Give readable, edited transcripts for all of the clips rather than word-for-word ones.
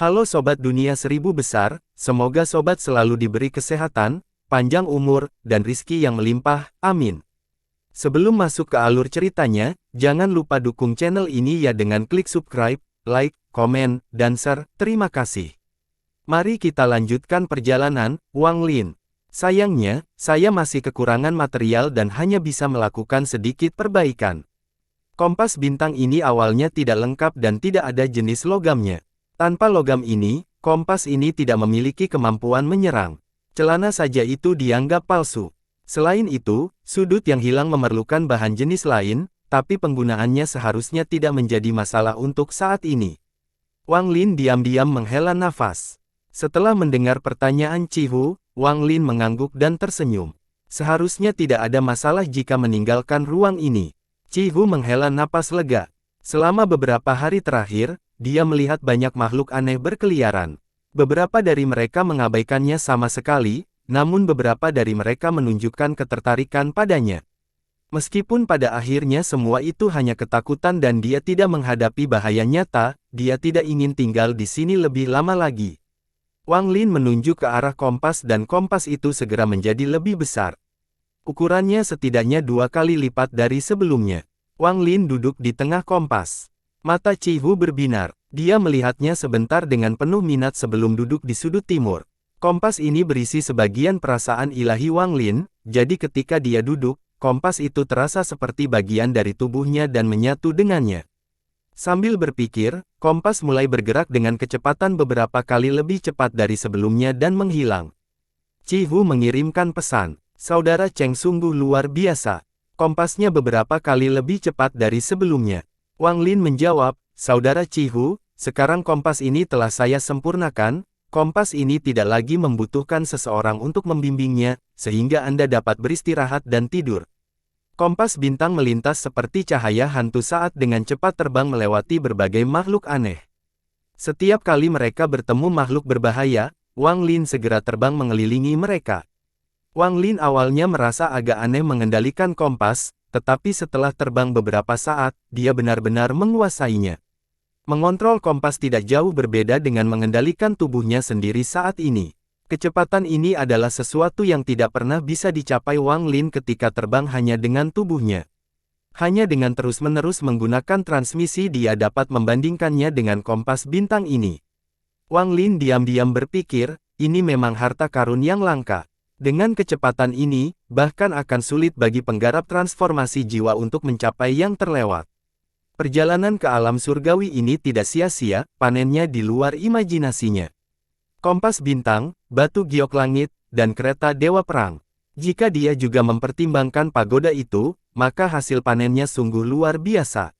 Halo Sobat Dunia Seribu Besar, semoga Sobat selalu diberi kesehatan, panjang umur, dan rizki yang melimpah, amin. Sebelum masuk ke alur ceritanya, jangan lupa dukung channel ini ya dengan klik subscribe, like, komen, dan share, terima kasih. Mari kita lanjutkan perjalanan, Wang Lin. Sayangnya, saya masih kekurangan material dan hanya bisa melakukan sedikit perbaikan. Kompas bintang ini awalnya tidak lengkap dan tidak ada jenis logamnya. Tanpa logam ini, kompas ini tidak memiliki kemampuan menyerang. Celana saja itu dianggap palsu. Selain itu, sudut yang hilang memerlukan bahan jenis lain, tapi penggunaannya seharusnya tidak menjadi masalah untuk saat ini. Wang Lin diam-diam menghela nafas. Setelah mendengar pertanyaan Cihu, Wang Lin mengangguk dan tersenyum. Seharusnya tidak ada masalah jika meninggalkan ruang ini. Cihu menghela napas lega. Selama beberapa hari terakhir, dia melihat banyak makhluk aneh berkeliaran. Beberapa dari mereka mengabaikannya sama sekali, namun beberapa dari mereka menunjukkan ketertarikan padanya. Meskipun pada akhirnya semua itu hanya ketakutan dan dia tidak menghadapi bahaya nyata, dia tidak ingin tinggal di sini lebih lama lagi. Wang Lin menunjuk ke arah kompas dan kompas itu segera menjadi lebih besar. Ukurannya setidaknya 2 kali lipat dari sebelumnya. Wang Lin duduk di tengah kompas. Mata Cihu berbinar. Dia melihatnya sebentar dengan penuh minat sebelum duduk di sudut timur. Kompas ini berisi sebagian perasaan ilahi Wang Lin, jadi ketika dia duduk, kompas itu terasa seperti bagian dari tubuhnya dan menyatu dengannya. Sambil berpikir, kompas mulai bergerak dengan kecepatan beberapa kali lebih cepat dari sebelumnya dan menghilang. Cihu mengirimkan pesan, "Saudara Cheng sungguh luar biasa. Kompasnya beberapa kali lebih cepat dari sebelumnya." Wang Lin menjawab, "Saudara Cihu, sekarang kompas ini telah saya sempurnakan. Kompas ini tidak lagi membutuhkan seseorang untuk membimbingnya, sehingga Anda dapat beristirahat dan tidur." Kompas bintang melintas seperti cahaya hantu saat dengan cepat terbang melewati berbagai makhluk aneh. Setiap kali mereka bertemu makhluk berbahaya, Wang Lin segera terbang mengelilingi mereka. Wang Lin awalnya merasa agak aneh mengendalikan kompas, tetapi setelah terbang beberapa saat, dia benar-benar menguasainya. Mengontrol kompas tidak jauh berbeda dengan mengendalikan tubuhnya sendiri saat ini. Kecepatan ini adalah sesuatu yang tidak pernah bisa dicapai Wang Lin ketika terbang hanya dengan tubuhnya. Hanya dengan terus-menerus menggunakan transmisi dia dapat membandingkannya dengan kompas bintang ini. Wang Lin diam-diam berpikir, ini memang harta karun yang langka. Dengan kecepatan ini, bahkan akan sulit bagi penggarap transformasi jiwa untuk mencapai yang terlewat. Perjalanan ke alam surgawi ini tidak sia-sia, panennya di luar imajinasinya. Kompas bintang, batu giok langit, dan kereta dewa perang. Jika dia juga mempertimbangkan pagoda itu, maka hasil panennya sungguh luar biasa.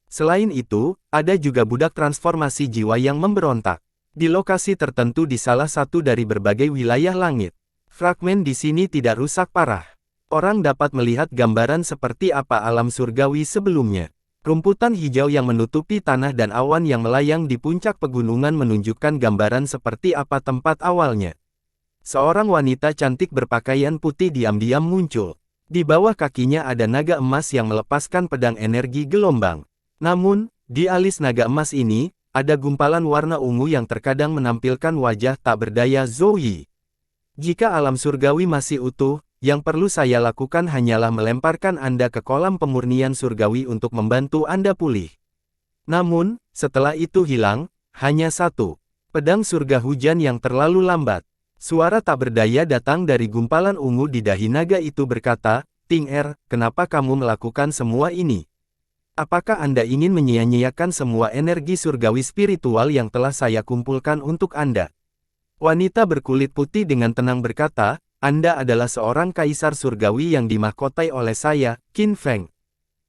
Selain itu, ada juga budak transformasi jiwa yang memberontak. Di lokasi tertentu di salah satu dari berbagai wilayah langit. Fragmen di sini tidak rusak parah. Orang dapat melihat gambaran seperti apa alam surgawi sebelumnya. Rumputan hijau yang menutupi tanah dan awan yang melayang di puncak pegunungan menunjukkan gambaran seperti apa tempat awalnya. Seorang wanita cantik berpakaian putih diam-diam muncul. Di bawah kakinya ada naga emas yang melepaskan pedang energi gelombang. Namun, di alis naga emas ini, ada gumpalan warna ungu yang terkadang menampilkan wajah tak berdaya Zoe. Jika alam surgawi masih utuh, yang perlu saya lakukan hanyalah melemparkan Anda ke kolam pemurnian surgawi untuk membantu Anda pulih. Namun, setelah itu hilang, hanya satu. Pedang surga hujan yang terlalu lambat. Suara tak berdaya datang dari gumpalan ungu di dahi naga itu berkata, "Ting Er, kenapa kamu melakukan semua ini? Apakah Anda ingin menyia-nyiakan semua energi surgawi spiritual yang telah saya kumpulkan untuk Anda?" Wanita berkulit putih dengan tenang berkata, "Anda adalah seorang kaisar surgawi yang dimahkotai oleh saya, Qin Feng.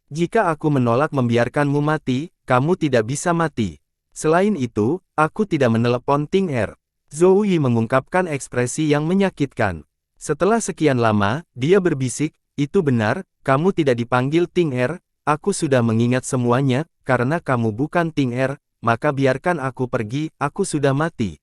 Jika aku menolak membiarkanmu mati, kamu tidak bisa mati. Selain itu, aku tidak menelepon Ting Er." Zoe mengungkapkan ekspresi yang menyakitkan. Setelah sekian lama, dia berbisik, "Itu benar, kamu tidak dipanggil Ting Er, aku sudah mengingat semuanya, karena kamu bukan Ting Er, maka biarkan aku pergi, aku sudah mati."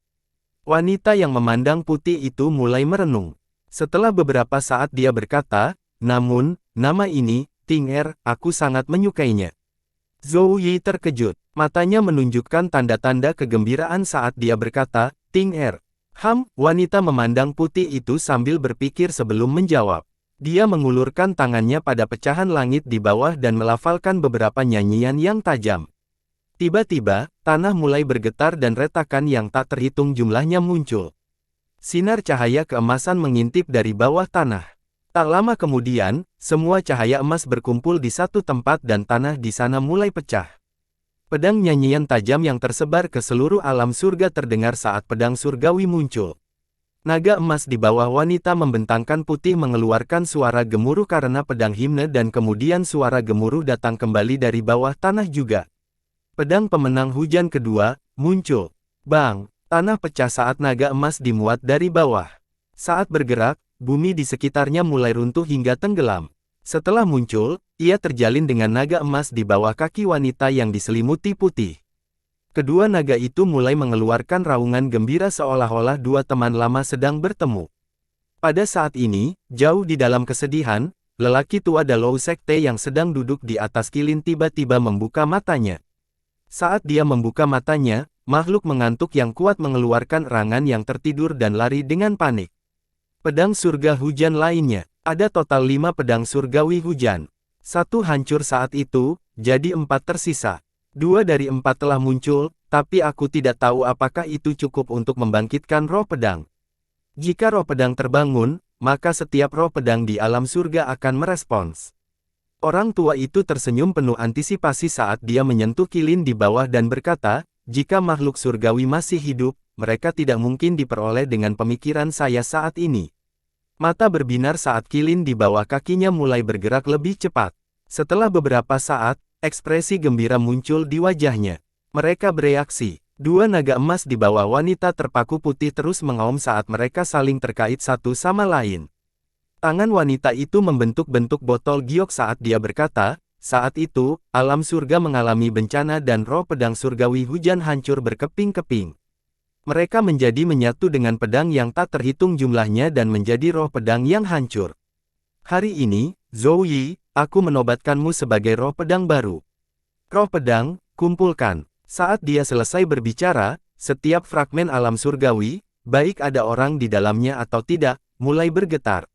Wanita yang memandang putih itu mulai merenung. Setelah beberapa saat dia berkata, "Namun, nama ini, Ting Er, aku sangat menyukainya. Zhou Yi terkejut. Matanya menunjukkan tanda-tanda kegembiraan saat dia berkata, Ting Er. Wanita memandang putih itu sambil berpikir sebelum menjawab. Dia mengulurkan tangannya pada pecahan langit di bawah dan melafalkan beberapa nyanyian yang tajam. Tiba-tiba, tanah mulai bergetar dan retakan yang tak terhitung jumlahnya muncul. Sinar cahaya keemasan mengintip dari bawah tanah. Tak lama kemudian, semua cahaya emas berkumpul di satu tempat dan tanah di sana mulai pecah. Pedang nyanyian tajam yang tersebar ke seluruh alam surga terdengar saat pedang surgawi muncul. Naga emas di bawah wanita membentangkan putih mengeluarkan suara gemuruh karena pedang himne dan kemudian suara gemuruh datang kembali dari bawah tanah juga. Pedang pemenang hujan kedua, muncul. Bang! Tanah pecah saat naga emas dimuat dari bawah. Saat bergerak, bumi di sekitarnya mulai runtuh hingga tenggelam. Setelah muncul, ia terjalin dengan naga emas di bawah kaki wanita yang diselimuti putih. Kedua naga itu mulai mengeluarkan raungan gembira seolah-olah dua teman lama sedang bertemu. Pada saat ini, jauh di dalam kesedihan, lelaki tua Dalou Sekte yang sedang duduk di atas kilin tiba-tiba membuka matanya. Saat dia membuka matanya, makhluk mengantuk yang kuat mengeluarkan erangan yang tertidur dan lari dengan panik. Pedang surga hujan lainnya. Ada total 5 pedang surgawi hujan. 1 hancur saat itu, jadi 4 tersisa. 2 dari 4 telah muncul, tapi aku tidak tahu apakah itu cukup untuk membangkitkan roh pedang. Jika roh pedang terbangun, maka setiap roh pedang di alam surga akan merespons. Orang tua itu tersenyum penuh antisipasi saat dia menyentuh kilin di bawah dan berkata, jika makhluk surgawi masih hidup, mereka tidak mungkin diperoleh dengan pemikiran saya saat ini. Mata berbinar saat kilin di bawah kakinya mulai bergerak lebih cepat. Setelah beberapa saat, ekspresi gembira muncul di wajahnya. Mereka bereaksi. 2 naga emas di bawah wanita terpaku putih terus mengaum saat mereka saling terkait satu sama lain. Tangan wanita itu membentuk-bentuk botol giok saat dia berkata, saat itu, alam surga mengalami bencana dan roh pedang surgawi hujan hancur berkeping-keping. Mereka menjadi menyatu dengan pedang yang tak terhitung jumlahnya dan menjadi roh pedang yang hancur. Hari ini, Zhou Yi, aku menobatkanmu sebagai roh pedang baru. Roh pedang, kumpulkan. Saat dia selesai berbicara, setiap fragmen alam surgawi, baik ada orang di dalamnya atau tidak, mulai bergetar.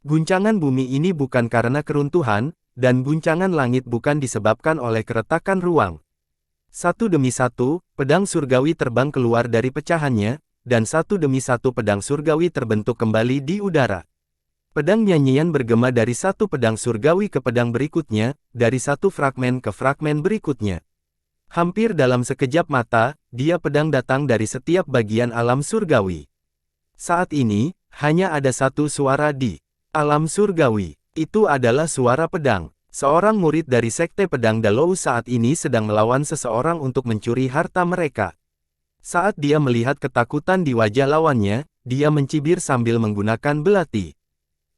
Guncangan bumi ini bukan karena keruntuhan, dan guncangan langit bukan disebabkan oleh keretakan ruang. Satu demi satu, pedang surgawi terbang keluar dari pecahannya, dan satu demi satu pedang surgawi terbentuk kembali di udara. Pedang nyanyian bergema dari satu pedang surgawi ke pedang berikutnya, dari satu fragmen ke fragmen berikutnya. Hampir dalam sekejap mata, dia pedang datang dari setiap bagian alam surgawi. Saat ini, hanya ada satu suara di alam surgawi. Itu adalah suara pedang. Seorang murid dari Sekte Pedang Dalou saat ini sedang melawan seseorang untuk mencuri harta mereka. Saat dia melihat ketakutan di wajah lawannya, dia mencibir sambil menggunakan belati.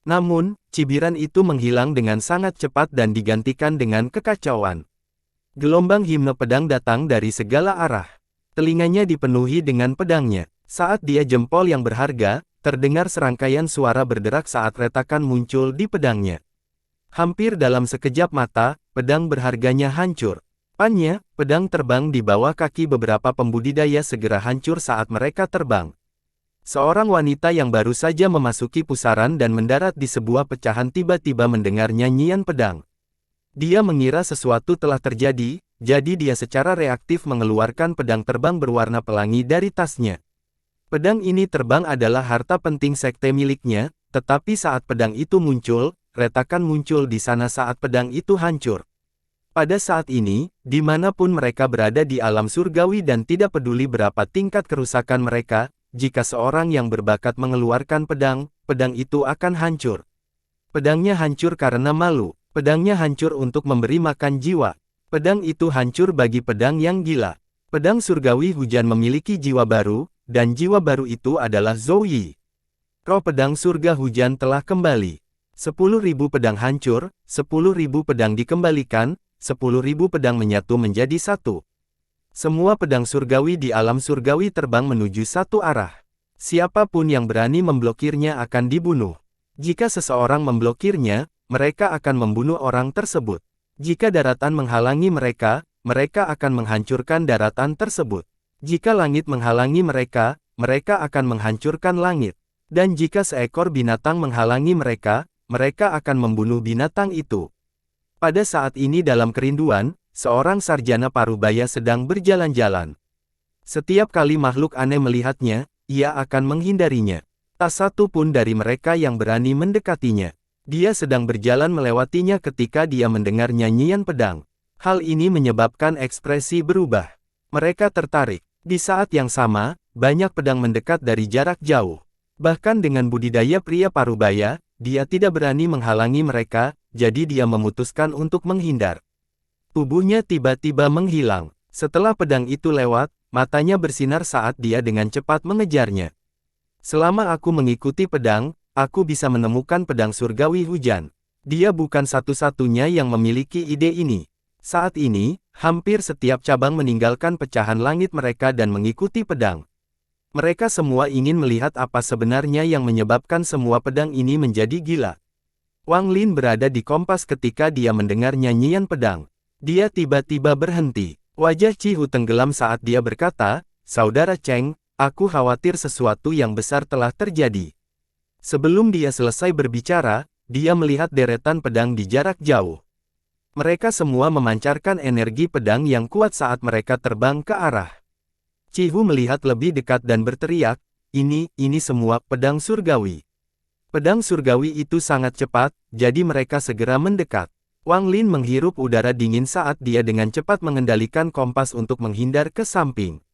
Namun, cibiran itu menghilang dengan sangat cepat dan digantikan dengan kekacauan. Gelombang himne pedang datang dari segala arah. Telinganya dipenuhi dengan pedangnya. Saat dia jempol yang berharga, terdengar serangkaian suara berderak saat retakan muncul di pedangnya. Hampir dalam sekejap mata, pedang berharganya hancur. Pannya, pedang terbang di bawah kaki beberapa pembudidaya segera hancur saat mereka terbang. Seorang wanita yang baru saja memasuki pusaran dan mendarat di sebuah pecahan tiba-tiba mendengar nyanyian pedang. Dia mengira sesuatu telah terjadi, jadi dia secara reaktif mengeluarkan pedang terbang berwarna pelangi dari tasnya. Pedang ini terbang adalah harta penting sekte miliknya, tetapi saat pedang itu muncul, retakan muncul di sana saat pedang itu hancur. Pada saat ini, dimanapun mereka berada di alam surgawi dan tidak peduli berapa tingkat kerusakan mereka, jika seorang yang berbakat mengeluarkan pedang, pedang itu akan hancur. Pedangnya hancur karena malu, pedangnya hancur untuk memberi makan jiwa. Pedang itu hancur bagi pedang yang gila. Pedang surgawi hujan memiliki jiwa baru, dan jiwa baru itu adalah Zhou Yi. Roh pedang surga hujan telah kembali. 10.000 pedang hancur, 10.000 pedang dikembalikan, 10.000 pedang menyatu menjadi satu. Semua pedang surgawi di alam surgawi terbang menuju satu arah. Siapapun yang berani memblokirnya akan dibunuh. Jika seseorang memblokirnya, mereka akan membunuh orang tersebut. Jika daratan menghalangi mereka, mereka akan menghancurkan daratan tersebut. Jika langit menghalangi mereka, mereka akan menghancurkan langit. Dan jika seekor binatang menghalangi mereka, mereka akan membunuh binatang itu. Pada saat ini dalam kerinduan, seorang sarjana parubaya sedang berjalan-jalan. Setiap kali makhluk aneh melihatnya, ia akan menghindarinya. Tak satu pun dari mereka yang berani mendekatinya. Dia sedang berjalan melewatinya ketika dia mendengar nyanyian pedang. Hal ini menyebabkan ekspresi berubah. Mereka tertarik. Di saat yang sama, banyak pedang mendekat dari jarak jauh. Bahkan dengan budidaya pria parubaya, dia tidak berani menghalangi mereka, jadi dia memutuskan untuk menghindar. Tubuhnya tiba-tiba menghilang. Setelah pedang itu lewat, matanya bersinar saat dia dengan cepat mengejarnya. Selama aku mengikuti pedang, aku bisa menemukan pedang surgawi hujan. Dia bukan satu-satunya yang memiliki ide ini. Saat ini, hampir setiap cabang meninggalkan pecahan langit mereka dan mengikuti pedang. Mereka semua ingin melihat apa sebenarnya yang menyebabkan semua pedang ini menjadi gila. Wang Lin berada di kompas ketika dia mendengar nyanyian pedang. Dia tiba-tiba berhenti. Wajah Qi Hu tenggelam saat dia berkata, "Saudara Cheng, aku khawatir sesuatu yang besar telah terjadi." Sebelum dia selesai berbicara, dia melihat deretan pedang di jarak jauh. Mereka semua memancarkan energi pedang yang kuat saat mereka terbang ke arah. Qi Hu melihat lebih dekat dan berteriak, ini semua pedang surgawi. Pedang surgawi itu sangat cepat, jadi mereka segera mendekat. Wang Lin menghirup udara dingin saat dia dengan cepat mengendalikan kompas untuk menghindar ke samping.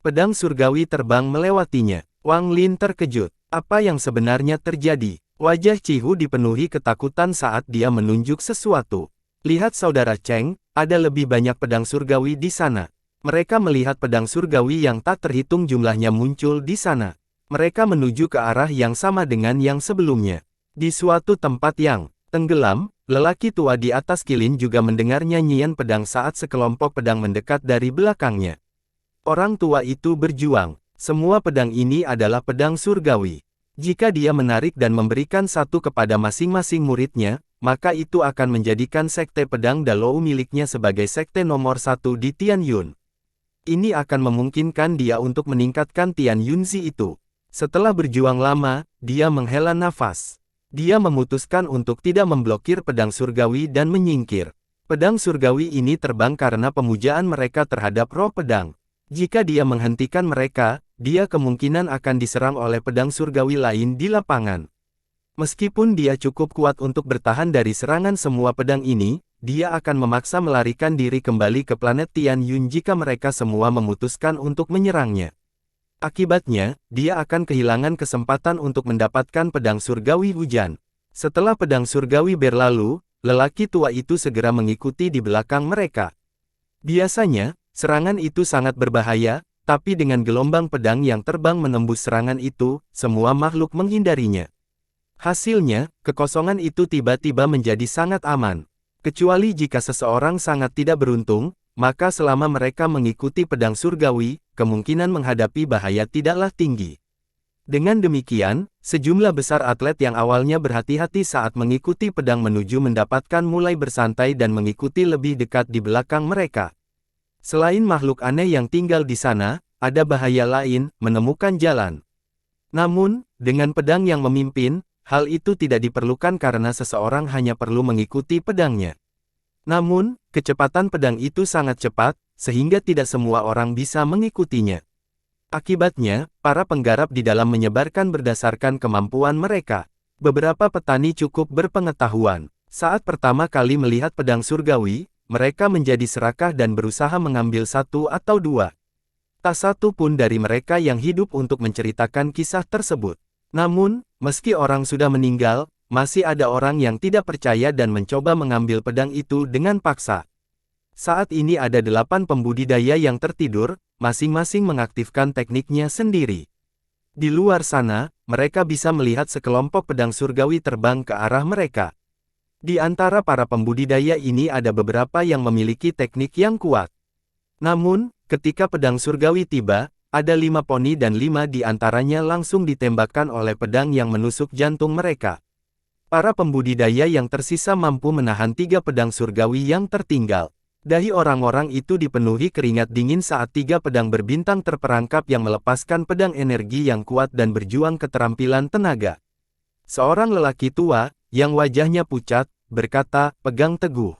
Pedang surgawi terbang melewatinya. Wang Lin terkejut. Apa yang sebenarnya terjadi? Wajah Qi Hu dipenuhi ketakutan saat dia menunjuk sesuatu. Lihat saudara Cheng, ada lebih banyak pedang surgawi di sana. Mereka melihat pedang surgawi yang tak terhitung jumlahnya muncul di sana. Mereka menuju ke arah yang sama dengan yang sebelumnya. Di suatu tempat yang tenggelam, lelaki tua di atas kilin juga mendengar nyanyian pedang saat sekelompok pedang mendekat dari belakangnya. Orang tua itu berjuang. Semua pedang ini adalah pedang surgawi. Jika dia menarik dan memberikan satu kepada masing-masing muridnya, maka itu akan menjadikan sekte pedang Dalou miliknya sebagai sekte nomor 1 di Tianyun. Ini akan memungkinkan dia untuk meningkatkan Tianyunzi itu. Setelah berjuang lama, dia menghela nafas. Dia memutuskan untuk tidak memblokir pedang surgawi dan menyingkir. Pedang surgawi ini terbang karena pemujaan mereka terhadap roh pedang. Jika dia menghentikan mereka, dia kemungkinan akan diserang oleh pedang surgawi lain di lapangan. Meskipun dia cukup kuat untuk bertahan dari serangan semua pedang ini, dia akan memaksa melarikan diri kembali ke planet Tianyun jika mereka semua memutuskan untuk menyerangnya. Akibatnya, dia akan kehilangan kesempatan untuk mendapatkan pedang surgawi hujan. Setelah pedang surgawi berlalu, lelaki tua itu segera mengikuti di belakang mereka. Biasanya, serangan itu sangat berbahaya, tapi dengan gelombang pedang yang terbang menembus serangan itu, semua makhluk menghindarinya. Hasilnya, kekosongan itu tiba-tiba menjadi sangat aman. Kecuali jika seseorang sangat tidak beruntung, maka selama mereka mengikuti pedang surgawi, kemungkinan menghadapi bahaya tidaklah tinggi. Dengan demikian, sejumlah besar atlet yang awalnya berhati-hati saat mengikuti pedang menuju mendapatkan mulai bersantai dan mengikuti lebih dekat di belakang mereka. Selain makhluk aneh yang tinggal di sana, ada bahaya lain, menemukan jalan. Namun, dengan pedang yang memimpin, hal itu tidak diperlukan karena seseorang hanya perlu mengikuti pedangnya. Namun, kecepatan pedang itu sangat cepat, sehingga tidak semua orang bisa mengikutinya. Akibatnya, para penggarap di dalam menyebarkan berdasarkan kemampuan mereka. Beberapa petani cukup berpengetahuan. Saat pertama kali melihat pedang surgawi, mereka menjadi serakah dan berusaha mengambil satu atau dua. Tak satu pun dari mereka yang hidup untuk menceritakan kisah tersebut. Namun, meski orang sudah meninggal, masih ada orang yang tidak percaya dan mencoba mengambil pedang itu dengan paksa. Saat ini ada 8 pembudidaya yang tertidur, masing-masing mengaktifkan tekniknya sendiri. Di luar sana, mereka bisa melihat sekelompok pedang surgawi terbang ke arah mereka. Di antara para pembudidaya ini ada beberapa yang memiliki teknik yang kuat. Namun, ketika pedang surgawi tiba, ada 5 poni dan 5 di antaranya langsung ditembakkan oleh pedang yang menusuk jantung mereka. Para pembudidaya yang tersisa mampu menahan 3 pedang surgawi yang tertinggal. Dahi orang-orang itu dipenuhi keringat dingin saat 3 pedang berbintang terperangkap yang melepaskan pedang energi yang kuat dan berjuang keterampilan tenaga. Seorang lelaki tua, yang wajahnya pucat, berkata, pegang teguh.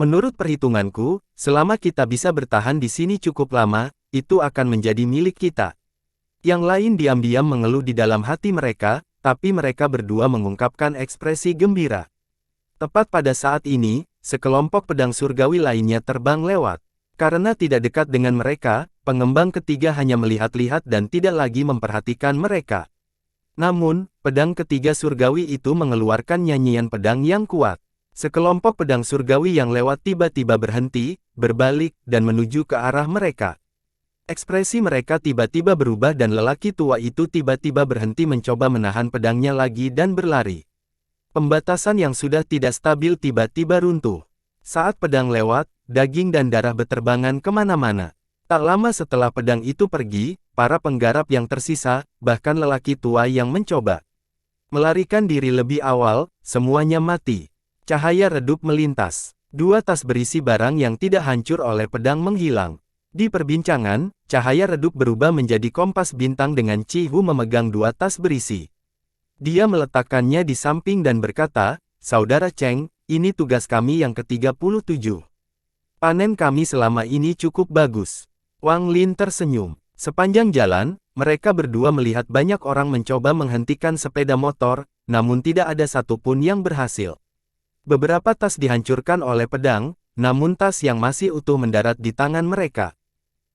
Menurut perhitunganku, selama kita bisa bertahan di sini cukup lama, itu akan menjadi milik kita. Yang lain diam-diam mengeluh di dalam hati mereka, tapi mereka berdua mengungkapkan ekspresi gembira. Tepat pada saat ini, sekelompok pedang surgawi lainnya terbang lewat. Karena tidak dekat dengan mereka, pengembang ketiga hanya melihat-lihat dan tidak lagi memperhatikan mereka. Namun, pedang ketiga surgawi itu mengeluarkan nyanyian pedang yang kuat. Sekelompok pedang surgawi yang lewat tiba-tiba berhenti, berbalik, dan menuju ke arah mereka. Ekspresi mereka tiba-tiba berubah dan lelaki tua itu tiba-tiba berhenti mencoba menahan pedangnya lagi dan berlari. Pembatasan yang sudah tidak stabil tiba-tiba runtuh. Saat pedang lewat, daging dan darah beterbangan kemana-mana. Tak lama setelah pedang itu pergi, para penggarap yang tersisa, bahkan lelaki tua yang mencoba melarikan diri lebih awal, semuanya mati. Cahaya redup melintas. 2 tas berisi barang yang tidak hancur oleh pedang menghilang. Di perbincangan, cahaya redup berubah menjadi kompas bintang dengan Chi Hu memegang 2 tas berisi. Dia meletakkannya di samping dan berkata, Saudara Cheng, ini tugas kami yang ke-37. Panen kami selama ini cukup bagus. Wang Lin tersenyum. Sepanjang jalan, mereka berdua melihat banyak orang mencoba menghentikan sepeda motor, namun tidak ada satupun yang berhasil. Beberapa tas dihancurkan oleh pedang, namun tas yang masih utuh mendarat di tangan mereka.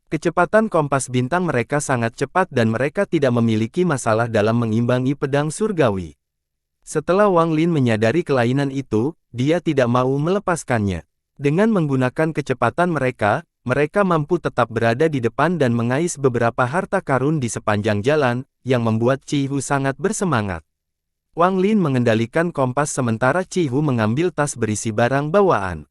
Kecepatan kompas bintang mereka sangat cepat dan mereka tidak memiliki masalah dalam mengimbangi pedang surgawi. Setelah Wang Lin menyadari kelainan itu, dia tidak mau melepaskannya. Dengan menggunakan kecepatan mereka, mereka mampu tetap berada di depan dan mengais beberapa harta karun di sepanjang jalan, yang membuat Chi Hu sangat bersemangat. Wang Lin mengendalikan kompas sementara Chi Hu mengambil tas berisi barang bawaan.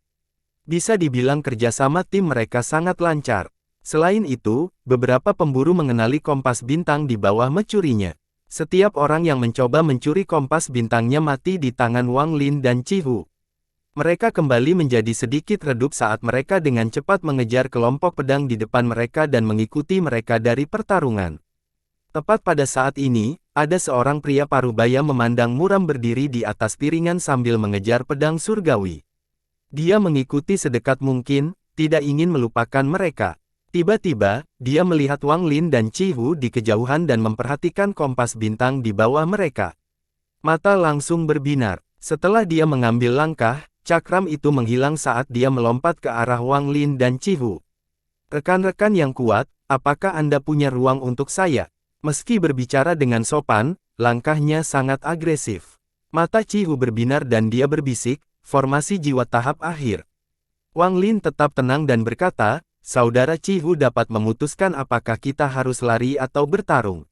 Bisa dibilang kerjasama tim mereka sangat lancar. Selain itu, beberapa pemburu mengenali kompas bintang di bawah mencurinya. Setiap orang yang mencoba mencuri kompas bintangnya mati di tangan Wang Lin dan Chi Hu. Mereka kembali menjadi sedikit redup saat mereka dengan cepat mengejar kelompok pedang di depan mereka dan mengikuti mereka dari pertarungan. Tepat pada saat ini, ada seorang pria parubaya memandang muram berdiri di atas piringan sambil mengejar pedang surgawi. Dia mengikuti sedekat mungkin, tidak ingin melupakan mereka. Tiba-tiba, dia melihat Wang Lin dan Chi Hu di kejauhan dan memperhatikan kompas bintang di bawah mereka. Mata langsung berbinar. Setelah dia mengambil langkah, cakram itu menghilang saat dia melompat ke arah Wang Lin dan Chi Hu. Rekan-rekan yang kuat, apakah Anda punya ruang untuk saya? Meski berbicara dengan sopan, langkahnya sangat agresif. Mata Chi Hu berbinar dan dia berbisik, formasi jiwa tahap akhir. Wang Lin tetap tenang dan berkata, Saudara Chi Hu dapat memutuskan apakah kita harus lari atau bertarung.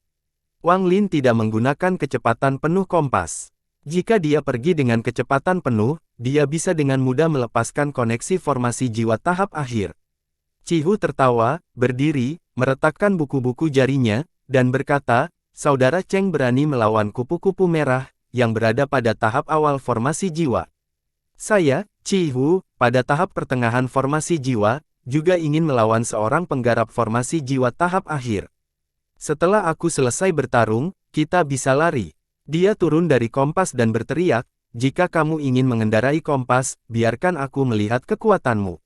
Wang Lin tidak menggunakan kecepatan penuh kompas. Jika dia pergi dengan kecepatan penuh, dia bisa dengan mudah melepaskan koneksi formasi jiwa tahap akhir. Chi Hu tertawa, berdiri, meretakkan buku-buku jarinya, dan berkata, Saudara Cheng berani melawan kupu-kupu merah, yang berada pada tahap awal formasi jiwa. Saya, Chi Hu, pada tahap pertengahan formasi jiwa, juga ingin melawan seorang penggarap formasi jiwa tahap akhir. Setelah aku selesai bertarung, kita bisa lari. Dia turun dari kompas dan berteriak, jika kamu ingin mengendarai kompas, biarkan aku melihat kekuatanmu.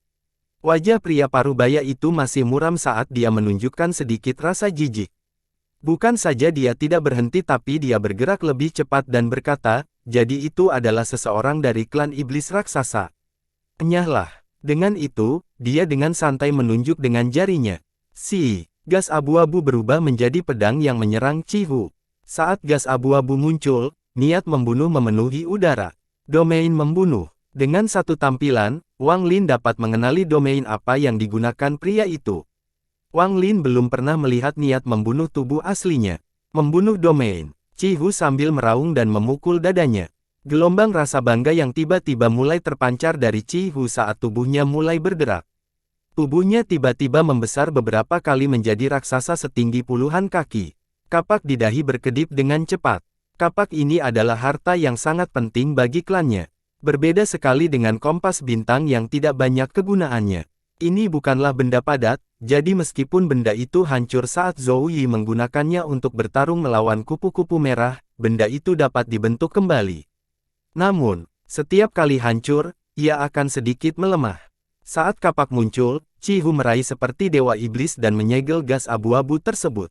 Wajah pria parubaya itu masih muram saat dia menunjukkan sedikit rasa jijik. Bukan saja dia tidak berhenti tapi dia bergerak lebih cepat dan berkata, jadi itu adalah seseorang dari klan iblis raksasa. Enyahlah. Dengan itu, dia dengan santai menunjuk dengan jarinya. Gas abu-abu berubah menjadi pedang yang menyerang Chi Hu. Saat gas abu-abu muncul, niat membunuh memenuhi udara. Domain membunuh. Dengan satu tampilan, Wang Lin dapat mengenali domain apa yang digunakan pria itu. Wang Lin belum pernah melihat niat membunuh tubuh aslinya. Membunuh domain. Chi Hu sambil meraung dan memukul dadanya. Gelombang rasa bangga yang tiba-tiba mulai terpancar dari Chi Hu saat tubuhnya mulai bergerak. Tubuhnya tiba-tiba membesar beberapa kali menjadi raksasa setinggi puluhan kaki. Kapak di dahi berkedip dengan cepat. Kapak ini adalah harta yang sangat penting bagi klannya. Berbeda sekali dengan kompas bintang yang tidak banyak kegunaannya. Ini bukanlah benda padat, jadi meskipun benda itu hancur saat Zhou Yi menggunakannya untuk bertarung melawan kupu-kupu merah, benda itu dapat dibentuk kembali. Namun, setiap kali hancur, ia akan sedikit melemah. Saat kapak muncul, Qi Hu meraih seperti dewa iblis dan menyegel gas abu-abu tersebut.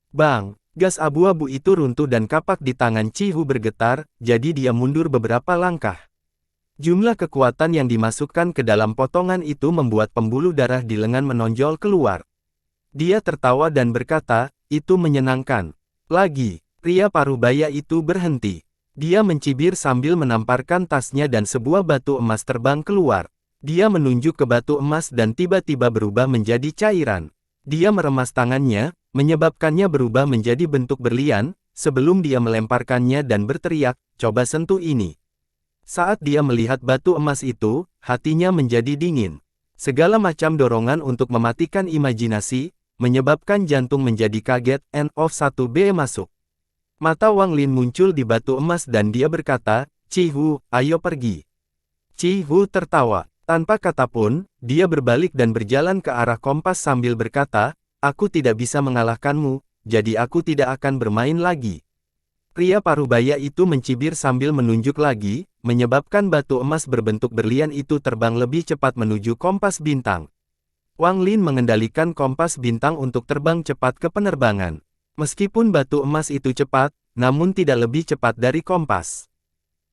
Bang! Gas abu-abu itu runtuh dan kapak di tangan Qi Hu bergetar, jadi dia mundur beberapa langkah. Jumlah kekuatan yang dimasukkan ke dalam potongan itu membuat pembuluh darah di lengan menonjol keluar. Dia tertawa dan berkata, itu menyenangkan. Lagi, pria parubaya itu berhenti. Dia mencibir sambil menamparkan tasnya dan sebuah batu emas terbang keluar. Dia menunjuk ke batu emas dan tiba-tiba berubah menjadi cairan. Dia meremas tangannya, menyebabkannya berubah menjadi bentuk berlian, sebelum dia melemparkannya dan berteriak, coba sentuh ini. Saat dia melihat batu emas itu, hatinya menjadi dingin. Segala macam dorongan untuk mematikan imajinasi, menyebabkan jantung menjadi kaget, End of 1B masuk. Mata Wang Lin muncul di batu emas dan dia berkata, Qi Hu, ayo pergi. Qi Hu tertawa. Tanpa kata pun, dia berbalik dan berjalan ke arah kompas sambil berkata, aku tidak bisa mengalahkanmu, jadi aku tidak akan bermain lagi. Pria parubaya itu mencibir sambil menunjuk lagi, menyebabkan batu emas berbentuk berlian itu terbang lebih cepat menuju kompas bintang. Wang Lin mengendalikan kompas bintang untuk terbang cepat ke penerbangan. Meskipun batu emas itu cepat, namun tidak lebih cepat dari kompas.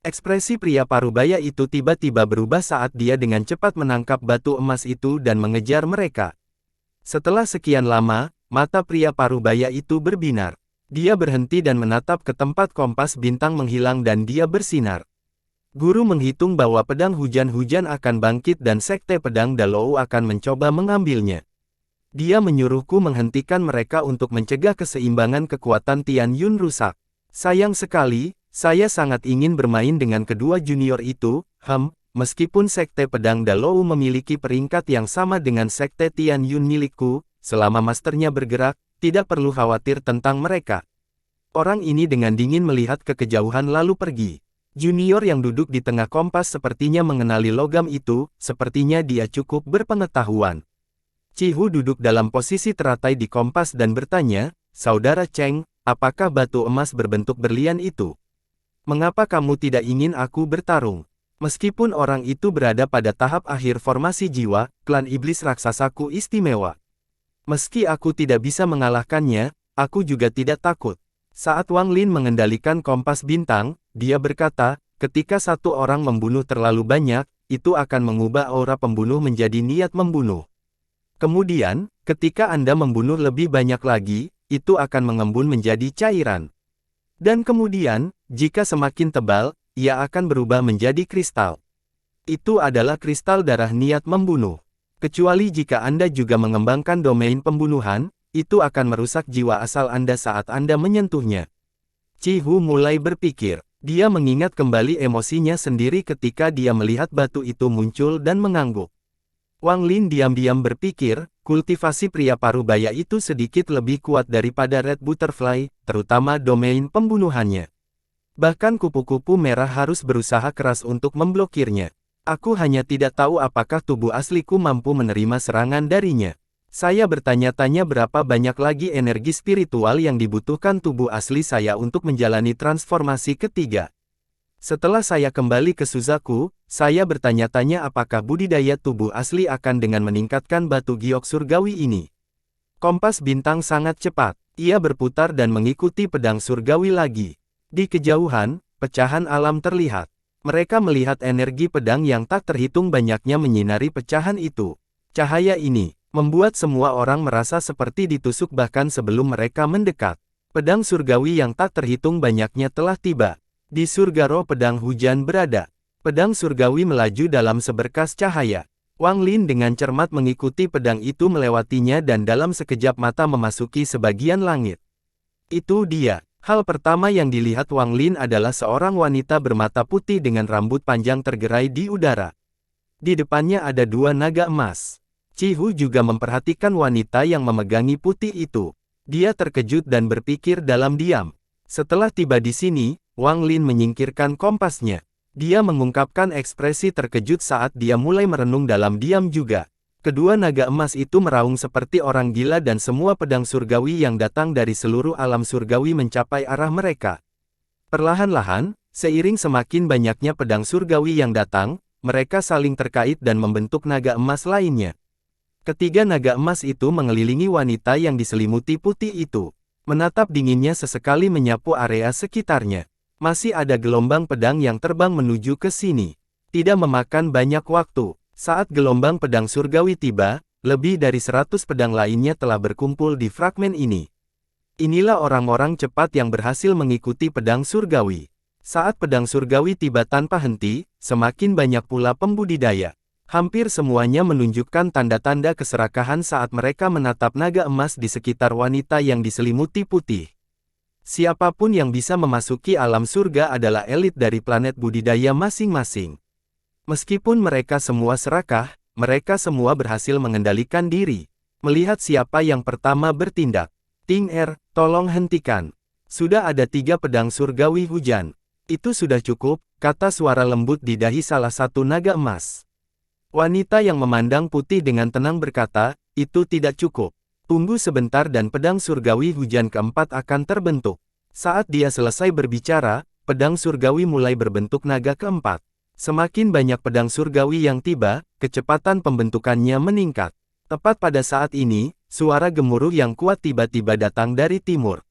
Ekspresi pria parubaya itu tiba-tiba berubah saat dia dengan cepat menangkap batu emas itu dan mengejar mereka. Setelah sekian lama, mata pria parubaya itu berbinar. Dia berhenti dan menatap ke tempat kompas bintang menghilang dan dia bersinar. Guru menghitung bahwa pedang hujan-hujan akan bangkit dan sekte pedang Dalou akan mencoba mengambilnya. Dia menyuruhku menghentikan mereka untuk mencegah keseimbangan kekuatan Tian Yun rusak. Sayang sekali, saya sangat ingin bermain dengan kedua junior itu, meskipun sekte pedang Dalou memiliki peringkat yang sama dengan sekte Tian Yun milikku, selama masternya bergerak, tidak perlu khawatir tentang mereka. Orang ini dengan dingin melihat ke kejauhan lalu pergi. Junior yang duduk di tengah kompas sepertinya mengenali logam itu, sepertinya dia cukup berpengetahuan. Qi Hu duduk dalam posisi teratai di kompas dan bertanya, Saudara Cheng, apakah batu emas berbentuk berlian itu? Mengapa kamu tidak ingin aku bertarung? Meskipun orang itu berada pada tahap akhir formasi jiwa, klan iblis raksasaku istimewa. Meski aku tidak bisa mengalahkannya, aku juga tidak takut. Saat Wang Lin mengendalikan kompas bintang, dia berkata, ketika satu orang membunuh terlalu banyak, itu akan mengubah aura pembunuh menjadi niat membunuh. Kemudian, ketika Anda membunuh lebih banyak lagi, itu akan mengembun menjadi cairan. Dan kemudian, jika semakin tebal, ia akan berubah menjadi kristal. Itu adalah kristal darah niat membunuh. Kecuali jika Anda juga mengembangkan domain pembunuhan, itu akan merusak jiwa asal Anda saat Anda menyentuhnya. Qi Hu mulai berpikir. Dia mengingat kembali emosinya sendiri ketika dia melihat batu itu muncul dan mengangguk. Wang Lin diam-diam berpikir, kultivasi pria parubaya itu sedikit lebih kuat daripada Red Butterfly, terutama domain pembunuhannya. Bahkan kupu-kupu merah harus berusaha keras untuk memblokirnya. Aku hanya tidak tahu apakah tubuh asliku mampu menerima serangan darinya. Saya bertanya-tanya berapa banyak lagi energi spiritual yang dibutuhkan tubuh asli saya untuk menjalani transformasi ketiga. Setelah saya kembali ke Suzaku, saya bertanya-tanya apakah budidaya tubuh asli akan dengan meningkatkan batu giok surgawi ini. Kompas bintang sangat cepat. Ia berputar dan mengikuti pedang surgawi lagi. Di kejauhan, pecahan alam terlihat. Mereka melihat energi pedang yang tak terhitung banyaknya menyinari pecahan itu. Cahaya ini membuat semua orang merasa seperti ditusuk bahkan sebelum mereka mendekat. Pedang surgawi yang tak terhitung banyaknya telah tiba. Di surga roh pedang hujan berada. Pedang surgawi melaju dalam seberkas cahaya. Wang Lin dengan cermat mengikuti pedang itu melewatinya dan dalam sekejap mata memasuki sebagian langit. Itu dia. Hal pertama yang dilihat Wang Lin adalah seorang wanita bermata putih dengan rambut panjang tergerai di udara. Di depannya ada dua naga emas. Qi Hu juga memperhatikan wanita yang memegangi putih itu. Dia terkejut dan berpikir dalam diam. Setelah tiba di sini, Wang Lin menyingkirkan kompasnya. Dia mengungkapkan ekspresi terkejut saat dia mulai merenung dalam diam juga. Kedua naga emas itu meraung seperti orang gila dan semua pedang surgawi yang datang dari seluruh alam surgawi mencapai arah mereka. Perlahan-lahan, seiring semakin banyaknya pedang surgawi yang datang, mereka saling terkait dan membentuk naga emas lainnya. Ketiga naga emas itu mengelilingi wanita yang diselimuti putih itu. Menatap dinginnya sesekali menyapu area sekitarnya. Masih ada gelombang pedang yang terbang menuju ke sini. Tidak memakan banyak waktu. Saat gelombang pedang surgawi tiba, lebih dari 100 pedang lainnya telah berkumpul di fragmen ini. Inilah orang-orang cepat yang berhasil mengikuti pedang surgawi. Saat pedang surgawi tiba tanpa henti, semakin banyak pula pembudidaya. Hampir semuanya menunjukkan tanda-tanda keserakahan saat mereka menatap naga emas di sekitar wanita yang diselimuti putih. Siapapun yang bisa memasuki alam surga adalah elit dari planet budidaya masing-masing. Meskipun mereka semua serakah, mereka semua berhasil mengendalikan diri. Melihat siapa yang pertama bertindak. Ting Er, tolong hentikan. Sudah ada 3 pedang surgawi hujan. Itu sudah cukup, kata suara lembut di dahi salah satu naga emas. Wanita yang memandang putih dengan tenang berkata, itu tidak cukup. Tunggu sebentar dan pedang surgawi hujan keempat akan terbentuk. Saat dia selesai berbicara, pedang surgawi mulai berbentuk naga keempat. Semakin banyak pedang surgawi yang tiba, kecepatan pembentukannya meningkat. Tepat pada saat ini, suara gemuruh yang kuat tiba-tiba datang dari timur.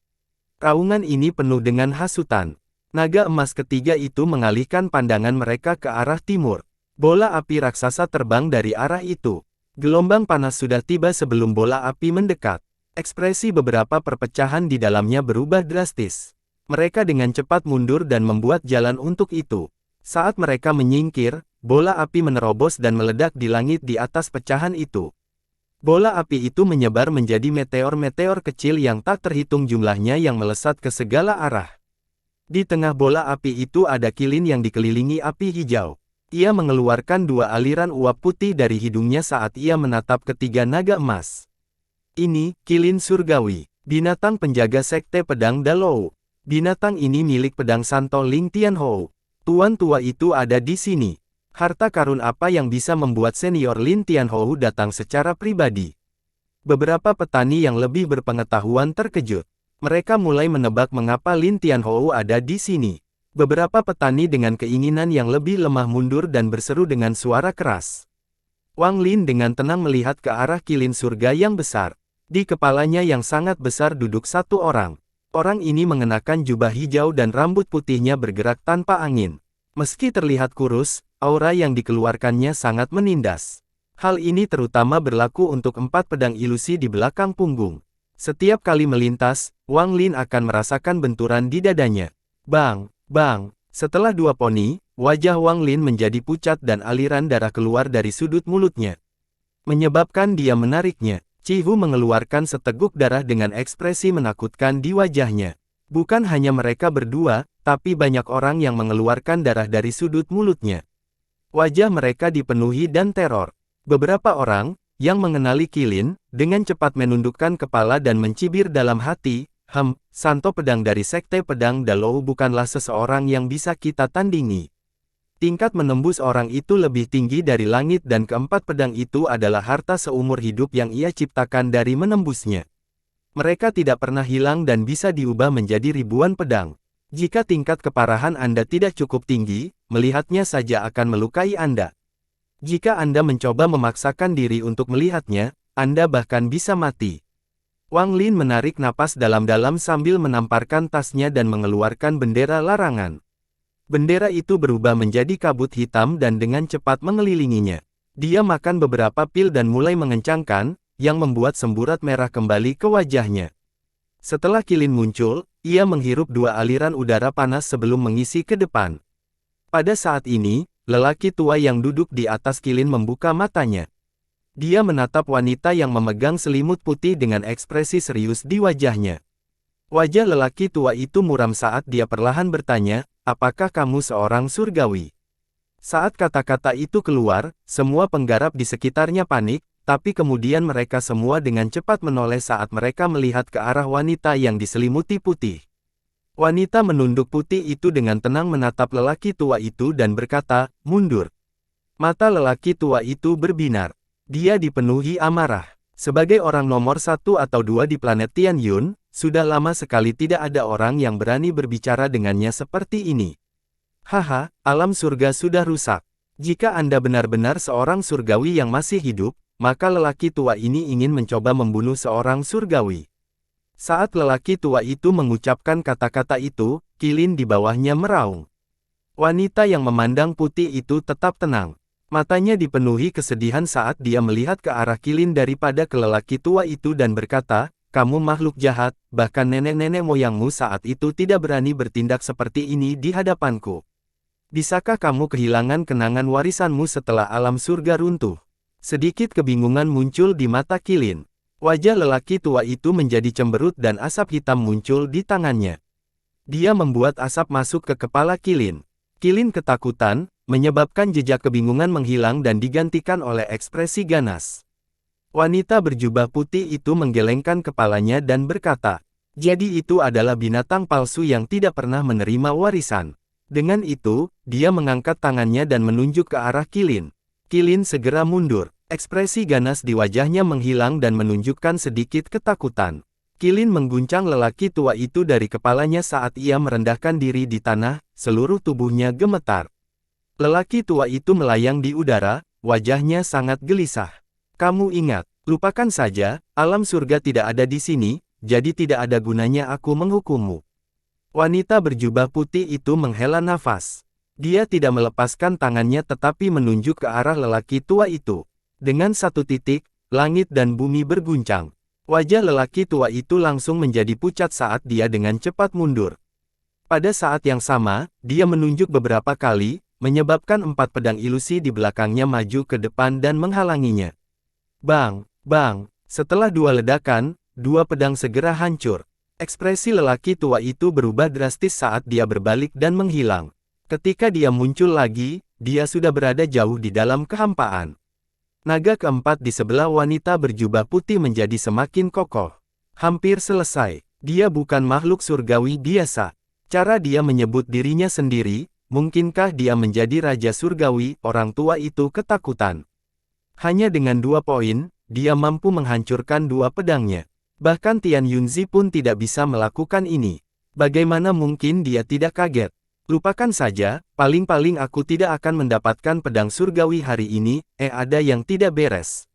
Raungan ini penuh dengan hasutan. Naga emas ketiga itu mengalihkan pandangan mereka ke arah timur. Bola api raksasa terbang dari arah itu. Gelombang panas sudah tiba sebelum bola api mendekat. Ekspresi beberapa perpecahan di dalamnya berubah drastis. Mereka dengan cepat mundur dan membuat jalan untuk itu. Saat mereka menyingkir, bola api menerobos dan meledak di langit di atas pecahan itu. Bola api itu menyebar menjadi meteor-meteor kecil yang tak terhitung jumlahnya yang melesat ke segala arah. Di tengah bola api itu ada kilin yang dikelilingi api hijau. Ia mengeluarkan 2 aliran uap putih dari hidungnya saat ia menatap ketiga naga emas. Ini, kilin surgawi, binatang penjaga sekte pedang Dalou. Binatang ini milik pedang Santo Ling Tianhou. Tuan tua itu ada di sini. Harta karun apa yang bisa membuat senior Lin Tianhou datang secara pribadi? Beberapa petani yang lebih berpengetahuan terkejut. Mereka mulai menebak mengapa Lin Tianhou ada di sini. Beberapa petani dengan keinginan yang lebih lemah mundur dan berseru dengan suara keras. Wang Lin dengan tenang melihat ke arah kilin surga yang besar. Di kepalanya yang sangat besar duduk satu orang. Orang ini mengenakan jubah hijau dan rambut putihnya bergerak tanpa angin. Meski terlihat kurus, aura yang dikeluarkannya sangat menindas. Hal ini terutama berlaku untuk 4 pedang ilusi di belakang punggung. Setiap kali melintas, Wang Lin akan merasakan benturan di dadanya. Bang, bang, setelah 2 poni, wajah Wang Lin menjadi pucat dan aliran darah keluar dari sudut mulutnya. Menyebabkan dia menariknya. Chi Hu mengeluarkan seteguk darah dengan ekspresi menakutkan di wajahnya. Bukan hanya mereka berdua, tapi banyak orang yang mengeluarkan darah dari sudut mulutnya. Wajah mereka dipenuhi dan teror. Beberapa orang, yang mengenali kilin, dengan cepat menundukkan kepala dan mencibir dalam hati, Santo pedang dari sekte pedang Dalou bukanlah seseorang yang bisa kita tandingi. Tingkat menembus orang itu lebih tinggi dari langit dan keempat pedang itu adalah harta seumur hidup yang ia ciptakan dari menembusnya. Mereka tidak pernah hilang dan bisa diubah menjadi ribuan pedang. Jika tingkat keparahan Anda tidak cukup tinggi, melihatnya saja akan melukai Anda. Jika Anda mencoba memaksakan diri untuk melihatnya, Anda bahkan bisa mati. Wang Lin menarik napas dalam-dalam sambil menamparkan tasnya dan mengeluarkan bendera larangan. Bendera itu berubah menjadi kabut hitam dan dengan cepat mengelilinginya. Dia makan beberapa pil dan mulai mengencangkan, yang membuat semburat merah kembali ke wajahnya. Setelah kilin muncul, ia menghirup 2 aliran udara panas sebelum mengisi ke depan. Pada saat ini, lelaki tua yang duduk di atas kilin membuka matanya. Dia menatap wanita yang memegang selimut putih dengan ekspresi serius di wajahnya. Wajah lelaki tua itu muram saat dia perlahan bertanya, apakah kamu seorang surgawi? Saat kata-kata itu keluar, semua penggarap di sekitarnya panik, tapi kemudian mereka semua dengan cepat menoleh saat mereka melihat ke arah wanita yang diselimuti putih. Wanita menunduk putih itu dengan tenang menatap lelaki tua itu dan berkata, "Mundur." Mata lelaki tua itu berbinar. Dia dipenuhi amarah. Sebagai orang nomor 1 atau 2 di planet Tianyun, sudah lama sekali tidak ada orang yang berani berbicara dengannya seperti ini. Haha, alam surga sudah rusak. Jika Anda benar-benar seorang surgawi yang masih hidup, maka lelaki tua ini ingin mencoba membunuh seorang surgawi. Saat lelaki tua itu mengucapkan kata-kata itu, Qilin di bawahnya meraung. Wanita yang memandang putih itu tetap tenang. Matanya dipenuhi kesedihan saat dia melihat ke arah Qilin daripada ke lelaki tua itu dan berkata, "Kamu makhluk jahat, bahkan nenek-nenek moyangmu saat itu tidak berani bertindak seperti ini di hadapanku. Bisakah kamu kehilangan kenangan warisanmu setelah alam surga runtuh?" Sedikit kebingungan muncul di mata Qilin. Wajah lelaki tua itu menjadi cemberut dan asap hitam muncul di tangannya. Dia membuat asap masuk ke kepala Qilin. Qilin ketakutan, menyebabkan jejak kebingungan menghilang dan digantikan oleh ekspresi ganas. Wanita berjubah putih itu menggelengkan kepalanya dan berkata, "Jadi itu adalah binatang palsu yang tidak pernah menerima warisan." Dengan itu, dia mengangkat tangannya dan menunjuk ke arah Qilin. Qilin segera mundur. Ekspresi ganas di wajahnya menghilang dan menunjukkan sedikit ketakutan. Qilin mengguncang lelaki tua itu dari kepalanya saat ia merendahkan diri di tanah, seluruh tubuhnya gemetar. Lelaki tua itu melayang di udara, wajahnya sangat gelisah. "Kamu ingat, lupakan saja, alam surga tidak ada di sini, jadi tidak ada gunanya aku menghukummu." Wanita berjubah putih itu menghela nafas. Dia tidak melepaskan tangannya tetapi menunjuk ke arah lelaki tua itu. Dengan satu titik, langit dan bumi berguncang. Wajah lelaki tua itu langsung menjadi pucat saat dia dengan cepat mundur. Pada saat yang sama, dia menunjuk beberapa kali, menyebabkan 4 pedang ilusi di belakangnya maju ke depan dan menghalanginya. Bang, bang, setelah 2 ledakan, 2 pedang segera hancur. Ekspresi lelaki tua itu berubah drastis saat dia berbalik dan menghilang. Ketika dia muncul lagi, dia sudah berada jauh di dalam kehampaan. Naga keempat di sebelah wanita berjubah putih menjadi semakin kokoh. Hampir selesai. Dia bukan makhluk surgawi biasa. Cara dia menyebut dirinya sendiri, mungkinkah dia menjadi raja surgawi? Orang tua itu ketakutan. Hanya dengan 2 poin, dia mampu menghancurkan 2 pedangnya. Bahkan Tian Yunzi pun tidak bisa melakukan ini. Bagaimana mungkin dia tidak kaget? Lupakan saja, paling-paling aku tidak akan mendapatkan pedang surgawi hari ini, ada yang tidak beres.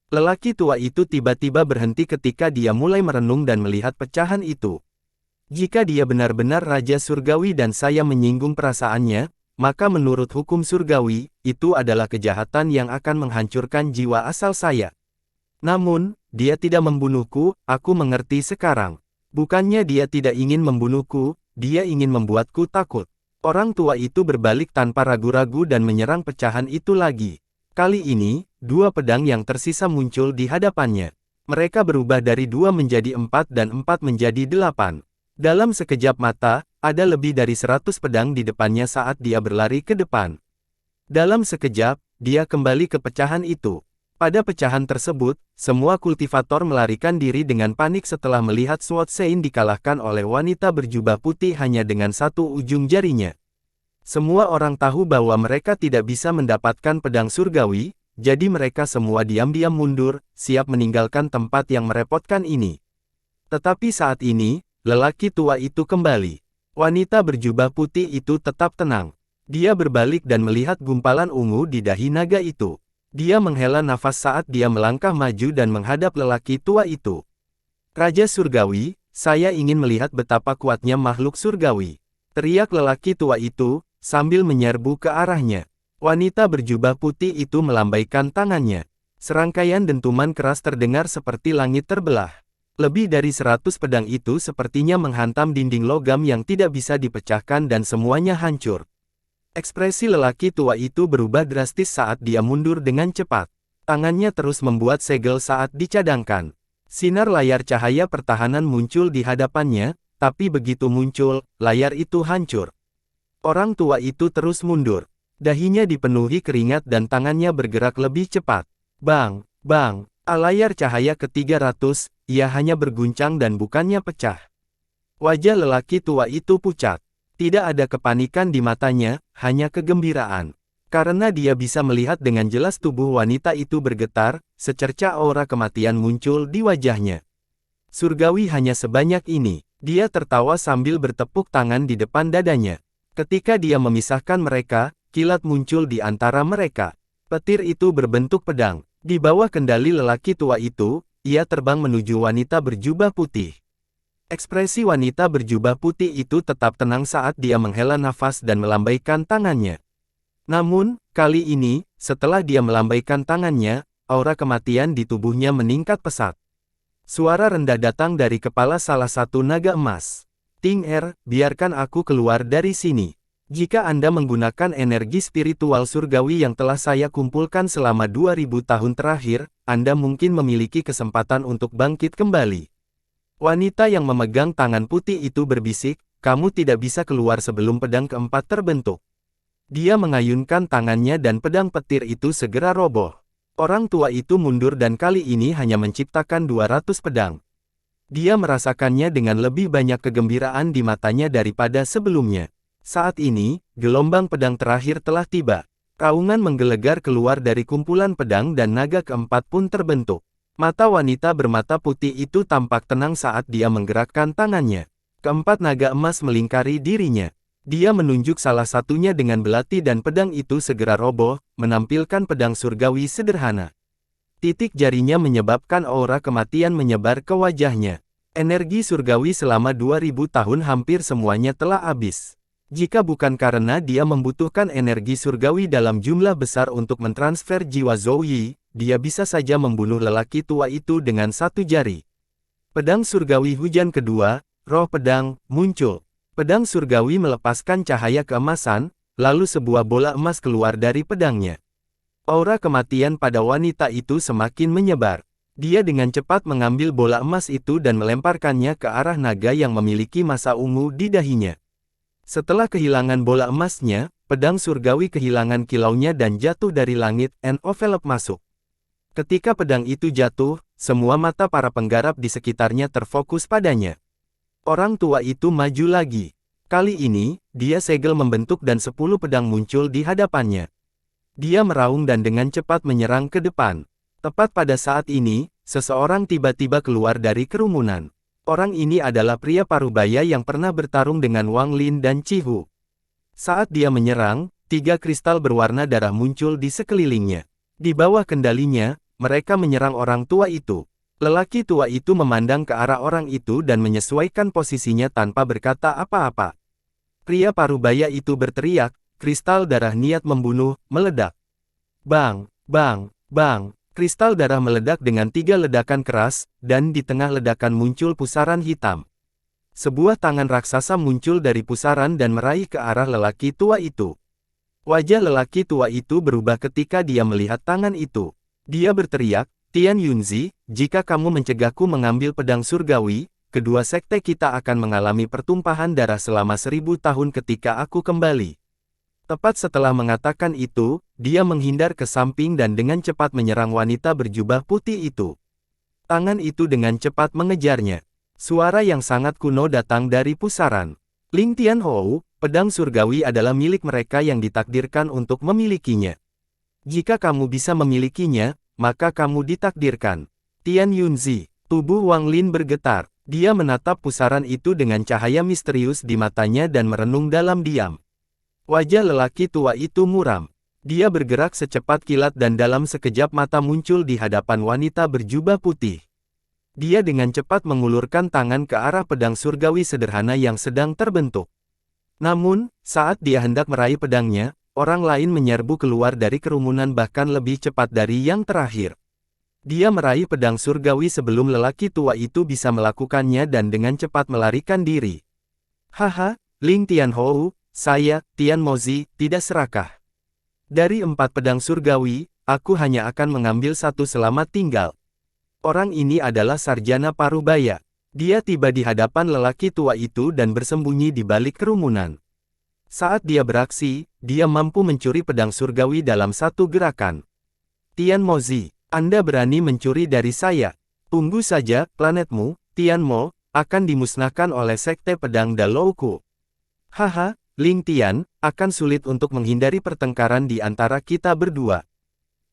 Lelaki tua itu tiba-tiba berhenti ketika dia mulai merenung dan melihat pecahan itu. Jika dia benar-benar raja surgawi dan saya menyinggung perasaannya, maka menurut hukum surgawi, itu adalah kejahatan yang akan menghancurkan jiwa asal saya. Namun, dia tidak membunuhku, aku mengerti sekarang. Bukannya dia tidak ingin membunuhku, dia ingin membuatku takut. Orang tua itu berbalik tanpa ragu-ragu dan menyerang pecahan itu lagi. Kali ini, 2 pedang yang tersisa muncul di hadapannya. Mereka berubah dari 2 menjadi 4 dan 4 menjadi 8. Dalam sekejap mata, ada lebih dari 100 pedang di depannya saat dia berlari ke depan. Dalam sekejap, dia kembali ke pecahan itu. Pada pecahan tersebut, semua kultivator melarikan diri dengan panik setelah melihat Sword Sein dikalahkan oleh wanita berjubah putih hanya dengan 1 ujung jarinya. Semua orang tahu bahwa mereka tidak bisa mendapatkan pedang surgawi, jadi mereka semua diam-diam mundur, siap meninggalkan tempat yang merepotkan ini. Tetapi saat ini, lelaki tua itu kembali. Wanita berjubah putih itu tetap tenang. Dia berbalik dan melihat gumpalan ungu di dahi naga itu. Dia menghela nafas saat dia melangkah maju dan menghadap lelaki tua itu. "Raja Surgawi, saya ingin melihat betapa kuatnya makhluk surgawi," teriak lelaki tua itu, sambil menyerbu ke arahnya. Wanita berjubah putih itu melambaikan tangannya. Serangkaian dentuman keras terdengar seperti langit terbelah. Lebih dari 100 pedang itu sepertinya menghantam dinding logam yang tidak bisa dipecahkan dan semuanya hancur. Ekspresi lelaki tua itu berubah drastis saat dia mundur dengan cepat. Tangannya terus membuat segel saat dicadangkan. Sinar layar cahaya pertahanan muncul di hadapannya, tapi begitu muncul, layar itu hancur. Orang tua itu terus mundur. Dahinya dipenuhi keringat dan tangannya bergerak lebih cepat. Bang, bang, layar cahaya ke-300, ia hanya berguncang dan bukannya pecah. Wajah lelaki tua itu pucat. Tidak ada kepanikan di matanya, hanya kegembiraan. Karena dia bisa melihat dengan jelas tubuh wanita itu bergetar, secerca aura kematian muncul di wajahnya. Surgawi hanya sebanyak ini. Dia tertawa sambil bertepuk tangan di depan dadanya. Ketika dia memisahkan mereka, kilat muncul di antara mereka. Petir itu berbentuk pedang. Di bawah kendali lelaki tua itu, ia terbang menuju wanita berjubah putih. Ekspresi wanita berjubah putih itu tetap tenang saat dia menghela nafas dan melambaikan tangannya. Namun, kali ini, setelah dia melambaikan tangannya, aura kematian di tubuhnya meningkat pesat. Suara rendah datang dari kepala salah satu naga emas. Ting Er, biarkan aku keluar dari sini. Jika Anda menggunakan energi spiritual surgawi yang telah saya kumpulkan selama 2000 tahun terakhir, Anda mungkin memiliki kesempatan untuk bangkit kembali. Wanita yang memegang tangan putih itu berbisik, kamu tidak bisa keluar sebelum pedang keempat terbentuk. Dia mengayunkan tangannya dan pedang petir itu segera roboh. Orang tua itu mundur dan kali ini hanya menciptakan 200 pedang. Dia merasakannya dengan lebih banyak kegembiraan di matanya daripada sebelumnya. Saat ini, gelombang pedang terakhir telah tiba. Raungan menggelegar keluar dari kumpulan pedang dan naga keempat pun terbentuk. Mata wanita bermata putih itu tampak tenang saat dia menggerakkan tangannya. Keempat naga emas melingkari dirinya. Dia menunjuk salah satunya dengan belati dan pedang itu segera roboh, menampilkan pedang surgawi sederhana. Titik jarinya menyebabkan aura kematian menyebar ke wajahnya. Energi surgawi selama 2000 tahun hampir semuanya telah habis. Jika bukan karena dia membutuhkan energi surgawi dalam jumlah besar untuk mentransfer jiwa Zhou Yi, dia bisa saja membunuh lelaki tua itu dengan satu jari. Pedang surgawi hujan kedua, roh pedang, muncul. Pedang surgawi melepaskan cahaya keemasan, lalu sebuah bola emas keluar dari pedangnya. Aura kematian pada wanita itu semakin menyebar. Dia dengan cepat mengambil bola emas itu dan melemparkannya ke arah naga yang memiliki masa ungu di dahinya. Setelah kehilangan bola emasnya, pedang surgawi kehilangan kilaunya dan jatuh dari langit, envelope masuk. Ketika pedang itu jatuh, semua mata para penggarap di sekitarnya terfokus padanya. Orang tua itu maju lagi. Kali ini, dia segel membentuk dan 10 pedang muncul di hadapannya. Dia meraung dan dengan cepat menyerang ke depan. Tepat pada saat ini, seseorang tiba-tiba keluar dari kerumunan. Orang ini adalah pria parubaya yang pernah bertarung dengan Wang Lin dan Qi Hu. Saat dia menyerang, 3 kristal berwarna darah muncul di sekelilingnya. Di bawah kendalinya, mereka menyerang orang tua itu. Lelaki tua itu memandang ke arah orang itu dan menyesuaikan posisinya tanpa berkata apa-apa. Pria parubaya itu berteriak, kristal darah niat membunuh, meledak. Bang, bang, bang. Kristal darah meledak dengan 3 ledakan keras, dan di tengah ledakan muncul pusaran hitam. Sebuah tangan raksasa muncul dari pusaran dan meraih ke arah lelaki tua itu. Wajah lelaki tua itu berubah ketika dia melihat tangan itu. Dia berteriak, Tian Yunzi, jika kamu mencegahku mengambil pedang surgawi, kedua sekte kita akan mengalami pertumpahan darah selama 1000 tahun ketika aku kembali. Tepat setelah mengatakan itu, dia menghindar ke samping dan dengan cepat menyerang wanita berjubah putih itu. Tangan itu dengan cepat mengejarnya. Suara yang sangat kuno datang dari pusaran. Ling Tianhou, pedang surgawi adalah milik mereka yang ditakdirkan untuk memilikinya. Jika kamu bisa memilikinya, maka kamu ditakdirkan. Tian Yunzi, tubuh Wang Lin bergetar. Dia menatap pusaran itu dengan cahaya misterius di matanya dan merenung dalam diam. Wajah lelaki tua itu muram. Dia bergerak secepat kilat dan dalam sekejap mata muncul di hadapan wanita berjubah putih. Dia dengan cepat mengulurkan tangan ke arah pedang surgawi sederhana yang sedang terbentuk. Namun, saat dia hendak meraih pedangnya, orang lain menyerbu keluar dari kerumunan bahkan lebih cepat dari yang terakhir. Dia meraih pedang surgawi sebelum lelaki tua itu bisa melakukannya dan dengan cepat melarikan diri. Haha, Ling Tianhou, saya, Tian Mozi, tidak serakah. Dari 4 pedang surgawi, aku hanya akan mengambil 1 selamat tinggal. Orang ini adalah sarjana parubaya. Dia tiba di hadapan lelaki tua itu dan bersembunyi di balik kerumunan. Saat dia beraksi, dia mampu mencuri pedang surgawi dalam 1 gerakan. Tian Mozi, Anda berani mencuri dari saya. Tunggu saja, planetmu, Tian Mo, akan dimusnahkan oleh Sekte Pedang Dalouku. Haha, Ling Tian, akan sulit untuk menghindari pertengkaran di antara kita berdua.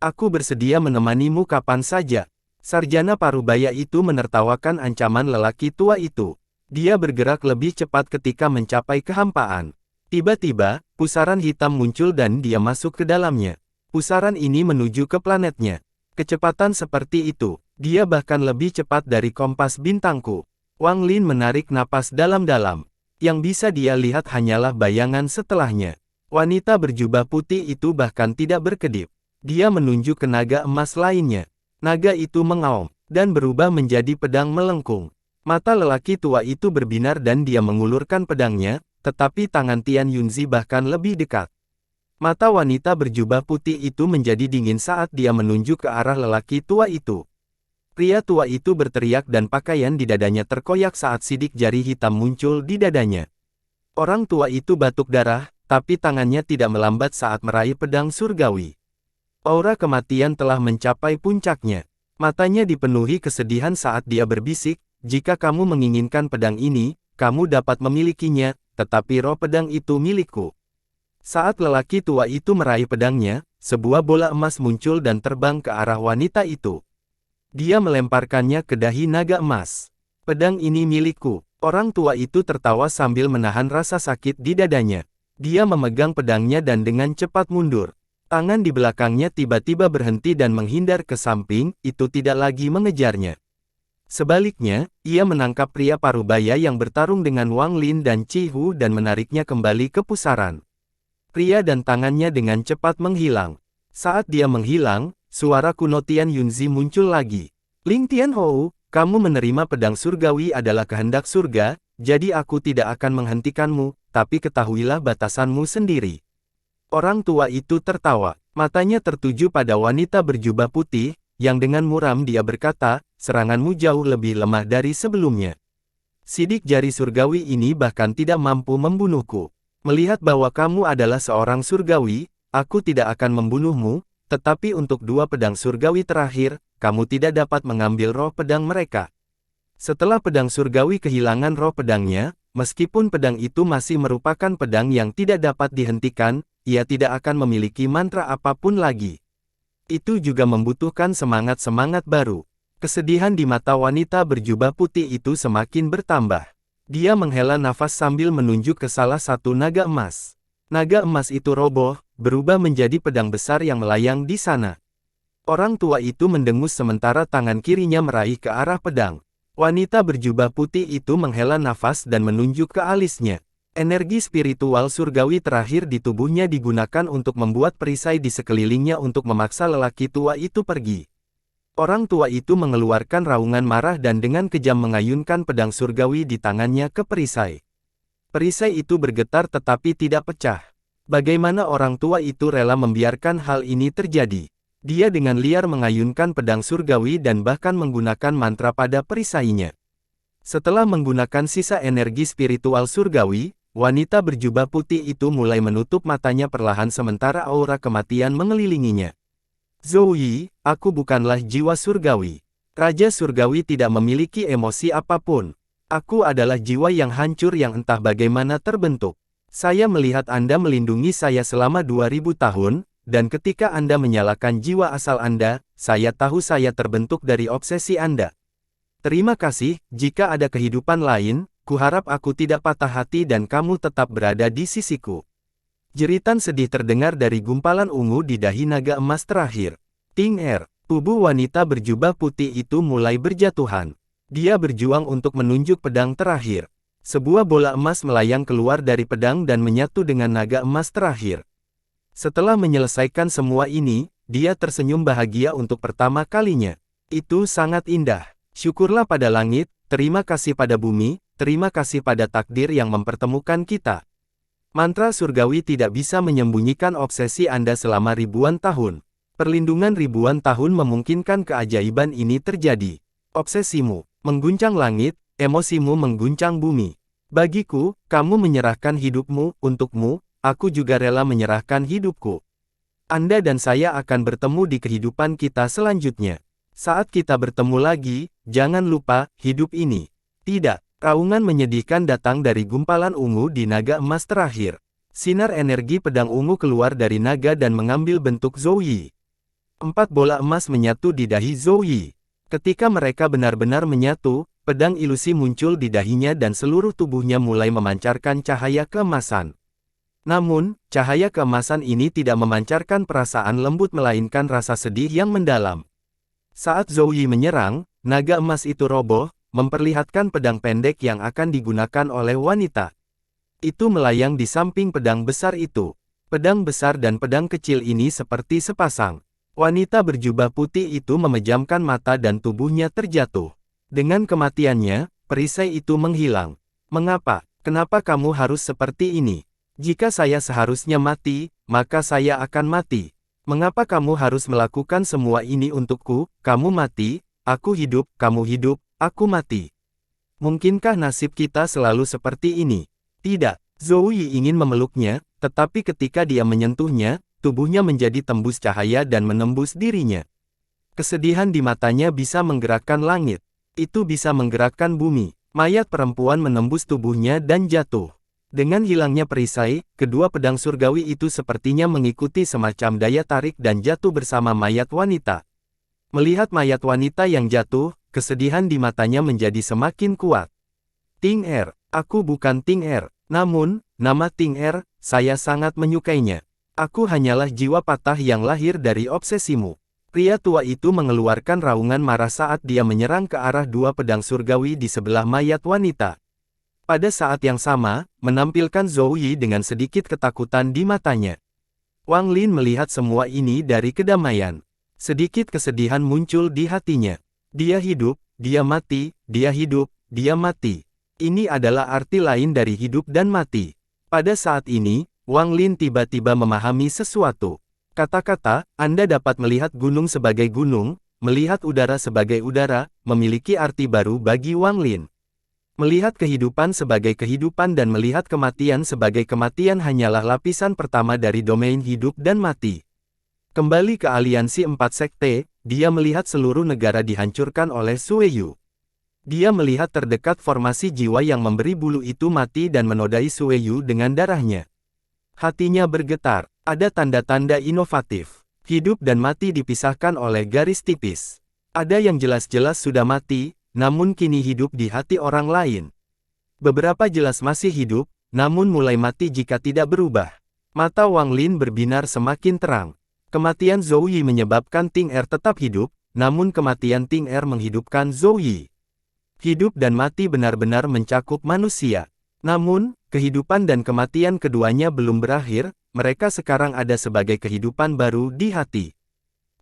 Aku bersedia menemanimu kapan saja. Sarjana parubaya itu menertawakan ancaman lelaki tua itu. Dia bergerak lebih cepat ketika mencapai kehampaan. Tiba-tiba, pusaran hitam muncul dan dia masuk ke dalamnya. Pusaran ini menuju ke planetnya. Kecepatan seperti itu, dia bahkan lebih cepat dari kompas bintangku. Wang Lin menarik napas dalam-dalam. Yang bisa dia lihat hanyalah bayangan setelahnya. Wanita berjubah putih itu bahkan tidak berkedip. Dia menunjuk ke naga emas lainnya. Naga itu mengaum, dan berubah menjadi pedang melengkung. Mata lelaki tua itu berbinar dan dia mengulurkan pedangnya, tetapi tangan Tian Yunzi bahkan lebih dekat. Mata wanita berjubah putih itu menjadi dingin saat dia menunjuk ke arah lelaki tua itu. Pria tua itu berteriak dan pakaian di dadanya terkoyak saat sidik jari hitam muncul di dadanya. Orang tua itu batuk darah, tapi tangannya tidak melambat saat meraih pedang surgawi. Aura kematian telah mencapai puncaknya. Matanya dipenuhi kesedihan saat dia berbisik, jika kamu menginginkan pedang ini, kamu dapat memilikinya, tetapi roh pedang itu milikku. Saat lelaki tua itu meraih pedangnya, sebuah bola emas muncul dan terbang ke arah wanita itu. Dia melemparkannya ke dahi naga emas. Pedang ini milikku. Orang tua itu tertawa sambil menahan rasa sakit di dadanya. Dia memegang pedangnya dan dengan cepat mundur. Tangan di belakangnya tiba-tiba berhenti dan menghindar ke samping, itu tidak lagi mengejarnya. Sebaliknya, ia menangkap pria parubaya yang bertarung dengan Wang Lin dan Qi Hu dan menariknya kembali ke pusaran. Pria dan tangannya dengan cepat menghilang. Saat dia menghilang, suara kuno Tian Yunzi muncul lagi. Ling Tianhou, kamu menerima pedang surgawi adalah kehendak surga, jadi aku tidak akan menghentikanmu, tapi ketahuilah batasanmu sendiri. Orang tua itu tertawa, matanya tertuju pada wanita berjubah putih, yang dengan muram dia berkata, seranganmu jauh lebih lemah dari sebelumnya. Sidik jari surgawi ini bahkan tidak mampu membunuhku. Melihat bahwa kamu adalah seorang surgawi, aku tidak akan membunuhmu, tetapi untuk dua pedang surgawi terakhir, kamu tidak dapat mengambil roh pedang mereka. Setelah pedang surgawi kehilangan roh pedangnya, meskipun pedang itu masih merupakan pedang yang tidak dapat dihentikan, ia tidak akan memiliki mantra apapun lagi. Itu juga membutuhkan semangat-semangat baru. Kesedihan di mata wanita berjubah putih itu semakin bertambah. Dia menghela nafas sambil menunjuk ke salah satu naga emas. Naga emas itu roboh, berubah menjadi pedang besar yang melayang di sana. Orang tua itu mendengus sementara tangan kirinya meraih ke arah pedang. Wanita berjubah putih itu menghela nafas dan menunjuk ke alisnya. Energi spiritual surgawi terakhir di tubuhnya digunakan untuk membuat perisai di sekelilingnya untuk memaksa lelaki tua itu pergi. Orang tua itu mengeluarkan raungan marah dan dengan kejam mengayunkan pedang surgawi di tangannya ke perisai. Perisai itu bergetar tetapi tidak pecah. Bagaimana orang tua itu rela membiarkan hal ini terjadi? Dia dengan liar mengayunkan pedang surgawi dan bahkan menggunakan mantra pada perisainya. Setelah menggunakan sisa energi spiritual surgawi, wanita berjubah putih itu mulai menutup matanya perlahan sementara aura kematian mengelilinginya. Zhou Yi, aku bukanlah jiwa surgawi. Raja surgawi tidak memiliki emosi apapun. Aku adalah jiwa yang hancur yang entah bagaimana terbentuk. Saya melihat Anda melindungi saya selama 2000 tahun, dan ketika Anda menyalakan jiwa asal Anda, saya tahu saya terbentuk dari obsesi Anda. Terima kasih, jika ada kehidupan lain, kuharap aku tidak patah hati dan kamu tetap berada di sisiku. Jeritan sedih terdengar dari gumpalan ungu di dahi naga emas terakhir. Ting Er, tubuh wanita berjubah putih itu mulai berjatuhan. Dia berjuang untuk menunjuk pedang terakhir. Sebuah bola emas melayang keluar dari pedang dan menyatu dengan naga emas terakhir. Setelah menyelesaikan semua ini, dia tersenyum bahagia untuk pertama kalinya. Itu sangat indah. Syukurlah pada langit, terima kasih pada bumi, terima kasih pada takdir yang mempertemukan kita. Mantra surgawi tidak bisa menyembunyikan obsesi Anda selama ribuan tahun. Perlindungan ribuan tahun memungkinkan keajaiban ini terjadi. Obsesimu mengguncang langit, emosimu mengguncang bumi. Bagiku, kamu menyerahkan hidupmu, untukmu, aku juga rela menyerahkan hidupku. Anda dan saya akan bertemu di kehidupan kita selanjutnya. Saat kita bertemu lagi, jangan lupa, hidup ini tidak Raungan menyedihkan datang dari gumpalan ungu di naga emas terakhir. Sinar energi pedang ungu keluar dari naga dan mengambil bentuk Zhou Yi. 4 bola emas menyatu di dahi Zhou Yi. Ketika mereka benar-benar menyatu, pedang ilusi muncul di dahinya dan seluruh tubuhnya mulai memancarkan cahaya keemasan. Namun, cahaya keemasan ini tidak memancarkan perasaan lembut melainkan rasa sedih yang mendalam. Saat Zhou Yi menyerang, naga emas itu roboh, memperlihatkan pedang pendek yang akan digunakan oleh wanita. Itu melayang di samping pedang besar itu. Pedang besar dan pedang kecil ini seperti sepasang. Wanita berjubah putih itu memejamkan mata dan tubuhnya terjatuh. Dengan kematiannya, perisai itu menghilang. Mengapa? Kenapa kamu harus seperti ini? Jika saya seharusnya mati, maka saya akan mati. Mengapa kamu harus melakukan semua ini untukku? Kamu mati, aku hidup, kamu hidup, aku mati. Mungkinkah nasib kita selalu seperti ini? Tidak. Zhou Yi ingin memeluknya, tetapi ketika dia menyentuhnya, tubuhnya menjadi tembus cahaya dan menembus dirinya. Kesedihan di matanya bisa menggerakkan langit. Itu bisa menggerakkan bumi. Mayat perempuan menembus tubuhnya dan jatuh. Dengan hilangnya perisai, kedua pedang surgawi itu sepertinya mengikuti semacam daya tarik dan jatuh bersama mayat wanita. Melihat mayat wanita yang jatuh, kesedihan di matanya menjadi semakin kuat. Ting Er, aku bukan Ting Er. Namun, nama Ting Er, saya sangat menyukainya. Aku hanyalah jiwa patah yang lahir dari obsesimu. Pria tua itu mengeluarkan raungan marah saat dia menyerang ke arah dua pedang surgawi di sebelah mayat wanita. Pada saat yang sama, menampilkan Zhou Yi dengan sedikit ketakutan di matanya. Wang Lin melihat semua ini dari kedamaian. Sedikit kesedihan muncul di hatinya. Dia hidup, dia mati, dia hidup, dia mati. Ini adalah arti lain dari hidup dan mati. Pada saat ini, Wang Lin tiba-tiba memahami sesuatu. Kata-kata, Anda dapat melihat gunung sebagai gunung, melihat udara sebagai udara, memiliki arti baru bagi Wang Lin. Melihat kehidupan sebagai kehidupan dan melihat kematian sebagai kematian hanyalah lapisan pertama dari domain hidup dan mati. Kembali ke aliansi 4 sekte, dia melihat seluruh negara dihancurkan oleh Sueyu. Dia melihat terdekat formasi jiwa yang memberi bulu itu mati dan menodai Sueyu dengan darahnya. Hatinya bergetar, ada tanda-tanda inovatif. Hidup dan mati dipisahkan oleh garis tipis. Ada yang jelas-jelas sudah mati, namun kini hidup di hati orang lain. Beberapa jelas masih hidup, namun mulai mati jika tidak berubah. Mata Wang Lin berbinar semakin terang. Kematian Zhou Yi menyebabkan Ting Er tetap hidup, namun kematian Ting Er menghidupkan Zhou Yi. Hidup dan mati benar-benar mencakup manusia. Namun, kehidupan dan kematian keduanya belum berakhir, mereka sekarang ada sebagai kehidupan baru di hati.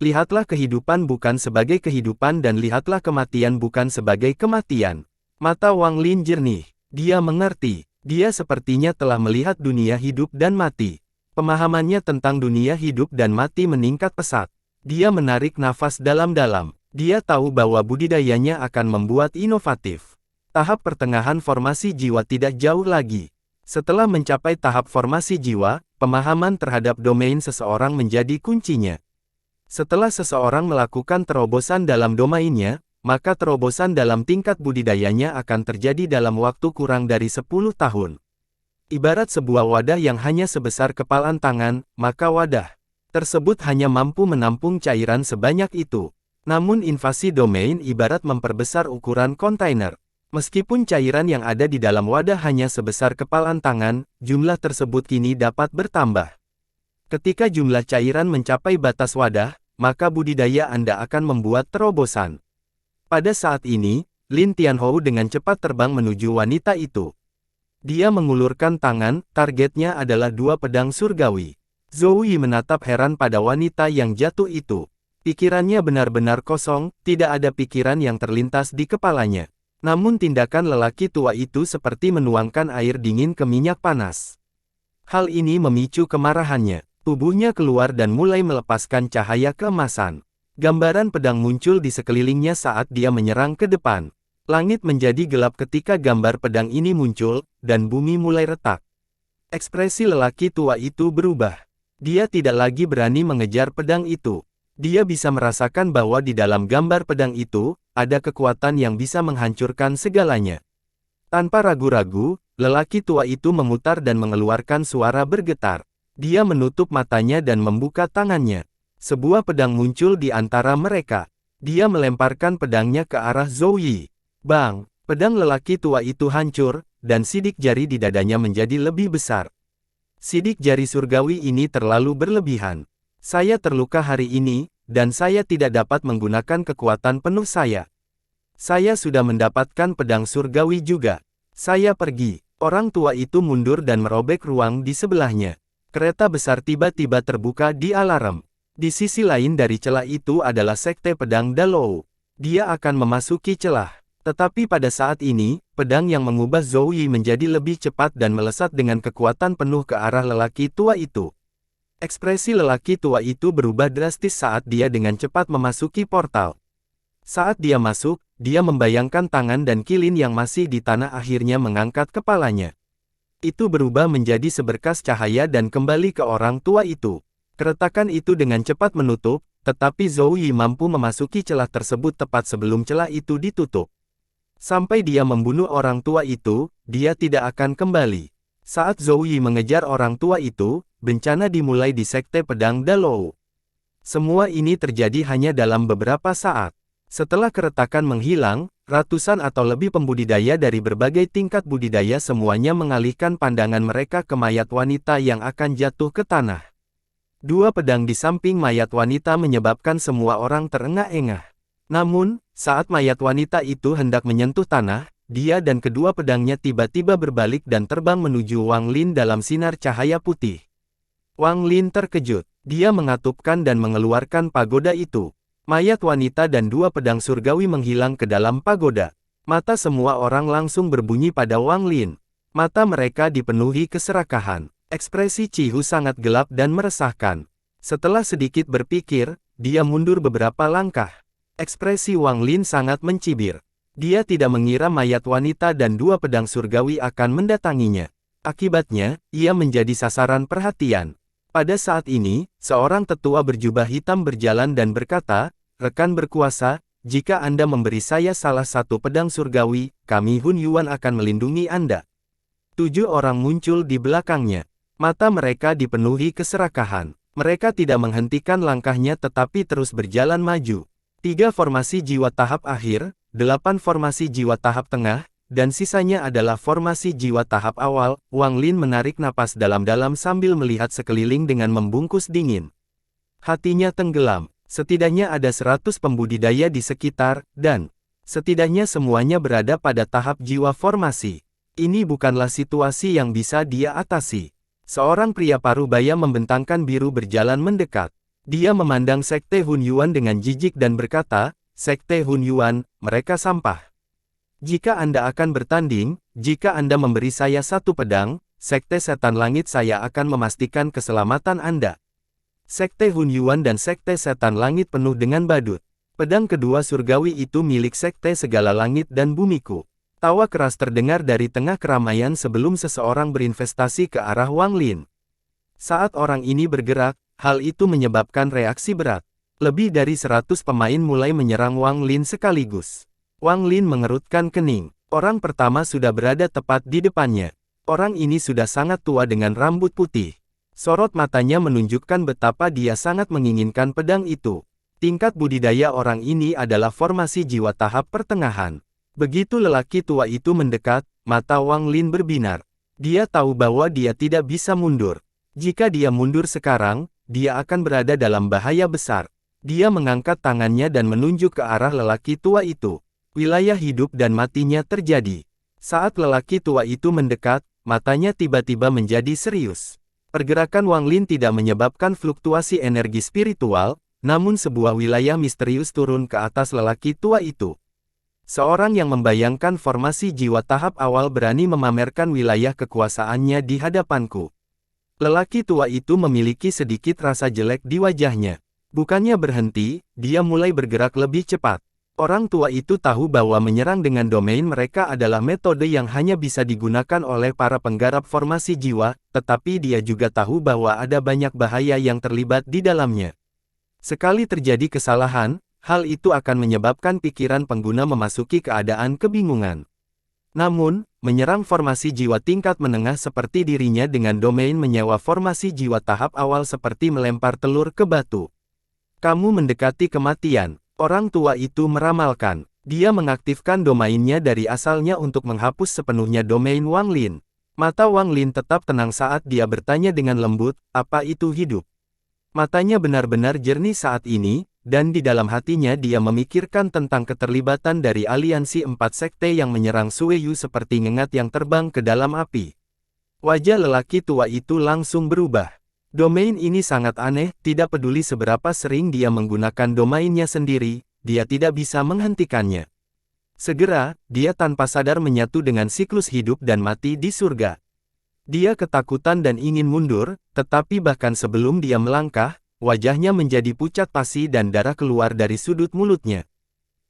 Lihatlah kehidupan bukan sebagai kehidupan dan lihatlah kematian bukan sebagai kematian. Mata Wang Lin jernih. Dia mengerti. Dia sepertinya telah melihat dunia hidup dan mati. Pemahamannya tentang dunia hidup dan mati meningkat pesat. Dia menarik nafas dalam-dalam. Dia tahu bahwa budidayanya akan membuat inovatif. Tahap pertengahan formasi jiwa tidak jauh lagi. Setelah mencapai tahap formasi jiwa, pemahaman terhadap domain seseorang menjadi kuncinya. Setelah seseorang melakukan terobosan dalam domainnya, maka terobosan dalam tingkat budidayanya akan terjadi dalam waktu kurang dari 10 tahun. Ibarat sebuah wadah yang hanya sebesar kepalan tangan, maka wadah tersebut hanya mampu menampung cairan sebanyak itu. Namun invasi domain ibarat memperbesar ukuran kontainer. Meskipun cairan yang ada di dalam wadah hanya sebesar kepalan tangan, jumlah tersebut kini dapat bertambah. Ketika jumlah cairan mencapai batas wadah, maka budidaya Anda akan membuat terobosan. Pada saat ini, Lin Tianhou dengan cepat terbang menuju wanita itu. Dia mengulurkan tangan, targetnya adalah dua pedang surgawi. Zhou Yi menatap heran pada wanita yang jatuh itu. Pikirannya benar-benar kosong, tidak ada pikiran yang terlintas di kepalanya. Namun tindakan lelaki tua itu seperti menuangkan air dingin ke minyak panas. Hal ini memicu kemarahannya. Tubuhnya keluar dan mulai melepaskan cahaya keemasan. Gambaran pedang muncul di sekelilingnya saat dia menyerang ke depan. Langit menjadi gelap ketika gambar pedang ini muncul, dan bumi mulai retak. Ekspresi lelaki tua itu berubah. Dia tidak lagi berani mengejar pedang itu. Dia bisa merasakan bahwa di dalam gambar pedang itu, ada kekuatan yang bisa menghancurkan segalanya. Tanpa ragu-ragu, lelaki tua itu memutar dan mengeluarkan suara bergetar. Dia menutup matanya dan membuka tangannya. Sebuah pedang muncul di antara mereka. Dia melemparkan pedangnya ke arah Zhou Yi. Bang! Pedang lelaki tua itu hancur, dan sidik jari di dadanya menjadi lebih besar. Sidik jari surgawi ini terlalu berlebihan. Saya terluka hari ini, dan saya tidak dapat menggunakan kekuatan penuh saya. Saya sudah mendapatkan pedang surgawi juga. Saya pergi. Orang tua itu mundur dan merobek ruang di sebelahnya. Kereta besar tiba-tiba terbuka di alarm. Di sisi lain dari celah itu adalah Sekte Pedang Dalou. Dia akan memasuki celah. Tetapi pada saat ini, pedang yang mengubah Zhou Yi menjadi lebih cepat dan melesat dengan kekuatan penuh ke arah lelaki tua itu. Ekspresi lelaki tua itu berubah drastis saat dia dengan cepat memasuki portal. Saat dia masuk, dia membayangkan tangan dan kilin yang masih di tanah akhirnya mengangkat kepalanya. Itu berubah menjadi seberkas cahaya dan kembali ke orang tua itu. Keretakan itu dengan cepat menutup, tetapi Zhou Yi mampu memasuki celah tersebut tepat sebelum celah itu ditutup. Sampai dia membunuh orang tua itu, dia tidak akan kembali. Saat Zhou Yi mengejar orang tua itu, bencana dimulai di Sekte Pedang Dalou. Semua ini terjadi hanya dalam beberapa saat. Setelah keretakan menghilang, ratusan atau lebih pembudidaya dari berbagai tingkat budidaya semuanya mengalihkan pandangan mereka ke mayat wanita yang akan jatuh ke tanah. Dua pedang di samping mayat wanita menyebabkan semua orang terengah-engah. Namun, saat mayat wanita itu hendak menyentuh tanah, dia dan kedua pedangnya tiba-tiba berbalik dan terbang menuju Wang Lin dalam sinar cahaya putih. Wang Lin terkejut. Dia mengatupkan dan mengeluarkan pagoda itu. Mayat wanita dan dua pedang surgawi menghilang ke dalam pagoda. Mata semua orang langsung berbunyi pada Wang Lin. Mata mereka dipenuhi keserakahan. Ekspresi Cihu sangat gelap dan meresahkan. Setelah sedikit berpikir, dia mundur beberapa langkah. Ekspresi Wang Lin sangat mencibir. Dia tidak mengira mayat wanita dan dua pedang surgawi akan mendatanginya. Akibatnya, ia menjadi sasaran perhatian. Pada saat ini, seorang tetua berjubah hitam berjalan dan berkata, "Rekan berkuasa, jika Anda memberi saya salah satu pedang surgawi, kami Hun Yuan akan melindungi Anda." 7 orang muncul di belakangnya. Mata mereka dipenuhi keserakahan. Mereka tidak menghentikan langkahnya tetapi terus berjalan maju. 3 formasi jiwa tahap akhir, 8 formasi jiwa tahap tengah, dan sisanya adalah formasi jiwa tahap awal. Wang Lin menarik napas dalam-dalam sambil melihat sekeliling dengan membungkus dingin. Hatinya tenggelam. Setidaknya ada 100 pembudidaya di sekitar, dan setidaknya semuanya berada pada tahap jiwa formasi. Ini bukanlah situasi yang bisa dia atasi. Seorang pria parubaya membentangkan biru berjalan mendekat. Dia memandang Sekte Hun Yuan dengan jijik dan berkata, "Sekte Hun Yuan, mereka sampah. Jika Anda akan bertanding, jika Anda memberi saya satu pedang, Sekte Setan Langit saya akan memastikan keselamatan Anda." Sekte Hun Yuan dan Sekte Setan Langit penuh dengan badut. Pedang kedua surgawi itu milik Sekte Segala Langit dan Bumiku. Tawa keras terdengar dari tengah keramaian sebelum seseorang berinvestasi ke arah Wang Lin. Saat orang ini bergerak, hal itu menyebabkan reaksi berat. Lebih dari 100 pemain mulai menyerang Wang Lin sekaligus. Wang Lin mengerutkan kening. Orang pertama sudah berada tepat di depannya. Orang ini sudah sangat tua dengan rambut putih. Sorot matanya menunjukkan betapa dia sangat menginginkan pedang itu. Tingkat budidaya orang ini adalah formasi jiwa tahap pertengahan. Begitu lelaki tua itu mendekat, mata Wang Lin berbinar. Dia tahu bahwa dia tidak bisa mundur. Jika dia mundur sekarang, dia akan berada dalam bahaya besar. Dia mengangkat tangannya dan menunjuk ke arah lelaki tua itu. Wilayah hidup dan matinya terjadi. Saat lelaki tua itu mendekat, matanya tiba-tiba menjadi serius. Pergerakan Wang Lin tidak menyebabkan fluktuasi energi spiritual, namun sebuah wilayah misterius turun ke atas lelaki tua itu. Seorang yang membayangkan formasi jiwa tahap awal berani memamerkan wilayah kekuasaannya di hadapanku. Lelaki tua itu memiliki sedikit rasa jelek di wajahnya. Bukannya berhenti, dia mulai bergerak lebih cepat. Orang tua itu tahu bahwa menyerang dengan domain mereka adalah metode yang hanya bisa digunakan oleh para penggarap formasi jiwa, tetapi dia juga tahu bahwa ada banyak bahaya yang terlibat di dalamnya. Sekali terjadi kesalahan, hal itu akan menyebabkan pikiran pengguna memasuki keadaan kebingungan. Namun, menyerang formasi jiwa tingkat menengah seperti dirinya dengan domain menyewa formasi jiwa tahap awal seperti melempar telur ke batu. Kamu mendekati kematian. Orang tua itu meramalkan. Dia mengaktifkan domainnya dari asalnya untuk menghapus sepenuhnya domain Wang Lin. Mata Wang Lin tetap tenang saat dia bertanya dengan lembut, apa itu hidup? Matanya benar-benar jernih saat ini, dan di dalam hatinya dia memikirkan tentang keterlibatan dari aliansi 4 sekte yang menyerang Sueyu seperti ngengat yang terbang ke dalam api. Wajah lelaki tua itu langsung berubah. Domain ini sangat aneh, tidak peduli seberapa sering dia menggunakan domainnya sendiri, dia tidak bisa menghentikannya. Segera, dia tanpa sadar menyatu dengan siklus hidup dan mati di surga. Dia ketakutan dan ingin mundur, tetapi bahkan sebelum dia melangkah, wajahnya menjadi pucat pasi dan darah keluar dari sudut mulutnya.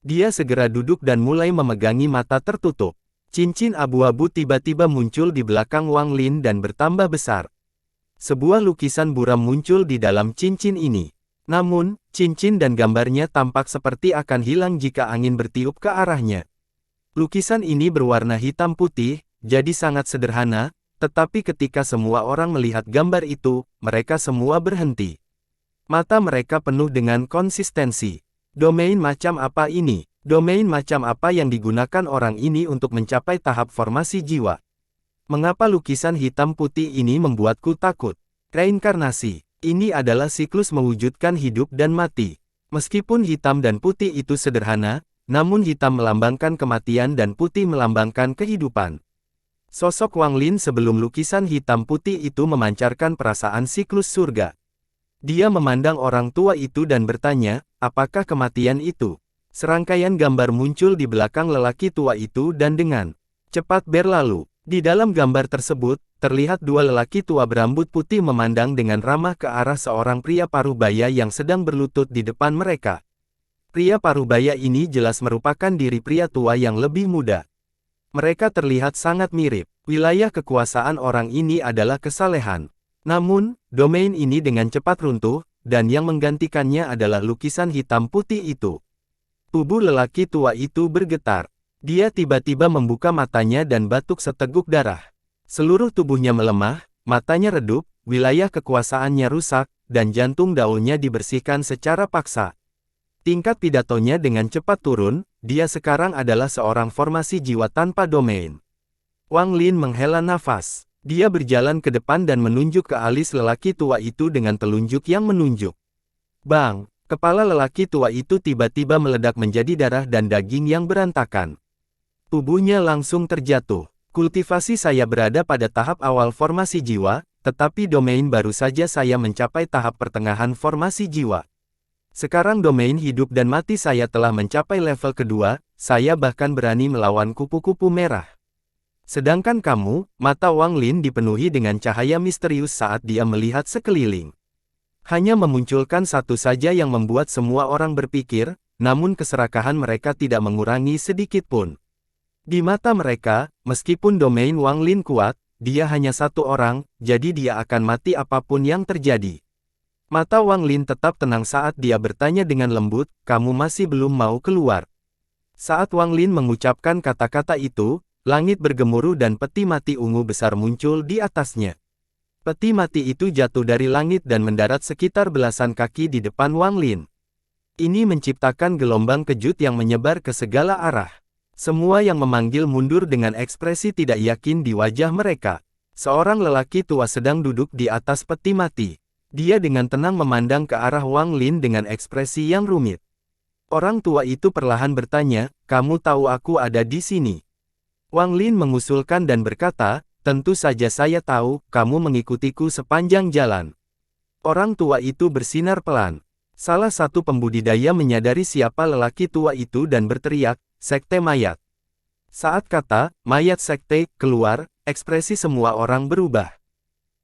Dia segera duduk dan mulai memegangi mata tertutup. Cincin abu-abu tiba-tiba muncul di belakang Wang Lin dan bertambah besar. Sebuah lukisan buram muncul di dalam cincin ini. Namun, cincin dan gambarnya tampak seperti akan hilang jika angin bertiup ke arahnya. Lukisan ini berwarna hitam putih, jadi sangat sederhana, tetapi ketika semua orang melihat gambar itu, mereka semua berhenti. Mata mereka penuh dengan konsistensi. Domain macam apa ini? Domain macam apa yang digunakan orang ini untuk mencapai tahap formasi jiwa? Mengapa lukisan hitam putih ini membuatku takut? Reinkarnasi. Ini adalah siklus mewujudkan hidup dan mati. Meskipun hitam dan putih itu sederhana, namun hitam melambangkan kematian dan putih melambangkan kehidupan. Sosok Wang Lin sebelum lukisan hitam putih itu memancarkan perasaan siklus surga. Dia memandang orang tua itu dan bertanya, apakah kematian itu? Serangkaian gambar muncul di belakang lelaki tua itu dan dengan cepat berlalu. Di dalam gambar tersebut, terlihat dua lelaki tua berambut putih memandang dengan ramah ke arah seorang pria parubaya yang sedang berlutut di depan mereka. Pria parubaya ini jelas merupakan diri pria tua yang lebih muda. Mereka terlihat sangat mirip. Wilayah kekuasaan orang ini adalah kesalehan. Namun, domain ini dengan cepat runtuh, dan yang menggantikannya adalah lukisan hitam putih itu. Tubuh lelaki tua itu bergetar. Dia tiba-tiba membuka matanya dan batuk seteguk darah. Seluruh tubuhnya melemah, matanya redup, wilayah kekuasaannya rusak, dan jantung daunnya dibersihkan secara paksa. Tingkat pidatonya dengan cepat turun, dia sekarang adalah seorang formasi jiwa tanpa domain. Wang Lin menghela nafas. Dia berjalan ke depan dan menunjuk ke alis lelaki tua itu dengan telunjuk yang menunjuk. Bang! Kepala lelaki tua itu tiba-tiba meledak menjadi darah dan daging yang berantakan. Tubuhnya langsung terjatuh. Kultivasi saya berada pada tahap awal formasi jiwa, tetapi domain baru saja saya mencapai tahap pertengahan formasi jiwa. Sekarang domain hidup dan mati saya telah mencapai level kedua, saya bahkan berani melawan kupu-kupu merah. Sedangkan kamu, mata Wang Lin dipenuhi dengan cahaya misterius saat dia melihat sekeliling. Hanya memunculkan satu saja yang membuat semua orang berpikir, namun keserakahan mereka tidak mengurangi sedikit pun. Di mata mereka, meskipun domain Wang Lin kuat, dia hanya satu orang, jadi dia akan mati apapun yang terjadi. Mata Wang Lin tetap tenang saat dia bertanya dengan lembut, kamu masih belum mau keluar. Saat Wang Lin mengucapkan kata-kata itu, langit bergemuruh dan peti mati ungu besar muncul di atasnya. Peti mati itu jatuh dari langit dan mendarat sekitar belasan kaki di depan Wang Lin. Ini menciptakan gelombang kejut yang menyebar ke segala arah. Semua yang memanggil mundur dengan ekspresi tidak yakin di wajah mereka. Seorang lelaki tua sedang duduk di atas peti mati. Dia dengan tenang memandang ke arah Wang Lin dengan ekspresi yang rumit. Orang tua itu perlahan bertanya, kamu tahu aku ada di sini? Wang Lin mengusulkan dan berkata, tentu saja saya tahu, kamu mengikutiku sepanjang jalan. Orang tua itu bersinar pelan. Salah satu pembudidaya menyadari siapa lelaki tua itu dan berteriak, sekte mayat. Saat kata, mayat sekte, keluar, ekspresi semua orang berubah.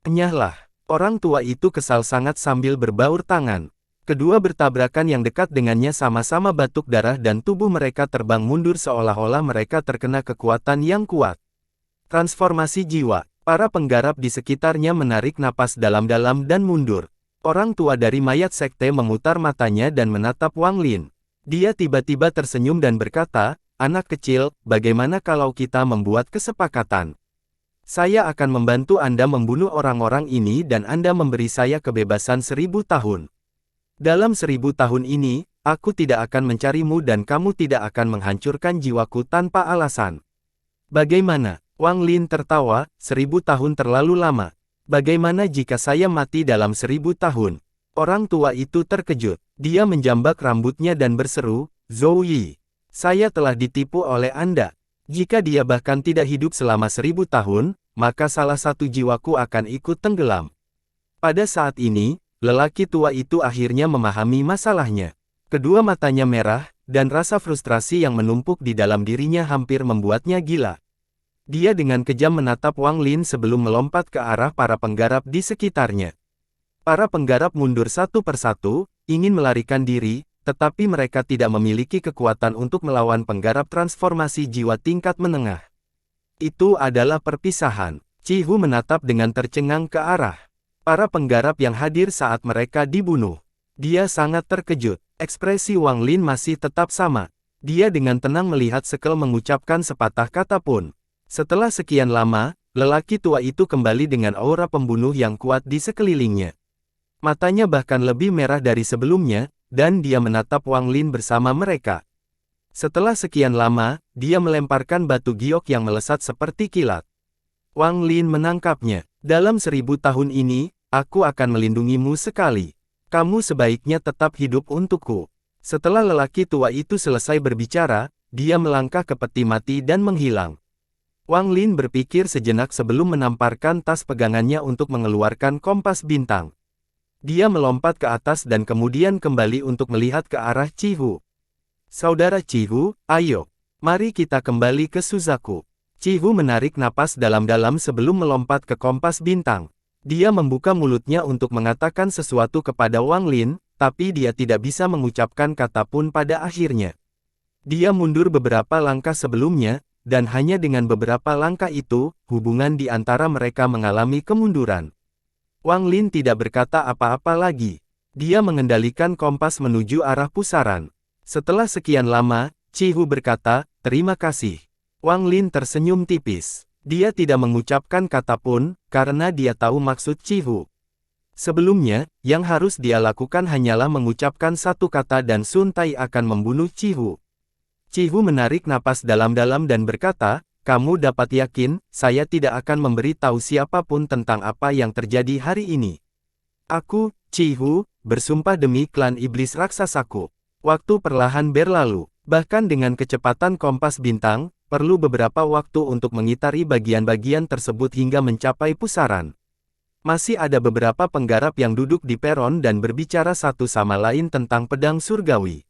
Enyahlah. Orang tua itu kesal sangat sambil berbaur tangan. Kedua bertabrakan yang dekat dengannya sama-sama batuk darah dan tubuh mereka terbang mundur seolah-olah mereka terkena kekuatan yang kuat. Transformasi jiwa. Para penggarap di sekitarnya menarik napas dalam-dalam dan mundur. Orang tua dari mayat sekte memutar matanya dan menatap Wang Lin. Dia tiba-tiba tersenyum dan berkata, anak kecil, bagaimana kalau kita membuat kesepakatan? Saya akan membantu Anda membunuh orang-orang ini dan Anda memberi saya kebebasan 1000 tahun. Dalam 1000 tahun ini, aku tidak akan mencarimu dan kamu tidak akan menghancurkan jiwaku tanpa alasan. Bagaimana? Wang Lin tertawa, 1000 tahun terlalu lama. Bagaimana jika saya mati dalam 1000 tahun? Orang tua itu terkejut. Dia menjambak rambutnya dan berseru, Zhou Yi, saya telah ditipu oleh Anda. Jika dia bahkan tidak hidup selama 1000 tahun, maka salah satu jiwaku akan ikut tenggelam. Pada saat ini, lelaki tua itu akhirnya memahami masalahnya. Kedua matanya merah, dan rasa frustrasi yang menumpuk di dalam dirinya hampir membuatnya gila. Dia dengan kejam menatap Wang Lin sebelum melompat ke arah para penggarap di sekitarnya. Para penggarap mundur satu persatu, ingin melarikan diri, tetapi mereka tidak memiliki kekuatan untuk melawan penggarap transformasi jiwa tingkat menengah. Itu adalah perpisahan. Qi Hu menatap dengan tercengang ke arah para penggarap yang hadir saat mereka dibunuh. Dia sangat terkejut. Ekspresi Wang Lin masih tetap sama. Dia dengan tenang melihat Sekel mengucapkan sepatah kata pun. Setelah sekian lama, lelaki tua itu kembali dengan aura pembunuh yang kuat di sekelilingnya. Matanya bahkan lebih merah dari sebelumnya, dan dia menatap Wang Lin bersama mereka. Setelah sekian lama, dia melemparkan batu giok yang melesat seperti kilat. Wang Lin menangkapnya. Dalam 1000 tahun ini, aku akan melindungimu sekali. Kamu sebaiknya tetap hidup untukku. Setelah lelaki tua itu selesai berbicara, dia melangkah ke peti mati dan menghilang. Wang Lin berpikir sejenak sebelum menamparkan tas pegangannya untuk mengeluarkan kompas bintang. Dia melompat ke atas dan kemudian kembali untuk melihat ke arah Qi Hu. Saudara Qi Hu, ayo. Mari kita kembali ke Suzaku. Qi Hu menarik napas dalam-dalam sebelum melompat ke kompas bintang. Dia membuka mulutnya untuk mengatakan sesuatu kepada Wang Lin, tapi dia tidak bisa mengucapkan kata pun pada akhirnya. Dia mundur beberapa langkah sebelumnya, dan hanya dengan beberapa langkah itu, hubungan di antara mereka mengalami kemunduran. Wang Lin tidak berkata apa-apa lagi. Dia mengendalikan kompas menuju arah pusaran. Setelah sekian lama, Qi Hu berkata, terima kasih. Wang Lin tersenyum tipis. Dia tidak mengucapkan kata pun, karena dia tahu maksud Qi Hu. Sebelumnya, yang harus dia lakukan hanyalah mengucapkan satu kata dan Sun Tai akan membunuh Qi Hu. Qi Hu menarik napas dalam-dalam dan berkata, kamu dapat yakin, saya tidak akan memberi tahu siapapun tentang apa yang terjadi hari ini. Aku, Qi Hu, bersumpah demi klan iblis raksasaku. Waktu perlahan berlalu. Bahkan dengan kecepatan kompas bintang, perlu beberapa waktu untuk mengitari bagian-bagian tersebut hingga mencapai pusaran. Masih ada beberapa penggarap yang duduk di peron dan berbicara satu sama lain tentang pedang surgawi.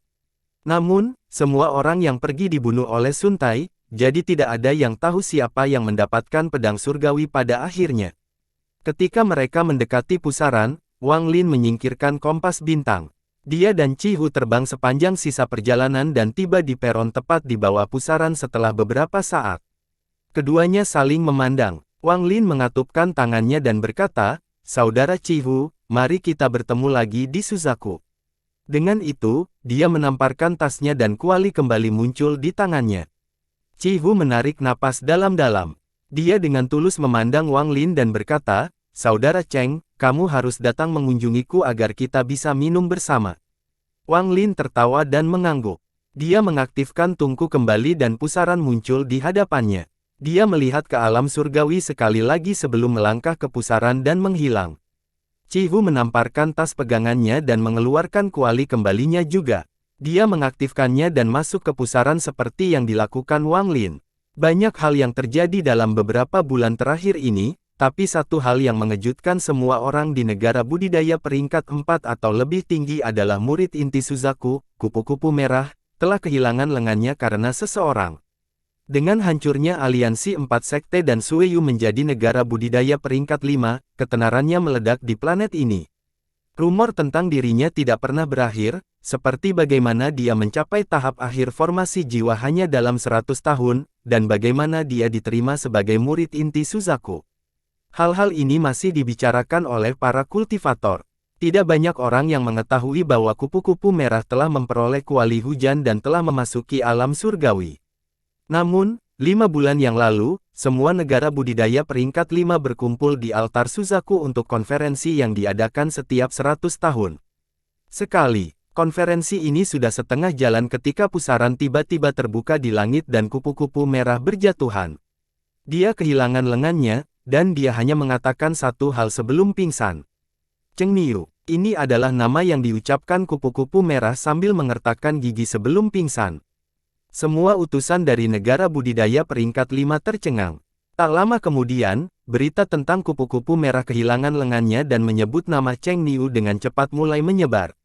Namun, semua orang yang pergi dibunuh oleh Sun Tai, jadi tidak ada yang tahu siapa yang mendapatkan pedang surgawi pada akhirnya. Ketika mereka mendekati pusaran, Wang Lin menyingkirkan kompas bintang. Dia dan Qi Hu terbang sepanjang sisa perjalanan dan tiba di peron tepat di bawah pusaran setelah beberapa saat. Keduanya saling memandang. Wang Lin mengatupkan tangannya dan berkata, saudara Qi Hu, mari kita bertemu lagi di Suzaku. Dengan itu, dia menamparkan tasnya dan kuali kembali muncul di tangannya. Qi Hu menarik napas dalam-dalam. Dia dengan tulus memandang Wang Lin dan berkata, saudara Cheng, kamu harus datang mengunjungiku agar kita bisa minum bersama. Wang Lin tertawa dan mengangguk. Dia mengaktifkan tungku kembali dan pusaran muncul di hadapannya. Dia melihat ke alam surgawi sekali lagi sebelum melangkah ke pusaran dan menghilang. Qi Hu menamparkan tas pegangannya dan mengeluarkan kuali kembalinya juga. Dia mengaktifkannya dan masuk ke pusaran seperti yang dilakukan Wang Lin. Banyak hal yang terjadi dalam beberapa bulan terakhir ini, tapi satu hal yang mengejutkan semua orang di negara budidaya peringkat 4 atau lebih tinggi adalah murid inti Suzaku, kupu-kupu merah, telah kehilangan lengannya karena seseorang. Dengan hancurnya aliansi 4 sekte dan Sueyu menjadi negara budidaya peringkat 5, ketenarannya meledak di planet ini. Rumor tentang dirinya tidak pernah berakhir, seperti bagaimana dia mencapai tahap akhir formasi jiwa hanya dalam 100 tahun, dan bagaimana dia diterima sebagai murid inti Suzaku. Hal-hal ini masih dibicarakan oleh para kultivator. Tidak banyak orang yang mengetahui bahwa kupu-kupu merah telah memperoleh kuali hujan dan telah memasuki alam surgawi. Namun, 5 bulan yang lalu, semua negara budidaya peringkat 5 berkumpul di altar Suzaku untuk konferensi yang diadakan setiap 100 tahun. Sekali, konferensi ini sudah setengah jalan ketika pusaran tiba-tiba terbuka di langit dan kupu-kupu merah berjatuhan. Dia kehilangan lengannya, dan dia hanya mengatakan satu hal sebelum pingsan. Cheng Niu, ini adalah nama yang diucapkan kupu-kupu merah sambil mengertakkan gigi sebelum pingsan. Semua utusan dari negara budidaya peringkat 5 tercengang. Tak lama kemudian, berita tentang kupu-kupu merah kehilangan lengannya dan menyebut nama Cheng Niu dengan cepat mulai menyebar.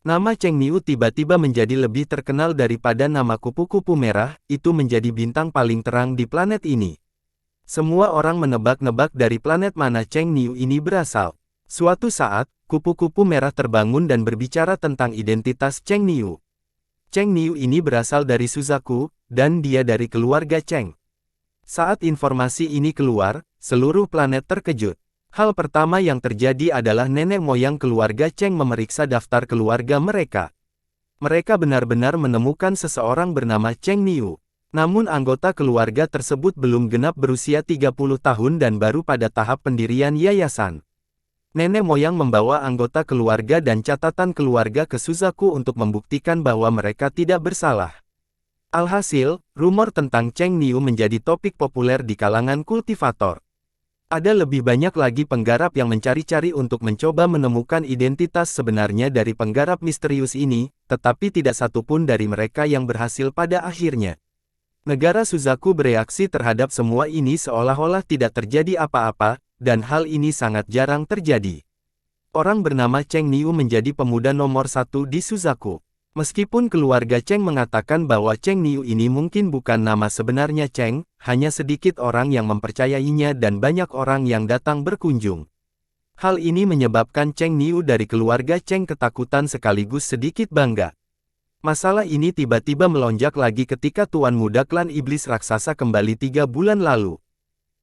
Nama Cheng Niu tiba-tiba menjadi lebih terkenal daripada nama kupu-kupu merah, itu menjadi bintang paling terang di planet ini. Semua orang menebak-nebak dari planet mana Cheng Niu ini berasal. Suatu saat, kupu-kupu merah terbangun dan berbicara tentang identitas Cheng Niu. Cheng Niu ini berasal dari Suzaku, dan dia dari keluarga Cheng. Saat informasi ini keluar, seluruh planet terkejut. Hal pertama yang terjadi adalah nenek moyang keluarga Cheng memeriksa daftar keluarga mereka. Mereka benar-benar menemukan seseorang bernama Cheng Niu. Namun anggota keluarga tersebut belum genap berusia 30 tahun dan baru pada tahap pendirian yayasan. Nenek moyang membawa anggota keluarga dan catatan keluarga ke Suzaku untuk membuktikan bahwa mereka tidak bersalah. Alhasil, rumor tentang Cheng Niu menjadi topik populer di kalangan kultivator. Ada lebih banyak lagi penggarap yang mencari-cari untuk mencoba menemukan identitas sebenarnya dari penggarap misterius ini, tetapi tidak satupun dari mereka yang berhasil pada akhirnya. Negara Suzaku bereaksi terhadap semua ini seolah-olah tidak terjadi apa-apa, dan hal ini sangat jarang terjadi. Orang bernama Cheng Niu menjadi pemuda nomor 1 di Suzaku. Meskipun keluarga Cheng mengatakan bahwa Cheng Niu ini mungkin bukan nama sebenarnya Cheng, hanya sedikit orang yang mempercayainya dan banyak orang yang datang berkunjung. Hal ini menyebabkan Cheng Niu dari keluarga Cheng ketakutan sekaligus sedikit bangga. Masalah ini tiba-tiba melonjak lagi ketika Tuan Muda Klan Iblis Raksasa kembali 3 bulan lalu.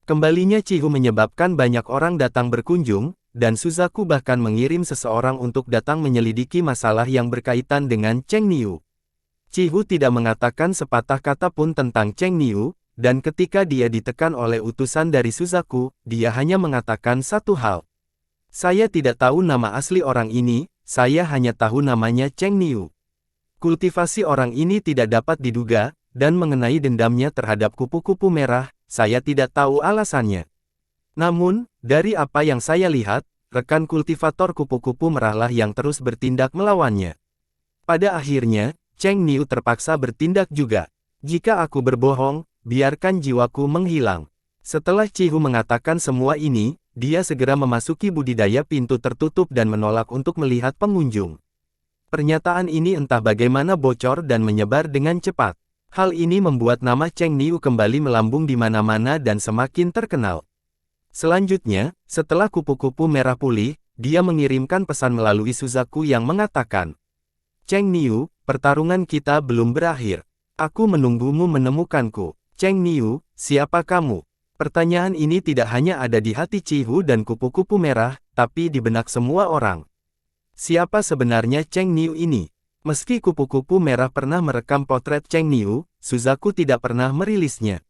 Kembalinya Cihu menyebabkan banyak orang datang berkunjung, dan Suzaku bahkan mengirim seseorang untuk datang menyelidiki masalah yang berkaitan dengan Cheng Niu. Cihu tidak mengatakan sepatah kata pun tentang Cheng Niu, dan ketika dia ditekan oleh utusan dari Suzaku, dia hanya mengatakan satu hal. Saya tidak tahu nama asli orang ini, saya hanya tahu namanya Cheng Niu. Kultivasi orang ini tidak dapat diduga, dan mengenai dendamnya terhadap kupu-kupu merah, saya tidak tahu alasannya. Namun, dari apa yang saya lihat, rekan kultivator kupu-kupu merahlah yang terus bertindak melawannya. Pada akhirnya, Cheng Niu terpaksa bertindak juga. Jika aku berbohong, biarkan jiwaku menghilang. Setelah Cihu mengatakan semua ini, dia segera memasuki budidaya pintu tertutup dan menolak untuk melihat pengunjung. Pernyataan ini entah bagaimana bocor dan menyebar dengan cepat. Hal ini membuat nama Cheng Niu kembali melambung di mana-mana dan semakin terkenal. Selanjutnya, setelah kupu-kupu merah pulih, dia mengirimkan pesan melalui Suzaku yang mengatakan, Cheng Niu, pertarungan kita belum berakhir. Aku menunggumu menemukanku. Cheng Niu, siapa kamu? Pertanyaan ini tidak hanya ada di hati Cihu dan kupu-kupu merah, tapi di benak semua orang. Siapa sebenarnya Cheng Niu ini? Meski kupu-kupu merah pernah merekam potret Cheng Niu, Suzaku tidak pernah merilisnya.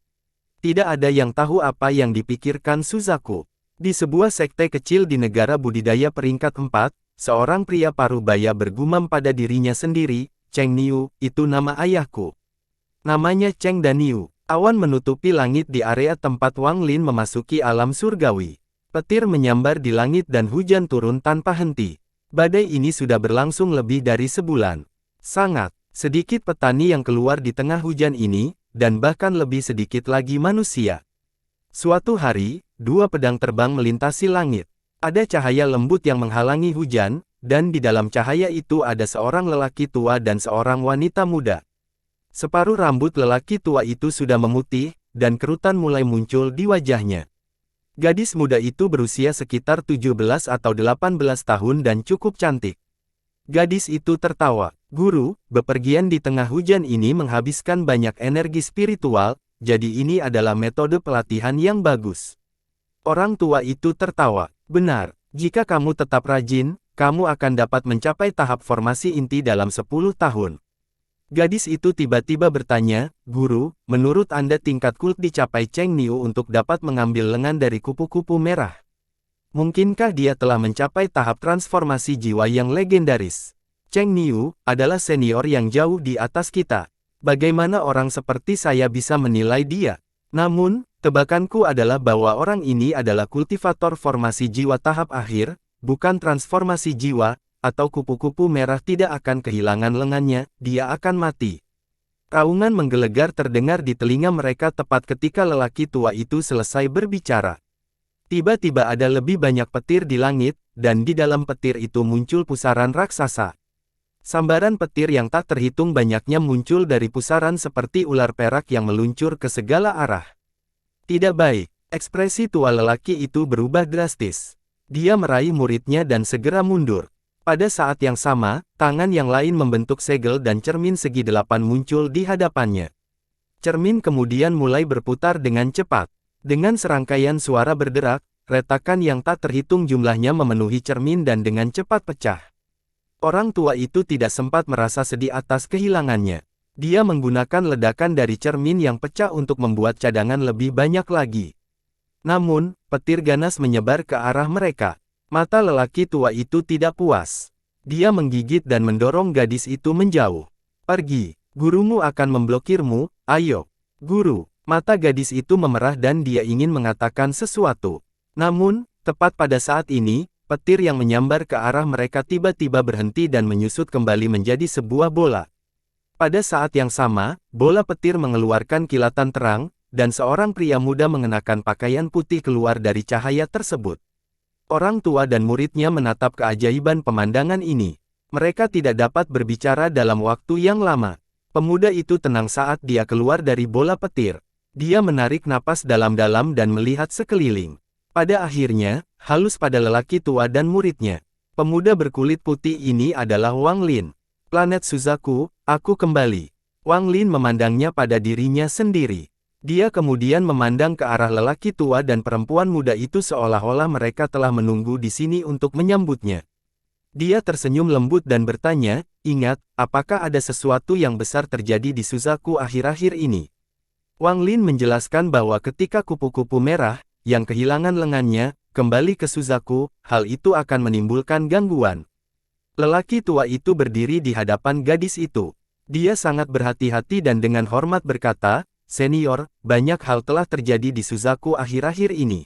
Tidak ada yang tahu apa yang dipikirkan Suzaku. Di sebuah sekte kecil di negara budidaya peringkat 4, seorang pria parubaya bergumam pada dirinya sendiri, Cheng Niu, itu nama ayahku. Namanya Cheng Daniu. Awan menutupi langit di area tempat Wang Lin memasuki alam surgawi. Petir menyambar di langit dan hujan turun tanpa henti. Badai ini sudah berlangsung lebih dari sebulan. Sangat sedikit petani yang keluar di tengah hujan ini, dan bahkan lebih sedikit lagi manusia. Suatu hari, 2 pedang terbang melintasi langit. Ada cahaya lembut yang menghalangi hujan, dan di dalam cahaya itu ada seorang lelaki tua dan seorang wanita muda. Separuh rambut lelaki tua itu sudah memutih, dan kerutan mulai muncul di wajahnya. Gadis muda itu berusia sekitar 17 atau 18 tahun dan cukup cantik. Gadis itu tertawa. Guru, bepergian di tengah hujan ini menghabiskan banyak energi spiritual, jadi ini adalah metode pelatihan yang bagus. Orang tua itu tertawa. Benar, jika kamu tetap rajin, kamu akan dapat mencapai tahap formasi inti dalam 10 tahun. Gadis itu tiba-tiba bertanya, "Guru, menurut Anda tingkat kult dicapai Cheng Niu untuk dapat mengambil lengan dari kupu-kupu merah? Mungkinkah dia telah mencapai tahap transformasi jiwa yang legendaris? Cheng Niu adalah senior yang jauh di atas kita. Bagaimana orang seperti saya bisa menilai dia? Namun, tebakanku adalah bahwa orang ini adalah kultivator formasi jiwa tahap akhir, bukan transformasi jiwa, atau kupu-kupu merah tidak akan kehilangan lengannya, dia akan mati." Raungan menggelegar terdengar di telinga mereka tepat ketika lelaki tua itu selesai berbicara. Tiba-tiba ada lebih banyak petir di langit, dan di dalam petir itu muncul pusaran raksasa. Sambaran petir yang tak terhitung banyaknya muncul dari pusaran seperti ular perak yang meluncur ke segala arah. Tidak baik, ekspresi tua lelaki itu berubah drastis. Dia meraih muridnya dan segera mundur. Pada saat yang sama, tangan yang lain membentuk segel dan cermin segi delapan muncul di hadapannya. Cermin kemudian mulai berputar dengan cepat. Dengan serangkaian suara berderak, retakan yang tak terhitung jumlahnya memenuhi cermin dan dengan cepat pecah. Orang tua itu tidak sempat merasa sedih atas kehilangannya. Dia menggunakan ledakan dari cermin yang pecah untuk membuat cadangan lebih banyak lagi. Namun, petir ganas menyebar ke arah mereka. Mata lelaki tua itu tidak puas. Dia menggigit dan mendorong gadis itu menjauh. "Pergi, gurumu akan memblokirmu, ayo." "Guru." Mata gadis itu memerah dan dia ingin mengatakan sesuatu. Namun, tepat pada saat ini, petir yang menyambar ke arah mereka tiba-tiba berhenti dan menyusut kembali menjadi sebuah bola. Pada saat yang sama, bola petir mengeluarkan kilatan terang, dan seorang pria muda mengenakan pakaian putih keluar dari cahaya tersebut. Orang tua dan muridnya menatap keajaiban pemandangan ini. Mereka tidak dapat berbicara dalam waktu yang lama. Pemuda itu tenang saat dia keluar dari bola petir. Dia menarik napas dalam-dalam dan melihat sekeliling. Pada akhirnya, halus pada lelaki tua dan muridnya. Pemuda berkulit putih ini adalah Wang Lin. "Planet Suzaku, aku kembali." Wang Lin memandangnya pada dirinya sendiri. Dia kemudian memandang ke arah lelaki tua dan perempuan muda itu seolah-olah mereka telah menunggu di sini untuk menyambutnya. Dia tersenyum lembut dan bertanya, "Ingat, apakah ada sesuatu yang besar terjadi di Suzaku akhir-akhir ini?" Wang Lin menjelaskan bahwa ketika kupu-kupu merah, yang kehilangan lengannya, kembali ke Suzaku, hal itu akan menimbulkan gangguan. Lelaki tua itu berdiri di hadapan gadis itu. Dia sangat berhati-hati dan dengan hormat berkata, "Senior, banyak hal telah terjadi di Suzaku akhir-akhir ini.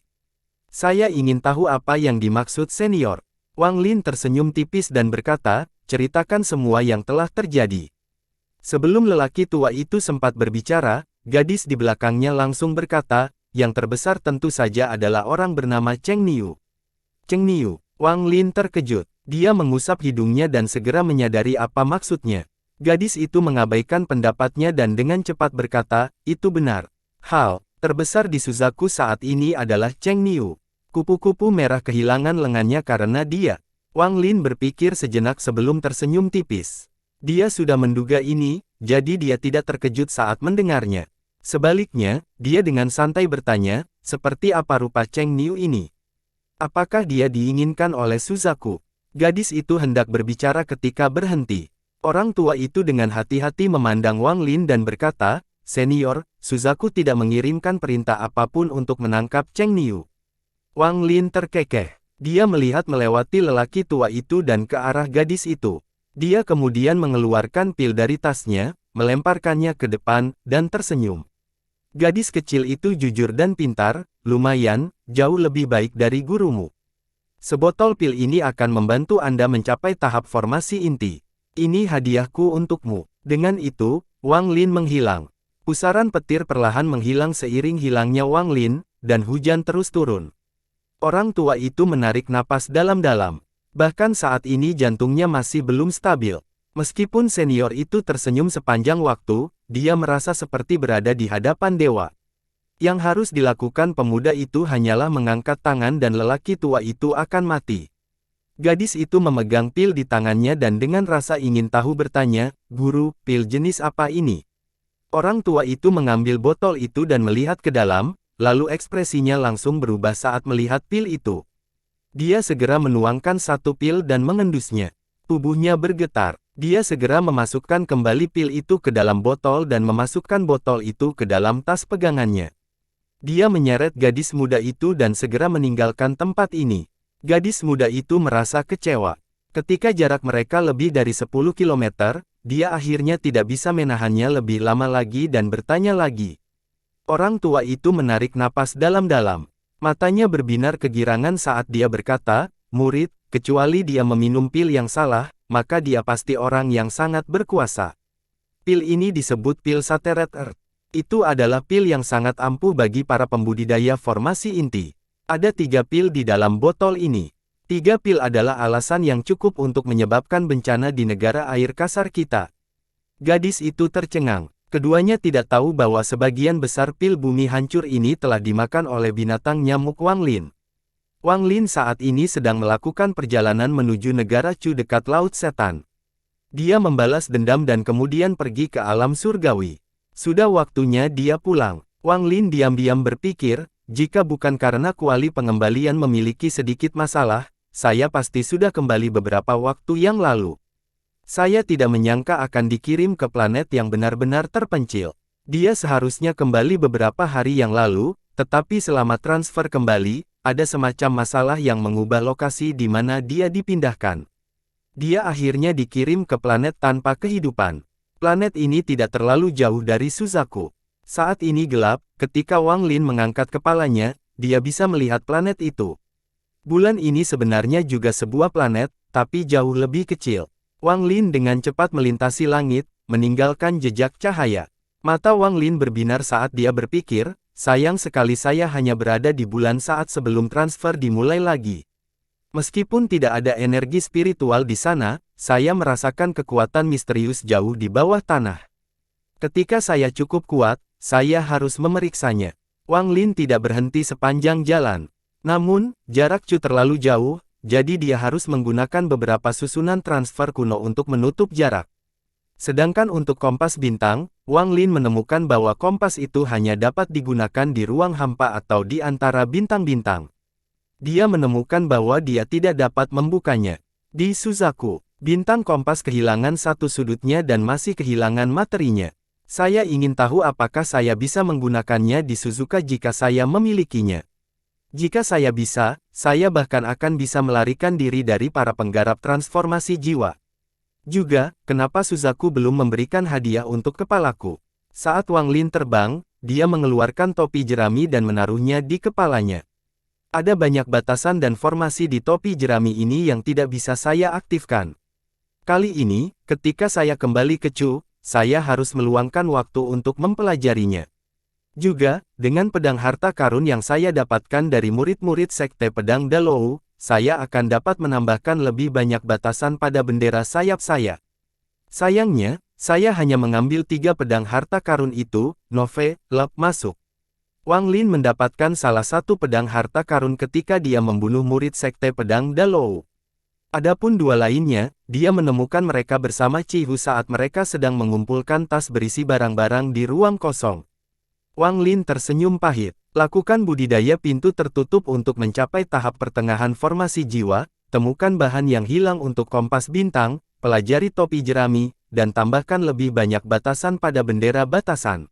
Saya ingin tahu apa yang dimaksud senior." Wang Lin tersenyum tipis dan berkata, "Ceritakan semua yang telah terjadi." Sebelum lelaki tua itu sempat berbicara, gadis di belakangnya langsung berkata, "Yang terbesar tentu saja adalah orang bernama Cheng Niu." "Cheng Niu?" Wang Lin terkejut. Dia mengusap hidungnya dan segera menyadari apa maksudnya. Gadis itu mengabaikan pendapatnya dan dengan cepat berkata, "Itu benar. Hal terbesar di Suzaku saat ini adalah Cheng Niu. Kupu-kupu merah kehilangan lengannya karena dia." Wang Lin berpikir sejenak sebelum tersenyum tipis. Dia sudah menduga ini, jadi dia tidak terkejut saat mendengarnya. Sebaliknya, dia dengan santai bertanya, "Seperti apa rupa Cheng Niu ini? Apakah dia diinginkan oleh Suzaku?" Gadis itu hendak berbicara ketika berhenti. Orang tua itu dengan hati-hati memandang Wang Lin dan berkata, "Senior, Suzaku tidak mengirimkan perintah apapun untuk menangkap Cheng Niu." Wang Lin terkekeh. Dia melihat melewati lelaki tua itu dan ke arah gadis itu. Dia kemudian mengeluarkan pil dari tasnya, melemparkannya ke depan, dan tersenyum. "Gadis kecil itu jujur dan pintar, lumayan, jauh lebih baik dari gurumu. Sebotol pil ini akan membantu Anda mencapai tahap formasi inti. Ini hadiahku untukmu." Dengan itu, Wang Lin menghilang. Pusaran petir perlahan menghilang seiring hilangnya Wang Lin, dan hujan terus turun. Orang tua itu menarik napas dalam-dalam. Bahkan saat ini jantungnya masih belum stabil. Meskipun senior itu tersenyum sepanjang waktu, dia merasa seperti berada di hadapan dewa. Yang harus dilakukan pemuda itu hanyalah mengangkat tangan dan lelaki tua itu akan mati. Gadis itu memegang pil di tangannya dan dengan rasa ingin tahu bertanya, "Guru, pil jenis apa ini?" Orang tua itu mengambil botol itu dan melihat ke dalam, lalu ekspresinya langsung berubah saat melihat pil itu. Dia segera menuangkan satu pil dan mengendusnya. Tubuhnya bergetar. Dia segera memasukkan kembali pil itu ke dalam botol dan memasukkan botol itu ke dalam tas pegangannya. Dia menyeret gadis muda itu dan segera meninggalkan tempat ini. Gadis muda itu merasa kecewa. Ketika jarak mereka lebih dari 10 km, dia akhirnya tidak bisa menahannya lebih lama lagi dan bertanya lagi. Orang tua itu menarik napas dalam-dalam. Matanya berbinar kegirangan saat dia berkata, "Murid, kecuali dia meminum pil yang salah, maka dia pasti orang yang sangat berkuasa." Pil ini disebut pil Sateret Earth. Itu adalah pil yang sangat ampuh bagi para pembudidaya formasi inti. Ada 3 pil di dalam botol ini. 3 pil adalah alasan yang cukup untuk menyebabkan bencana di negara air kasar kita. Gadis itu tercengang. Keduanya tidak tahu bahwa sebagian besar pil bumi hancur ini telah dimakan oleh binatang nyamuk Wang Lin. Wang Lin saat ini sedang melakukan perjalanan menuju negara Chu dekat Laut Setan. Dia membalas dendam dan kemudian pergi ke alam surgawi. Sudah waktunya dia pulang. Wang Lin diam-diam berpikir, jika bukan karena kuali pengembalian memiliki sedikit masalah, saya pasti sudah kembali beberapa waktu yang lalu. Saya tidak menyangka akan dikirim ke planet yang benar-benar terpencil. Dia seharusnya kembali beberapa hari yang lalu, tetapi selama transfer kembali, ada semacam masalah yang mengubah lokasi di mana dia dipindahkan. Dia akhirnya dikirim ke planet tanpa kehidupan. Planet ini tidak terlalu jauh dari Suzaku. Saat ini gelap, ketika Wang Lin mengangkat kepalanya, dia bisa melihat planet itu. Bulan ini sebenarnya juga sebuah planet, tapi jauh lebih kecil. Wang Lin dengan cepat melintasi langit, meninggalkan jejak cahaya. Mata Wang Lin berbinar saat dia berpikir, sayang sekali saya hanya berada di bulan saat sebelum transfer dimulai lagi. Meskipun tidak ada energi spiritual di sana, saya merasakan kekuatan misterius jauh di bawah tanah. Ketika saya cukup kuat, saya harus memeriksanya. Wang Lin tidak berhenti sepanjang jalan. Namun, jarak Chu terlalu jauh, jadi dia harus menggunakan beberapa susunan transfer kuno untuk menutup jarak. Sedangkan untuk kompas bintang, Wang Lin menemukan bahwa kompas itu hanya dapat digunakan di ruang hampa atau di antara bintang-bintang. Dia menemukan bahwa dia tidak dapat membukanya. Di Suzaku, bintang kompas kehilangan satu sudutnya dan masih kehilangan materinya. Saya ingin tahu apakah saya bisa menggunakannya di Suzuka jika saya memilikinya. Jika saya bisa, saya bahkan akan bisa melarikan diri dari para penggarap transformasi jiwa. Juga, kenapa Suzaku belum memberikan hadiah untuk kepalaku? Saat Wang Lin terbang, dia mengeluarkan topi jerami dan menaruhnya di kepalanya. Ada banyak batasan dan formasi di topi jerami ini yang tidak bisa saya aktifkan. Kali ini, ketika saya kembali ke Chu, saya harus meluangkan waktu untuk mempelajarinya. Juga, dengan pedang harta karun yang saya dapatkan dari murid-murid Sekte Pedang Dalou, saya akan dapat menambahkan lebih banyak batasan pada bendera sayap saya. Sayangnya, saya hanya mengambil 3 pedang harta karun itu, Nove, Lep masuk. Wang Lin mendapatkan salah satu pedang harta karun ketika dia membunuh murid Sekte Pedang Dalou. Adapun 2 lainnya, dia menemukan mereka bersama Cihu saat mereka sedang mengumpulkan tas berisi barang-barang di ruang kosong. Wang Lin tersenyum pahit. Lakukan budidaya pintu tertutup untuk mencapai tahap pertengahan formasi jiwa, temukan bahan yang hilang untuk kompas bintang, pelajari topi jerami, dan tambahkan lebih banyak batasan pada bendera batasan.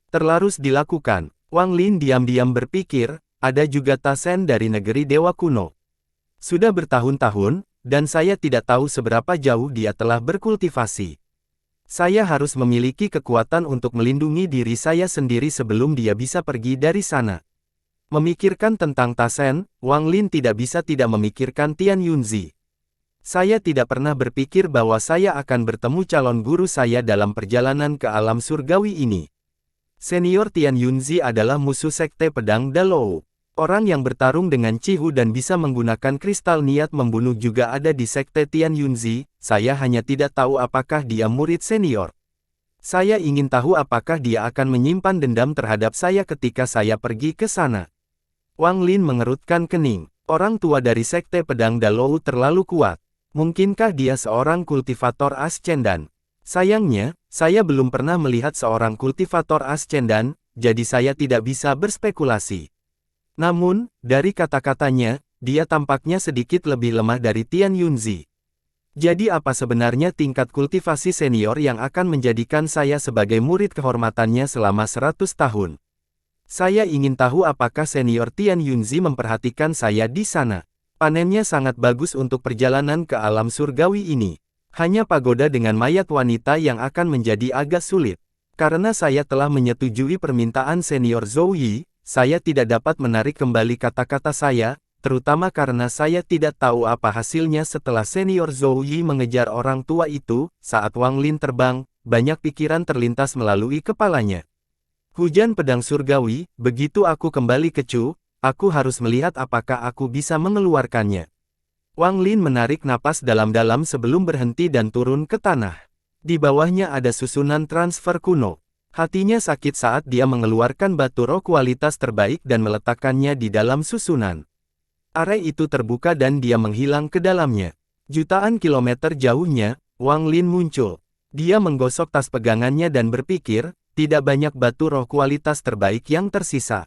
Terlarus dilakukan. Wang Lin diam-diam berpikir, ada juga Tasen dari negeri Dewa Kuno. Sudah bertahun-tahun, dan saya tidak tahu seberapa jauh dia telah berkultivasi. Saya harus memiliki kekuatan untuk melindungi diri saya sendiri sebelum dia bisa pergi dari sana. Memikirkan tentang Tasen, Wang Lin tidak bisa tidak memikirkan Tian Yunzi. Saya tidak pernah berpikir bahwa saya akan bertemu calon guru saya dalam perjalanan ke alam surgawi ini. Senior Tian Yunzi adalah musuh Sekte Pedang Dalou. Orang yang bertarung dengan Cihu dan bisa menggunakan kristal niat membunuh juga ada di Sekte Tian Yunzi, saya hanya tidak tahu apakah dia murid senior. Saya ingin tahu apakah dia akan menyimpan dendam terhadap saya ketika saya pergi ke sana. Wang Lin mengerutkan kening. Orang tua dari Sekte Pedang Dalou terlalu kuat. Mungkinkah dia seorang kultivator Ascendan? Sayangnya, saya belum pernah melihat seorang kultivator Ascendan, jadi saya tidak bisa berspekulasi. Namun, dari kata-katanya, dia tampaknya sedikit lebih lemah dari Tian Yunzi. Jadi apa sebenarnya tingkat kultivasi senior yang akan menjadikan saya sebagai murid kehormatannya selama 100 tahun? Saya ingin tahu apakah senior Tian Yunzi memperhatikan saya di sana. Panennya sangat bagus untuk perjalanan ke alam surgawi ini. Hanya pagoda dengan mayat wanita yang akan menjadi agak sulit. Karena saya telah menyetujui permintaan senior Zhou Yi, saya tidak dapat menarik kembali kata-kata saya, terutama karena saya tidak tahu apa hasilnya setelah senior Zhou Yi mengejar orang tua itu. Saat Wang Lin terbang, banyak pikiran terlintas melalui kepalanya. Hujan pedang surgawi, begitu aku kembali ke Chu, aku harus melihat apakah aku bisa mengeluarkannya. Wang Lin menarik napas dalam-dalam sebelum berhenti dan turun ke tanah. Di bawahnya ada susunan transfer kuno. Hatinya sakit saat dia mengeluarkan batu roh kualitas terbaik dan meletakkannya di dalam susunan. Area itu terbuka dan dia menghilang ke dalamnya. Jutaan kilometer jauhnya, Wang Lin muncul. Dia menggosok tas pegangannya dan berpikir, tidak banyak batu roh kualitas terbaik yang tersisa.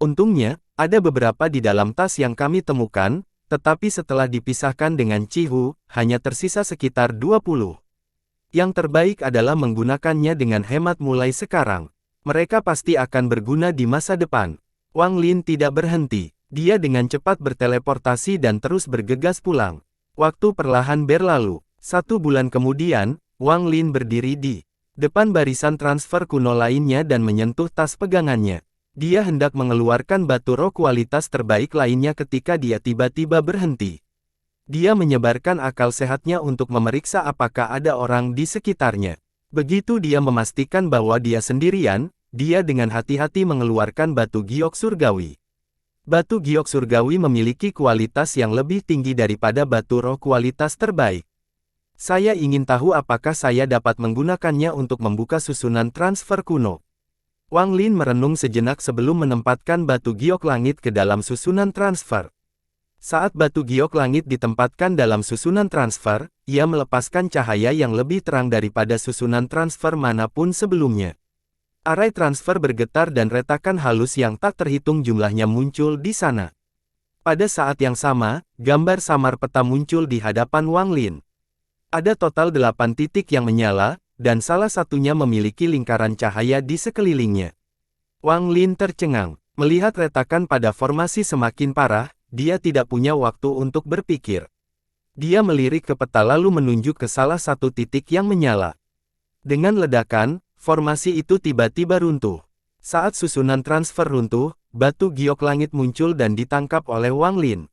Untungnya, ada beberapa di dalam tas yang kami temukan, tetapi setelah dipisahkan dengan Cihu, hanya tersisa sekitar 20. Yang terbaik adalah menggunakannya dengan hemat mulai sekarang. Mereka pasti akan berguna di masa depan. Wang Lin tidak berhenti. Dia dengan cepat berteleportasi dan terus bergegas pulang. Waktu perlahan berlalu. 1 bulan kemudian, Wang Lin berdiri di depan barisan transfer kuno lainnya dan menyentuh tas pegangannya. Dia hendak mengeluarkan batu roh kualitas terbaik lainnya ketika dia tiba-tiba berhenti. Dia menyebarkan akal sehatnya untuk memeriksa apakah ada orang di sekitarnya. Begitu dia memastikan bahwa dia sendirian, dia dengan hati-hati mengeluarkan batu giok surgawi. Batu giok surgawi memiliki kualitas yang lebih tinggi daripada batu roh kualitas terbaik. Saya ingin tahu apakah saya dapat menggunakannya untuk membuka susunan transfer kuno. Wang Lin merenung sejenak sebelum menempatkan batu giok langit ke dalam susunan transfer. Saat batu giok langit ditempatkan dalam susunan transfer, ia melepaskan cahaya yang lebih terang daripada susunan transfer manapun sebelumnya. Arai transfer bergetar dan retakan halus yang tak terhitung jumlahnya muncul di sana. Pada saat yang sama, gambar samar peta muncul di hadapan Wang Lin. Ada total 8 titik yang menyala, dan salah satunya memiliki lingkaran cahaya di sekelilingnya. Wang Lin tercengang. Melihat retakan pada formasi semakin parah, dia tidak punya waktu untuk berpikir. Dia melirik ke peta lalu menunjuk ke salah satu titik yang menyala. Dengan ledakan, formasi itu tiba-tiba runtuh. Saat susunan transfer runtuh, batu giok langit muncul dan ditangkap oleh Wang Lin.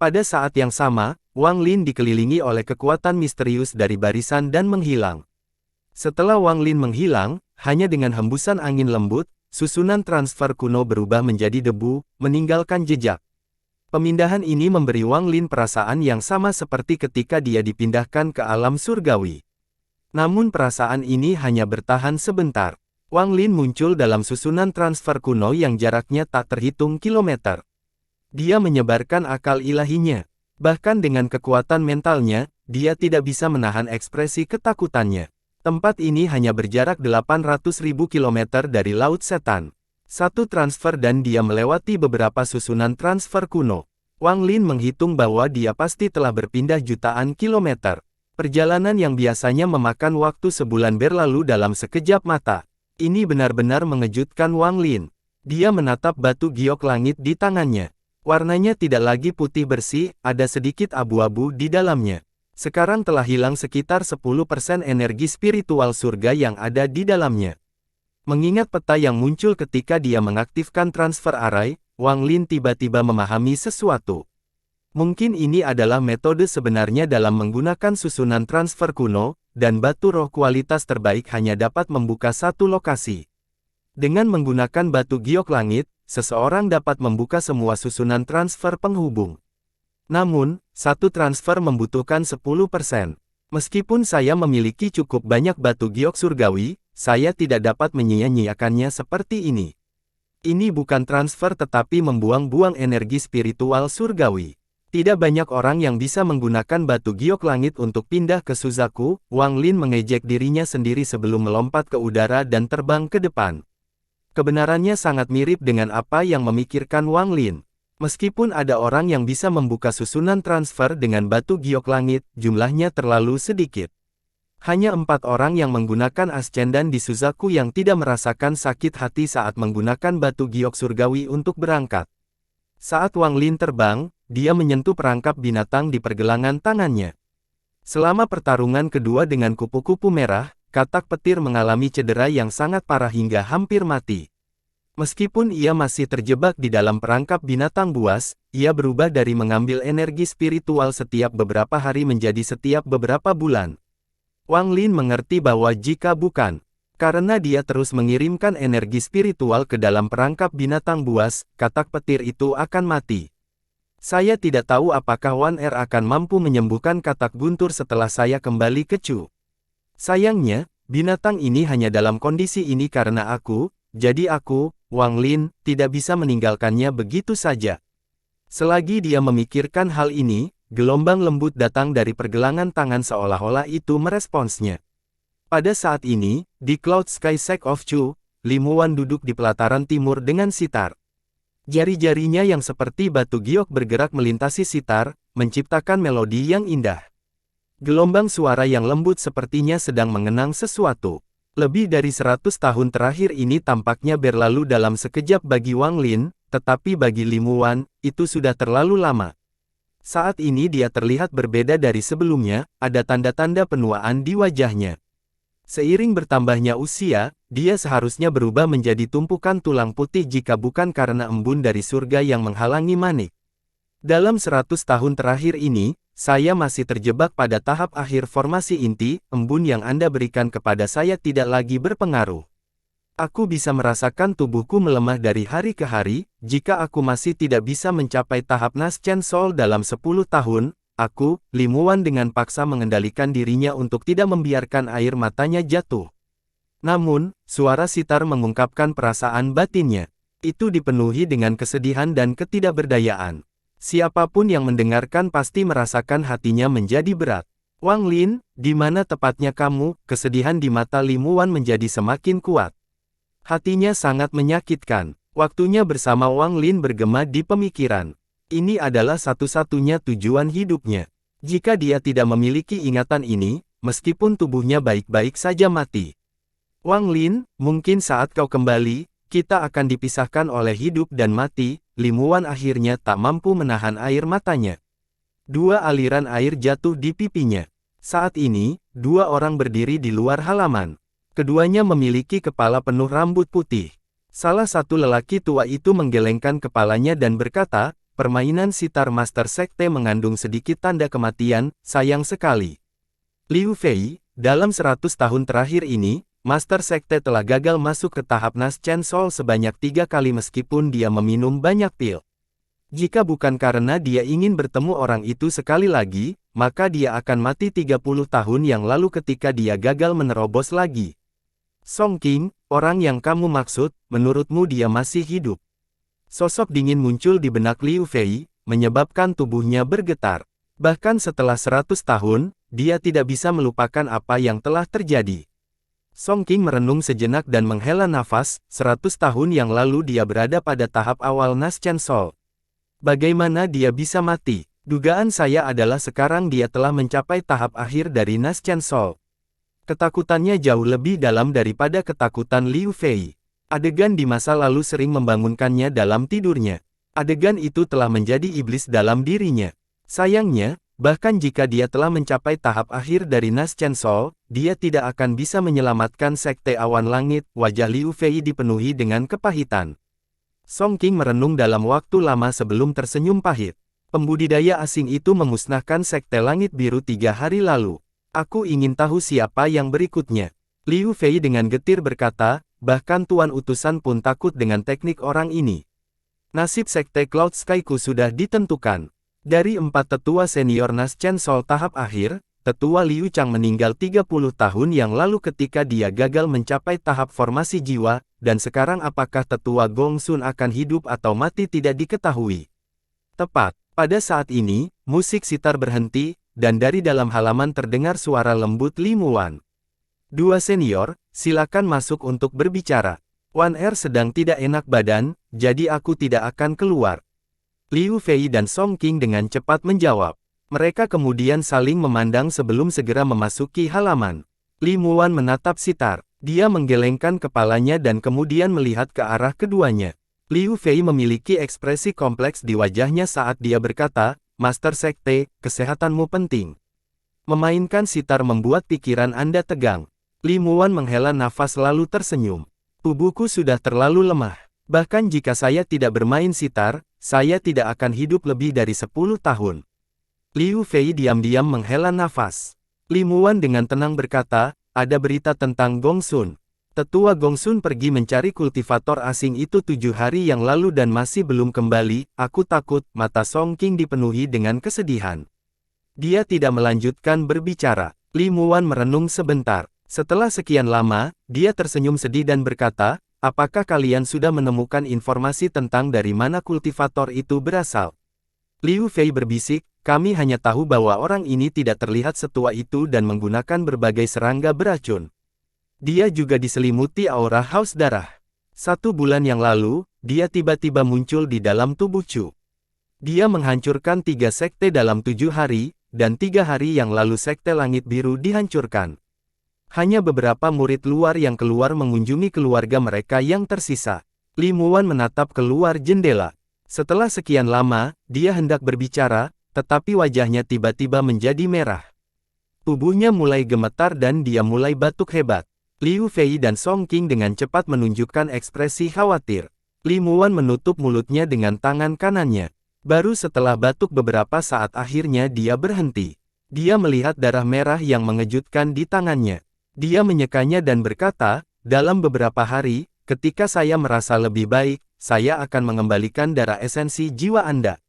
Pada saat yang sama, Wang Lin dikelilingi oleh kekuatan misterius dari barisan dan menghilang. Setelah Wang Lin menghilang, hanya dengan hembusan angin lembut, susunan transfer kuno berubah menjadi debu, meninggalkan jejak. Pemindahan ini memberi Wang Lin perasaan yang sama seperti ketika dia dipindahkan ke alam surgawi. Namun perasaan ini hanya bertahan sebentar. Wang Lin muncul dalam susunan transfer kuno yang jaraknya tak terhitung kilometer. Dia menyebarkan akal ilahinya. Bahkan dengan kekuatan mentalnya, dia tidak bisa menahan ekspresi ketakutannya. Tempat ini hanya berjarak 800.000 kilometer dari Laut Setan. 1 transfer dan dia melewati beberapa susunan transfer kuno. Wang Lin menghitung bahwa dia pasti telah berpindah jutaan kilometer. Perjalanan yang biasanya memakan waktu sebulan berlalu dalam sekejap mata. Ini benar-benar mengejutkan Wang Lin. Dia menatap batu giok langit di tangannya. Warnanya tidak lagi putih bersih, ada sedikit abu-abu di dalamnya. Sekarang telah hilang sekitar 10% energi spiritual surga yang ada di dalamnya. Mengingat peta yang muncul ketika dia mengaktifkan transfer array, Wang Lin tiba-tiba memahami sesuatu. Mungkin ini adalah metode sebenarnya dalam menggunakan susunan transfer kuno, dan batu roh kualitas terbaik hanya dapat membuka satu lokasi. Dengan menggunakan batu giok langit, seseorang dapat membuka semua susunan transfer penghubung. Namun, satu transfer membutuhkan 10%. Meskipun saya memiliki cukup banyak batu giok surgawi, saya tidak dapat menyia-nyiakannya seperti ini. Ini bukan transfer tetapi membuang-buang energi spiritual surgawi. Tidak banyak orang yang bisa menggunakan batu giok langit untuk pindah ke Suzaku. Wang Lin mengejek dirinya sendiri sebelum melompat ke udara dan terbang ke depan. Kebenarannya sangat mirip dengan apa yang memikirkan Wang Lin. Meskipun ada orang yang bisa membuka susunan transfer dengan batu giok langit, jumlahnya terlalu sedikit. Hanya 4 orang yang menggunakan Ascendan di Suzaku yang tidak merasakan sakit hati saat menggunakan batu giok surgawi untuk berangkat. Saat Wang Lin terbang, dia menyentuh perangkap binatang di pergelangan tangannya. Selama pertarungan kedua dengan kupu-kupu merah, katak petir mengalami cedera yang sangat parah hingga hampir mati. Meskipun ia masih terjebak di dalam perangkap binatang buas, ia berubah dari mengambil energi spiritual setiap beberapa hari menjadi setiap beberapa bulan. Wang Lin mengerti bahwa jika bukan karena dia terus mengirimkan energi spiritual ke dalam perangkap binatang buas, katak petir itu akan mati. Saya tidak tahu apakah Wan Er akan mampu menyembuhkan katak guntur setelah saya kembali ke Chu. Sayangnya, binatang ini hanya dalam kondisi ini karena aku, jadi aku, Wang Lin, tidak bisa meninggalkannya begitu saja. Selagi dia memikirkan hal ini, gelombang lembut datang dari pergelangan tangan seolah-olah itu meresponsnya. Pada saat ini, di Cloud Sky Sect of Chu, Limuan duduk di pelataran timur dengan sitar. Jari-jarinya yang seperti batu giok bergerak melintasi sitar, menciptakan melodi yang indah. Gelombang suara yang lembut sepertinya sedang mengenang sesuatu. Lebih dari 100 tahun terakhir ini tampaknya berlalu dalam sekejap bagi Wang Lin, tetapi bagi Limuan, itu sudah terlalu lama. Saat ini dia terlihat berbeda dari sebelumnya, ada tanda-tanda penuaan di wajahnya. Seiring bertambahnya usia, dia seharusnya berubah menjadi tumpukan tulang putih jika bukan karena embun dari surga yang menghalangi manik. Dalam 100 tahun terakhir ini, saya masih terjebak pada tahap akhir formasi inti, embun yang Anda berikan kepada saya tidak lagi berpengaruh. Aku bisa merasakan tubuhku melemah dari hari ke hari, jika aku masih tidak bisa mencapai tahap Naschen Soul dalam 10 tahun, aku, Limuan dengan paksa mengendalikan dirinya untuk tidak membiarkan air matanya jatuh. Namun, suara sitar mengungkapkan perasaan batinnya. Itu dipenuhi dengan kesedihan dan ketidakberdayaan. Siapapun yang mendengarkan pasti merasakan hatinya menjadi berat. Wang Lin, di mana tepatnya kamu? Kesedihan di mata Limuan menjadi semakin kuat. Hatinya sangat menyakitkan. Waktunya bersama Wang Lin bergema di pemikiran. Ini adalah satu-satunya tujuan hidupnya. Jika dia tidak memiliki ingatan ini, meskipun tubuhnya baik-baik saja mati. Wang Lin, mungkin saat kau kembali, kita akan dipisahkan oleh hidup dan mati. Limuan akhirnya tak mampu menahan air matanya. 2 aliran air jatuh di pipinya. Saat ini, 2 orang berdiri di luar halaman. Keduanya memiliki kepala penuh rambut putih. Salah satu lelaki tua itu menggelengkan kepalanya dan berkata, permainan sitar Master Sekte mengandung sedikit tanda kematian, sayang sekali. Liu Fei, dalam 100 tahun terakhir ini, Master Sekte telah gagal masuk ke tahap Naschen Soul sebanyak 3 kali meskipun dia meminum banyak pil. Jika bukan karena dia ingin bertemu orang itu sekali lagi, maka dia akan mati 30 tahun yang lalu ketika dia gagal menerobos lagi. Song Qing, orang yang kamu maksud, menurutmu dia masih hidup? Sosok dingin muncul di benak Liu Fei, menyebabkan tubuhnya bergetar. Bahkan setelah 100 tahun, dia tidak bisa melupakan apa yang telah terjadi. Song Qing merenung sejenak dan menghela nafas, 100 tahun yang lalu dia berada pada tahap awal Naschen Soul. Bagaimana dia bisa mati? Dugaan saya adalah sekarang dia telah mencapai tahap akhir dari Naschen Soul. Ketakutannya jauh lebih dalam daripada ketakutan Liu Fei. Adegan di masa lalu sering membangunkannya dalam tidurnya. Adegan itu telah menjadi iblis dalam dirinya. Sayangnya, bahkan jika dia telah mencapai tahap akhir dari Naschen Soul, dia tidak akan bisa menyelamatkan Sekte Awan Langit. Wajah Liu Fei dipenuhi dengan kepahitan. Song Qing merenung dalam waktu lama sebelum tersenyum pahit. Pembudidaya asing itu memusnahkan Sekte Langit Biru 3 hari lalu. Aku ingin tahu siapa yang berikutnya. Liu Fei dengan getir berkata, bahkan Tuan Utusan pun takut dengan teknik orang ini. Nasib Sekte Cloud Sky-ku sudah ditentukan. Dari 4 tetua senior Naschen Soul tahap akhir, tetua Liu Chang meninggal 30 tahun yang lalu ketika dia gagal mencapai tahap formasi jiwa, dan sekarang apakah tetua Gong Sun akan hidup atau mati tidak diketahui. Tepat, pada saat ini, musik sitar berhenti, dan dari dalam halaman terdengar suara lembut Limuan. 2 senior, silakan masuk untuk berbicara. Wan Er sedang tidak enak badan, jadi aku tidak akan keluar. Liu Fei dan Song Qing dengan cepat menjawab. Mereka kemudian saling memandang sebelum segera memasuki halaman. Li Muwan menatap Sitar. Dia menggelengkan kepalanya dan kemudian melihat ke arah keduanya. Liu Fei memiliki ekspresi kompleks di wajahnya saat dia berkata, Master Sekte, kesehatanmu penting. Memainkan sitar membuat pikiran Anda tegang. Li Muwan menghela nafas lalu tersenyum. Tubuhku sudah terlalu lemah. Bahkan jika saya tidak bermain sitar, saya tidak akan hidup lebih dari 10 tahun. Liu Fei diam-diam menghela nafas. Li Muwan dengan tenang berkata, ada berita tentang Gong Sun. Tetua Gong Sun pergi mencari kultivator asing itu 7 hari yang lalu dan masih belum kembali. Aku takut. Mata Song Qing dipenuhi dengan kesedihan. Dia tidak melanjutkan berbicara. Li Muwan merenung sebentar. Setelah sekian lama, dia tersenyum sedih dan berkata, apakah kalian sudah menemukan informasi tentang dari mana kultivator itu berasal? Liu Fei berbisik, kami hanya tahu bahwa orang ini tidak terlihat setua itu dan menggunakan berbagai serangga beracun. Dia juga diselimuti aura haus darah. 1 bulan yang lalu, dia tiba-tiba muncul di dalam tubuh Chu. Dia menghancurkan 3 sekte dalam 7 hari, dan 3 hari yang lalu sekte langit biru dihancurkan. Hanya beberapa murid luar yang keluar mengunjungi keluarga mereka yang tersisa. Li Muwan menatap keluar jendela. Setelah sekian lama, dia hendak berbicara, tetapi wajahnya tiba-tiba menjadi merah. Tubuhnya mulai gemetar dan dia mulai batuk hebat. Liu Fei dan Song Qing dengan cepat menunjukkan ekspresi khawatir. Li Muwan menutup mulutnya dengan tangan kanannya. Baru setelah batuk beberapa saat akhirnya dia berhenti. Dia melihat darah merah yang mengejutkan di tangannya. Dia menyekanya dan berkata, dalam beberapa hari, ketika saya merasa lebih baik, saya akan mengembalikan darah esensi jiwa Anda.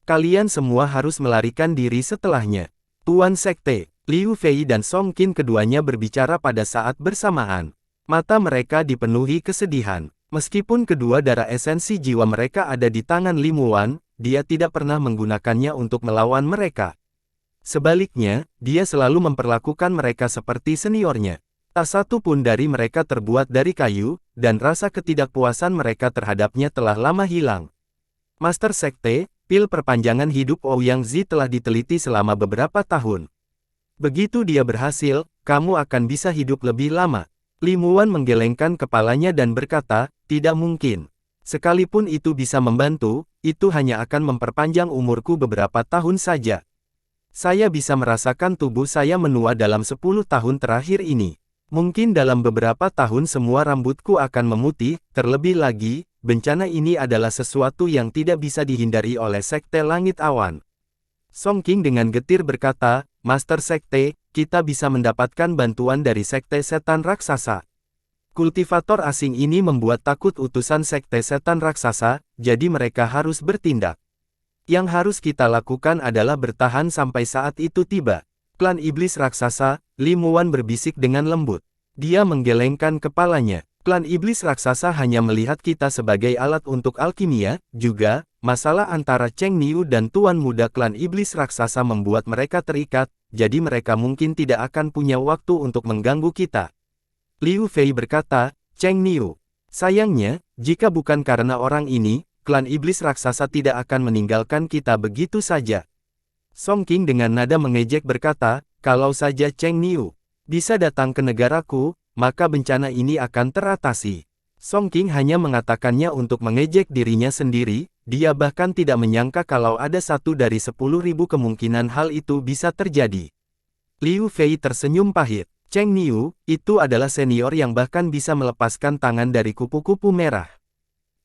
Kalian semua harus melarikan diri setelahnya. Tuan Sekte, Liu Fei dan Song Qing keduanya berbicara pada saat bersamaan. Mata mereka dipenuhi kesedihan. Meskipun kedua darah esensi jiwa mereka ada di tangan Li Muwan, dia tidak pernah menggunakannya untuk melawan mereka. Sebaliknya, dia selalu memperlakukan mereka seperti seniornya. Tak satu pun dari mereka terbuat dari kayu, dan rasa ketidakpuasan mereka terhadapnya telah lama hilang. Master Sekte, pil perpanjangan hidup Ouyang Zi telah diteliti selama beberapa tahun. Begitu dia berhasil, kamu akan bisa hidup lebih lama. Li Muwan menggelengkan kepalanya dan berkata, tidak mungkin. Sekalipun itu bisa membantu, itu hanya akan memperpanjang umurku beberapa tahun saja. Saya bisa merasakan tubuh saya menua dalam 10 tahun terakhir ini. Mungkin dalam beberapa tahun semua rambutku akan memutih, terlebih lagi, bencana ini adalah sesuatu yang tidak bisa dihindari oleh Sekte Langit Awan. Song Qing dengan getir berkata, Master Sekte, kita bisa mendapatkan bantuan dari Sekte Setan Raksasa. Kultivator asing ini membuat takut utusan Sekte Setan Raksasa, jadi mereka harus bertindak. Yang harus kita lakukan adalah bertahan sampai saat itu tiba. Klan Iblis Raksasa, Li Muwan berbisik dengan lembut. Dia menggelengkan kepalanya. Klan Iblis Raksasa hanya melihat kita sebagai alat untuk alkimia, juga, masalah antara Cheng Niu dan Tuan Muda Klan Iblis Raksasa membuat mereka terikat, jadi mereka mungkin tidak akan punya waktu untuk mengganggu kita. Liu Fei berkata, Cheng Niu. Sayangnya, jika bukan karena orang ini, Klan Iblis Raksasa tidak akan meninggalkan kita begitu saja. Song Qing dengan nada mengejek berkata, kalau saja Cheng Niu bisa datang ke negaraku, maka bencana ini akan teratasi. Song Qing hanya mengatakannya untuk mengejek dirinya sendiri, dia bahkan tidak menyangka kalau ada 1 dari 10.000 kemungkinan hal itu bisa terjadi. Liu Fei tersenyum pahit. Cheng Niu, itu adalah senior yang bahkan bisa melepaskan tangan dari kupu-kupu merah.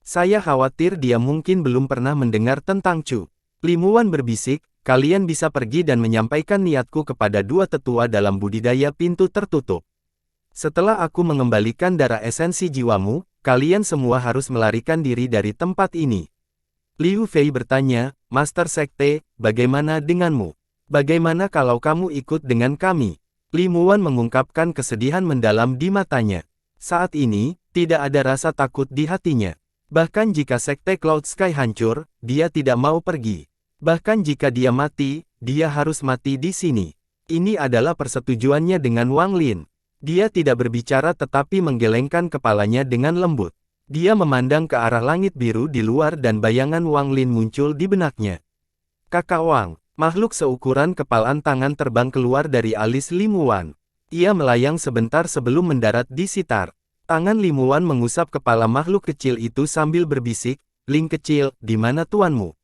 Saya khawatir dia mungkin belum pernah mendengar tentang Chu. Li Muwan berbisik, kalian bisa pergi dan menyampaikan niatku kepada 2 tetua dalam budidaya pintu tertutup. Setelah aku mengembalikan darah esensi jiwamu, kalian semua harus melarikan diri dari tempat ini. Liu Fei bertanya, Master Sekte, bagaimana denganmu? Bagaimana kalau kamu ikut dengan kami? Li Muwan mengungkapkan kesedihan mendalam di matanya. Saat ini, tidak ada rasa takut di hatinya. Bahkan jika Sekte Cloud Sky hancur, dia tidak mau pergi. Bahkan jika dia mati, dia harus mati di sini. Ini adalah persetujuannya dengan Wang Lin. Dia tidak berbicara tetapi menggelengkan kepalanya dengan lembut. Dia memandang ke arah langit biru di luar dan bayangan Wang Lin muncul di benaknya. Kakak Wang, makhluk seukuran kepalan tangan terbang keluar dari alis Limuan. Ia melayang sebentar sebelum mendarat di sitar. Tangan Limuan mengusap kepala makhluk kecil itu sambil berbisik, "Ling kecil, di mana tuanmu?"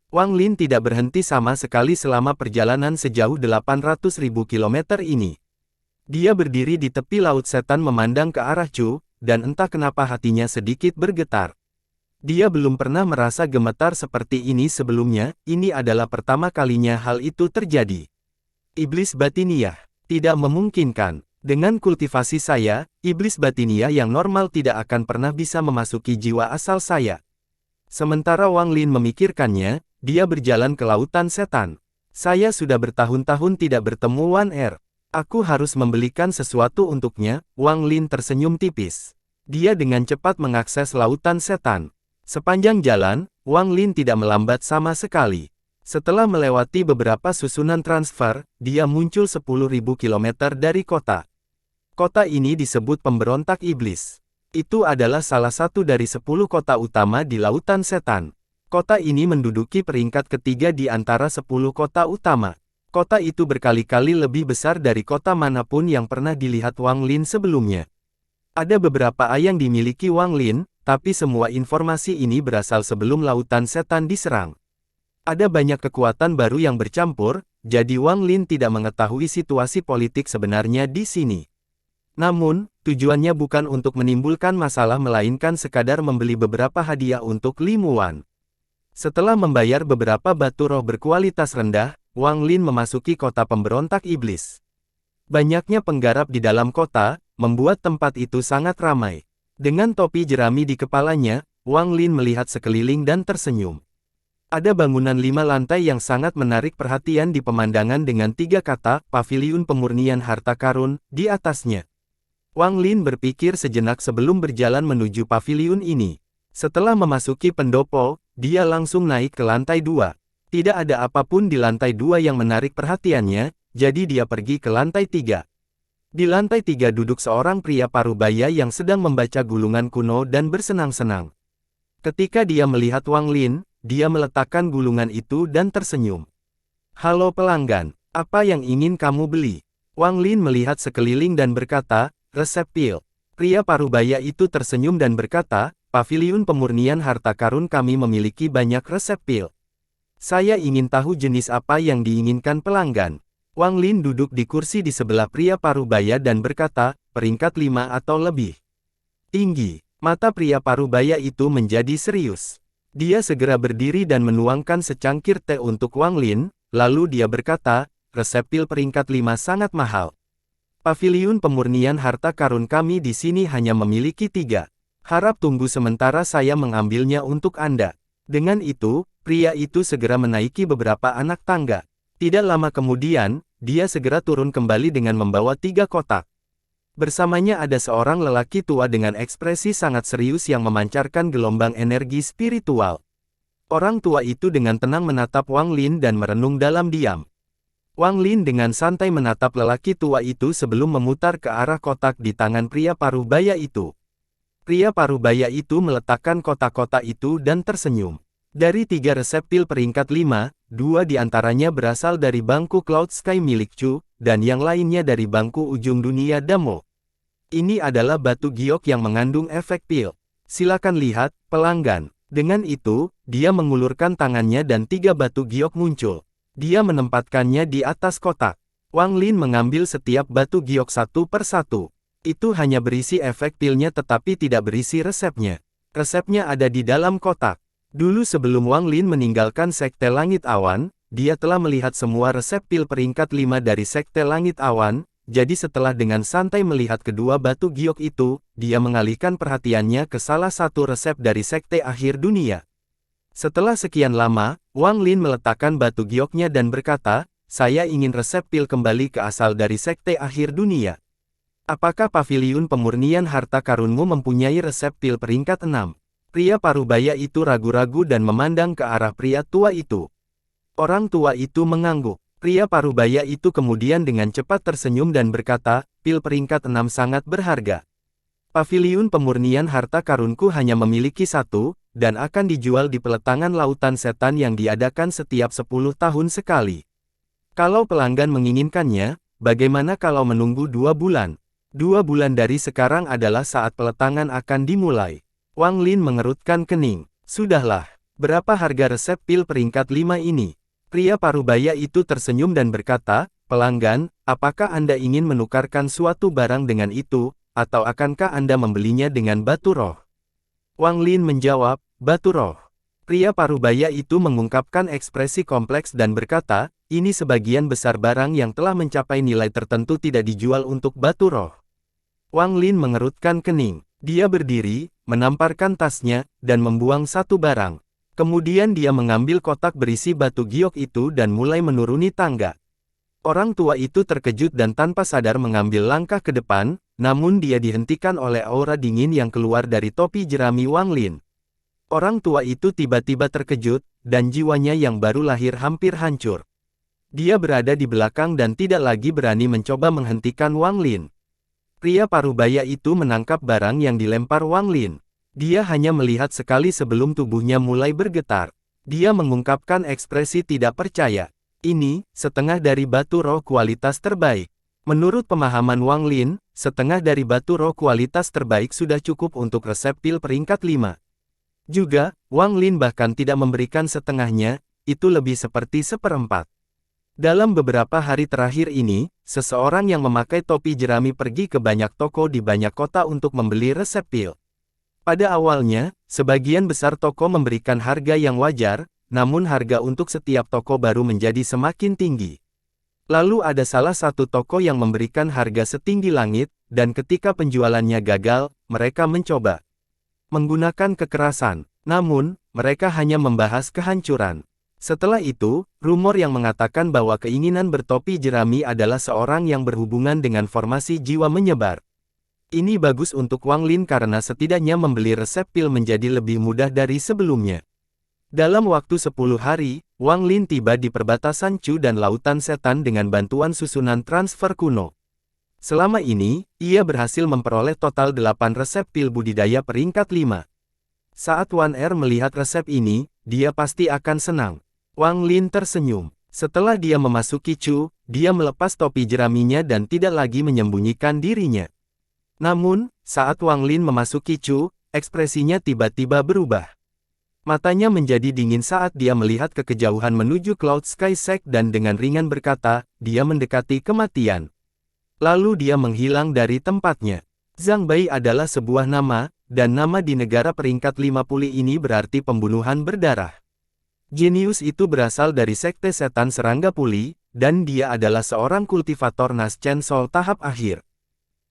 Wang Lin tidak berhenti sama sekali selama perjalanan sejauh 800.000 kilometer ini. Dia berdiri di tepi Laut Setan memandang ke arah Chu, dan entah kenapa hatinya sedikit bergetar. Dia belum pernah merasa gemetar seperti ini sebelumnya, ini adalah pertama kalinya hal itu terjadi. Iblis batiniah, tidak memungkinkan. Dengan kultivasi saya, iblis batiniah yang normal tidak akan pernah bisa memasuki jiwa asal saya. Sementara Wang Lin memikirkannya, dia berjalan ke Lautan Setan. Saya sudah bertahun-tahun tidak bertemu Wan Er. Aku harus membelikan sesuatu untuknya. Wang Lin tersenyum tipis. Dia dengan cepat mengakses Lautan Setan. Sepanjang jalan, Wang Lin tidak melambat sama sekali. Setelah melewati beberapa susunan transfer, dia muncul 10.000 kilometer dari kota. Kota ini disebut Pemberontak Iblis. Itu adalah salah satu dari 10 kota utama di Lautan Setan. Kota ini menduduki peringkat ketiga di antara 10 kota utama. Kota itu berkali-kali lebih besar dari kota manapun yang pernah dilihat Wang Lin sebelumnya. Ada beberapa yang dimiliki Wang Lin, tapi semua informasi ini berasal sebelum Lautan Setan diserang. Ada banyak kekuatan baru yang bercampur, jadi Wang Lin tidak mengetahui situasi politik sebenarnya di sini. Namun, tujuannya bukan untuk menimbulkan masalah melainkan sekadar membeli beberapa hadiah untuk Limuan. Setelah membayar beberapa batu roh berkualitas rendah, Wang Lin memasuki kota Pemberontak Iblis. Banyaknya penggarap di dalam kota, membuat tempat itu sangat ramai. Dengan topi jerami di kepalanya, Wang Lin melihat sekeliling dan tersenyum. Ada bangunan 5 lantai yang sangat menarik perhatian di pemandangan dengan 3 kata, Paviliun Pemurnian Harta Karun, di atasnya. Wang Lin berpikir sejenak sebelum berjalan menuju paviliun ini. Setelah memasuki pendopo, dia langsung naik ke lantai 2. Tidak ada apapun di lantai 2 yang menarik perhatiannya, jadi dia pergi ke lantai 3. Di lantai 3 duduk seorang pria parubaya yang sedang membaca gulungan kuno dan bersenang-senang. Ketika dia melihat Wang Lin, dia meletakkan gulungan itu dan tersenyum. "Halo pelanggan, apa yang ingin kamu beli?" Wang Lin melihat sekeliling dan berkata, "Resep pil." Pria parubaya itu tersenyum dan berkata, "Paviliun Pemurnian Harta Karun kami memiliki banyak resep pil. Saya ingin tahu jenis apa yang diinginkan pelanggan." Wang Lin duduk di kursi di sebelah pria parubaya dan berkata, "Peringkat 5 atau lebih." Tinggi. Mata pria parubaya itu menjadi serius. Dia segera berdiri dan menuangkan secangkir teh untuk Wang Lin, lalu dia berkata, "Resep pil peringkat 5 sangat mahal. Paviliun Pemurnian Harta Karun kami di sini hanya memiliki 3. Harap tunggu sementara saya mengambilnya untuk Anda." Dengan itu, pria itu segera menaiki beberapa anak tangga. Tidak lama kemudian, dia segera turun kembali dengan membawa 3 kotak. Bersamanya ada seorang lelaki tua dengan ekspresi sangat serius yang memancarkan gelombang energi spiritual. Orang tua itu dengan tenang menatap Wang Lin dan merenung dalam diam. Wang Lin dengan santai menatap lelaki tua itu sebelum memutar ke arah kotak di tangan pria parubaya itu. Pria parubaya itu meletakkan kotak-kotak itu dan tersenyum. Dari 3 resep pil peringkat 5, 2 diantaranya berasal dari bangku Cloud Sky milik Chu, dan yang lainnya dari bangku Ujung Dunia Damo. Ini adalah batu giok yang mengandung efek pil. Silakan lihat, pelanggan. Dengan itu, dia mengulurkan tangannya dan 3 batu giok muncul. Dia menempatkannya di atas kotak. Wang Lin mengambil setiap batu giok satu per satu. Itu hanya berisi efek pilnya tetapi tidak berisi resepnya. Resepnya ada di dalam kotak. Dulu sebelum Wang Lin meninggalkan Sekte Langit Awan, dia telah melihat semua resep pil peringkat 5 dari Sekte Langit Awan, jadi setelah dengan santai melihat kedua batu giok itu, dia mengalihkan perhatiannya ke salah satu resep dari Sekte Akhir Dunia. Setelah sekian lama, Wang Lin meletakkan batu gioknya dan berkata, "Saya ingin resep pil kembali ke asal dari Sekte Akhir Dunia. Apakah Paviliun Pemurnian Harta Karunmu mempunyai resep pil peringkat 6? Pria parubaya itu ragu-ragu dan memandang ke arah pria tua itu. Orang tua itu mengangguk. Pria parubaya itu kemudian dengan cepat tersenyum dan berkata, "Pil peringkat 6 sangat berharga. Paviliun pemurnian harta karunku hanya memiliki satu, dan akan dijual di peletangan lautan setan yang diadakan setiap 10 tahun sekali. Kalau pelanggan menginginkannya, bagaimana kalau menunggu 2 bulan? 2 bulan dari sekarang adalah saat peletangan akan dimulai. Wang Lin mengerutkan kening. Sudahlah, berapa harga resep pil peringkat 5 ini? Pria parubaya itu tersenyum dan berkata, pelanggan, apakah Anda ingin menukarkan suatu barang dengan itu, atau akankah Anda membelinya dengan batu roh? Wang Lin menjawab, batu roh. Pria parubaya itu mengungkapkan ekspresi kompleks dan berkata, ini sebagian besar barang yang telah mencapai nilai tertentu tidak dijual untuk batu roh. Wang Lin mengerutkan kening. Dia berdiri, menamparkan tasnya, dan membuang satu barang. Kemudian dia mengambil kotak berisi batu giok itu dan mulai menuruni tangga. Orang tua itu terkejut dan tanpa sadar mengambil langkah ke depan, namun dia dihentikan oleh aura dingin yang keluar dari topi jerami Wang Lin. Orang tua itu tiba-tiba terkejut, dan jiwanya yang baru lahir hampir hancur. Dia berada di belakang dan tidak lagi berani mencoba menghentikan Wang Lin. Pria parubaya itu menangkap barang yang dilempar Wang Lin. Dia hanya melihat sekali sebelum tubuhnya mulai bergetar. Dia mengungkapkan ekspresi tidak percaya. Ini, setengah dari batu roh kualitas terbaik. Menurut pemahaman Wang Lin, setengah dari batu roh kualitas terbaik sudah cukup untuk resep pil peringkat 5. Juga, Wang Lin bahkan tidak memberikan setengahnya, itu lebih seperti seperempat. Dalam beberapa hari terakhir ini, seseorang yang memakai topi jerami pergi ke banyak toko di banyak kota untuk membeli resep pil. Pada awalnya, sebagian besar toko memberikan harga yang wajar, namun harga untuk setiap toko baru menjadi semakin tinggi. Lalu ada salah satu toko yang memberikan harga setinggi langit, dan ketika penjualannya gagal, mereka mencoba menggunakan kekerasan. Namun, mereka hanya membahas kehancuran. Setelah itu, rumor yang mengatakan bahwa keinginan bertopi jerami adalah seorang yang berhubungan dengan formasi jiwa menyebar. Ini bagus untuk Wang Lin karena setidaknya membeli resep pil menjadi lebih mudah dari sebelumnya. Dalam waktu 10 hari, Wang Lin tiba di perbatasan Chu dan Lautan Setan dengan bantuan susunan transfer kuno. Selama ini, ia berhasil memperoleh total 8 resep pil budidaya peringkat 5. Saat Wan Er melihat resep ini, dia pasti akan senang. Wang Lin tersenyum. Setelah dia memasuki Chu, dia melepas topi jeraminya dan tidak lagi menyembunyikan dirinya. Namun, saat Wang Lin memasuki Chu, ekspresinya tiba-tiba berubah. Matanya menjadi dingin saat dia melihat ke kejauhan menuju Cloud Sky Sect dan dengan ringan berkata, dia mendekati kematian. Lalu dia menghilang dari tempatnya. Zhang Bai adalah sebuah nama, dan nama di negara peringkat 50 ini berarti pembunuhan berdarah. Jenius itu berasal dari Sekte Setan Serangga Puli, dan dia adalah seorang kultivator Nas Chen Sol tahap akhir.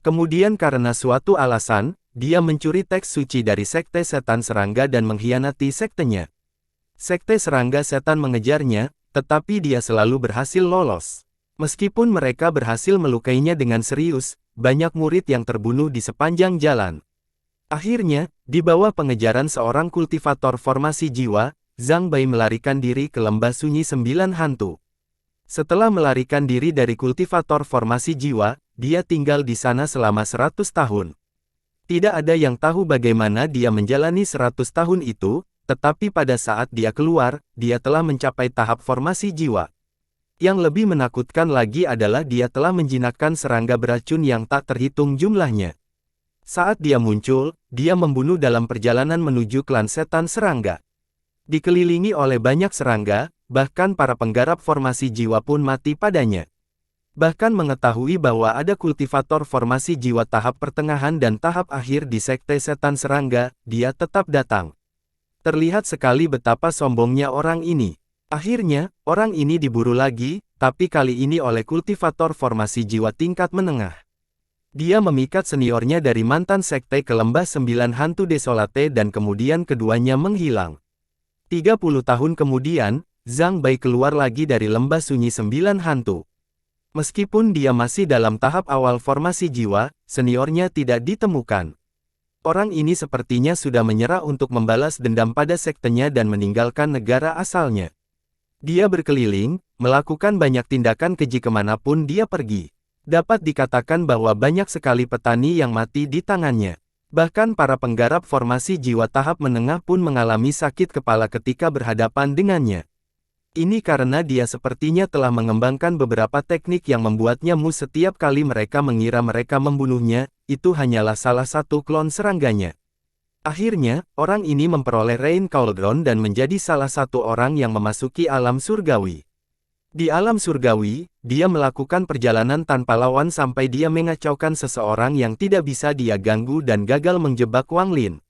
Kemudian karena suatu alasan, dia mencuri teks suci dari Sekte Setan Serangga dan mengkhianati sektenya. Sekte Serangga Setan mengejarnya, tetapi dia selalu berhasil lolos. Meskipun mereka berhasil melukainya dengan serius, banyak murid yang terbunuh di sepanjang jalan. Akhirnya, di bawah pengejaran seorang kultivator formasi jiwa, Zhang Bai melarikan diri ke lembah sunyi 9 hantu. Setelah melarikan diri dari kultivator formasi jiwa, dia tinggal di sana selama 100 tahun. Tidak ada yang tahu bagaimana dia menjalani 100 tahun itu, tetapi pada saat dia keluar, dia telah mencapai tahap formasi jiwa. Yang lebih menakutkan lagi adalah dia telah menjinakkan serangga beracun yang tak terhitung jumlahnya. Saat dia muncul, dia membunuh dalam perjalanan menuju klan setan serangga. Dikelilingi oleh banyak serangga, bahkan para penggarap formasi jiwa pun mati padanya. Bahkan mengetahui bahwa ada kultivator formasi jiwa tahap pertengahan dan tahap akhir di Sekte Setan Serangga, dia tetap datang. Terlihat sekali betapa sombongnya orang ini. Akhirnya, orang ini diburu lagi, tapi kali ini oleh kultivator formasi jiwa tingkat menengah. Dia memikat seniornya dari mantan sekte ke lembah 9 hantu desolate dan kemudian keduanya menghilang. 30 tahun kemudian, Zhang Bai keluar lagi dari lembah sunyi 9 hantu. Meskipun dia masih dalam tahap awal formasi jiwa, seniornya tidak ditemukan. Orang ini sepertinya sudah menyerah untuk membalas dendam pada sektenya dan meninggalkan negara asalnya. Dia berkeliling, melakukan banyak tindakan keji kemanapun dia pergi. Dapat dikatakan bahwa banyak sekali petani yang mati di tangannya. Bahkan para penggarap formasi jiwa tahap menengah pun mengalami sakit kepala ketika berhadapan dengannya. Ini karena dia sepertinya telah mengembangkan beberapa teknik yang membuatnya setiap kali mereka mengira mereka membunuhnya, itu hanyalah salah satu klon serangganya. Akhirnya, orang ini memperoleh Rain Cauldron dan menjadi salah satu orang yang memasuki alam surgawi. Di alam surgawi, dia melakukan perjalanan tanpa lawan sampai dia mengacaukan seseorang yang tidak bisa dia ganggu dan gagal menjebak Wang Lin.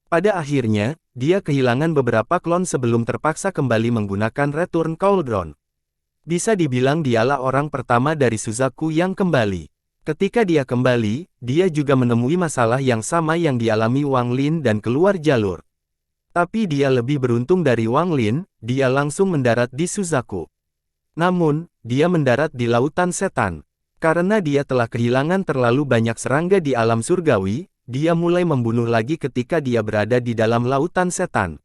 Pada akhirnya, dia kehilangan beberapa klon sebelum terpaksa kembali menggunakan Return Cauldron. Bisa dibilang dialah orang pertama dari Suzaku yang kembali. Ketika dia kembali, dia juga menemui masalah yang sama yang dialami Wang Lin dan keluar jalur. Tapi dia lebih beruntung dari Wang Lin, dia langsung mendarat di Suzaku. Namun, dia mendarat di Lautan Setan. Karena dia telah kehilangan terlalu banyak serangga di alam surgawi, dia mulai membunuh lagi ketika dia berada di dalam Lautan Setan.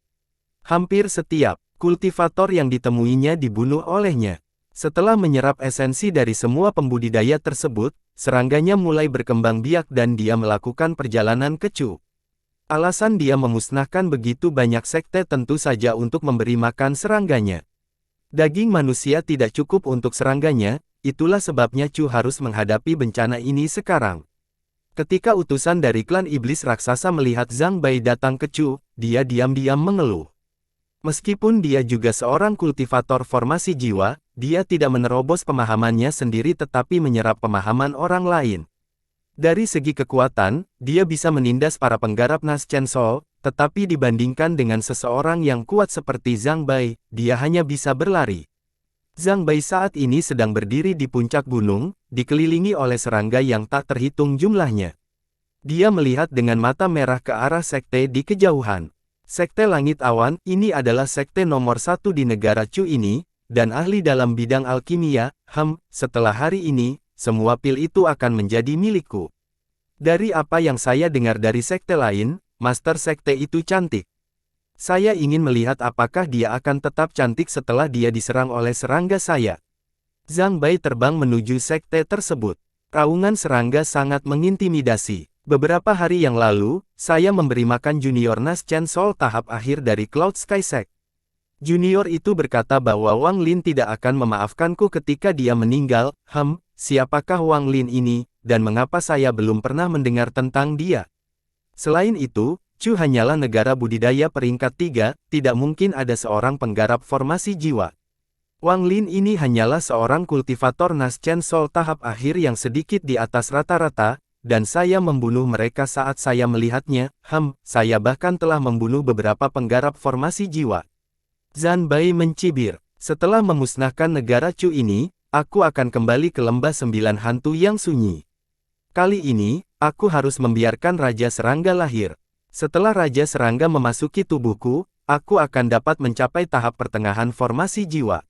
Hampir setiap kultivator yang ditemuinya dibunuh olehnya. Setelah menyerap esensi dari semua pembudidaya tersebut, serangganya mulai berkembang biak dan dia melakukan perjalanan ke Chu. Alasan dia memusnahkan begitu banyak sekte tentu saja untuk memberi makan serangganya. Daging manusia tidak cukup untuk serangganya, itulah sebabnya Chu harus menghadapi bencana ini sekarang. Ketika utusan dari klan iblis raksasa melihat Zhang Bai datang ke Chu, dia diam-diam mengeluh. Meskipun dia juga seorang kultivator formasi jiwa, dia tidak menerobos pemahamannya sendiri tetapi menyerap pemahaman orang lain. Dari segi kekuatan, dia bisa menindas para penggarap Nas Chen Sol, tetapi dibandingkan dengan seseorang yang kuat seperti Zhang Bai, dia hanya bisa berlari. Zhang Bai saat ini sedang berdiri di puncak gunung, dikelilingi oleh serangga yang tak terhitung jumlahnya. Dia melihat dengan mata merah ke arah sekte di kejauhan. Sekte Langit Awan, ini adalah sekte nomor 1 di negara Chu ini, dan ahli dalam bidang alkimia. Setelah hari ini, semua pil itu akan menjadi milikku. Dari apa yang saya dengar dari sekte lain, Master sekte itu cantik. Saya ingin melihat apakah dia akan tetap cantik setelah dia diserang oleh serangga saya. Zhang Bai terbang menuju sekte tersebut. Raungan serangga sangat mengintimidasi. Beberapa hari yang lalu, saya memberi makan junior Nas Chen Sol tahap akhir dari Cloud Sky Sect. Junior itu berkata bahwa Wang Lin tidak akan memaafkanku ketika dia meninggal. Siapakah Wang Lin ini, dan mengapa saya belum pernah mendengar tentang dia? Selain itu, Chu hanyalah negara budidaya peringkat 3, tidak mungkin ada seorang penggarap formasi jiwa. Wang Lin ini hanyalah seorang kultivator Nas Chen Sol tahap akhir yang sedikit di atas rata-rata, dan saya membunuh mereka saat saya melihatnya. Saya bahkan telah membunuh beberapa penggarap formasi jiwa. Zhang Bai mencibir. Setelah memusnahkan negara Chu ini, aku akan kembali ke lembah 9 hantu yang sunyi. Kali ini, aku harus membiarkan Raja Serangga lahir. Setelah Raja Serangga memasuki tubuhku, aku akan dapat mencapai tahap pertengahan formasi jiwa.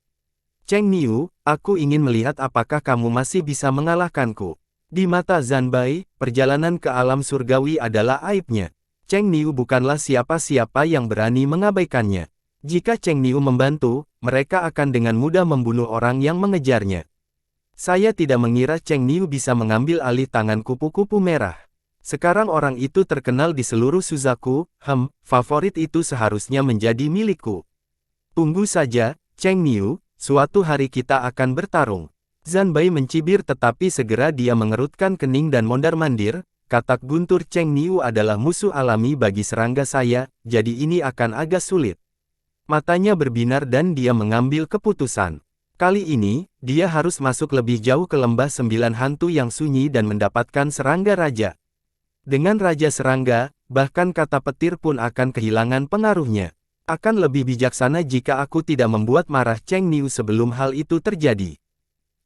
Cheng Niu, aku ingin melihat apakah kamu masih bisa mengalahkanku. Di mata Zhang Bai, perjalanan ke alam surgawi adalah aibnya. Cheng Niu bukanlah siapa-siapa yang berani mengabaikannya. Jika Cheng Niu membantu, mereka akan dengan mudah membunuh orang yang mengejarnya. Saya tidak mengira Cheng Niu bisa mengambil alih tangan kupu-kupu merah. Sekarang orang itu terkenal di seluruh Suzaku. Favorit itu seharusnya menjadi milikku. Tunggu saja, Cheng Niu, suatu hari kita akan bertarung. Zhang Bai mencibir tetapi segera dia mengerutkan kening dan mondar-mandir. Katak guntur Cheng Niu adalah musuh alami bagi serangga saya, jadi ini akan agak sulit. Matanya berbinar dan dia mengambil keputusan. Kali ini, dia harus masuk lebih jauh ke lembah 9 hantu yang sunyi dan mendapatkan serangga raja. Dengan Raja Serangga, bahkan kata petir pun akan kehilangan pengaruhnya. Akan lebih bijaksana jika aku tidak membuat marah Cheng Niu sebelum hal itu terjadi.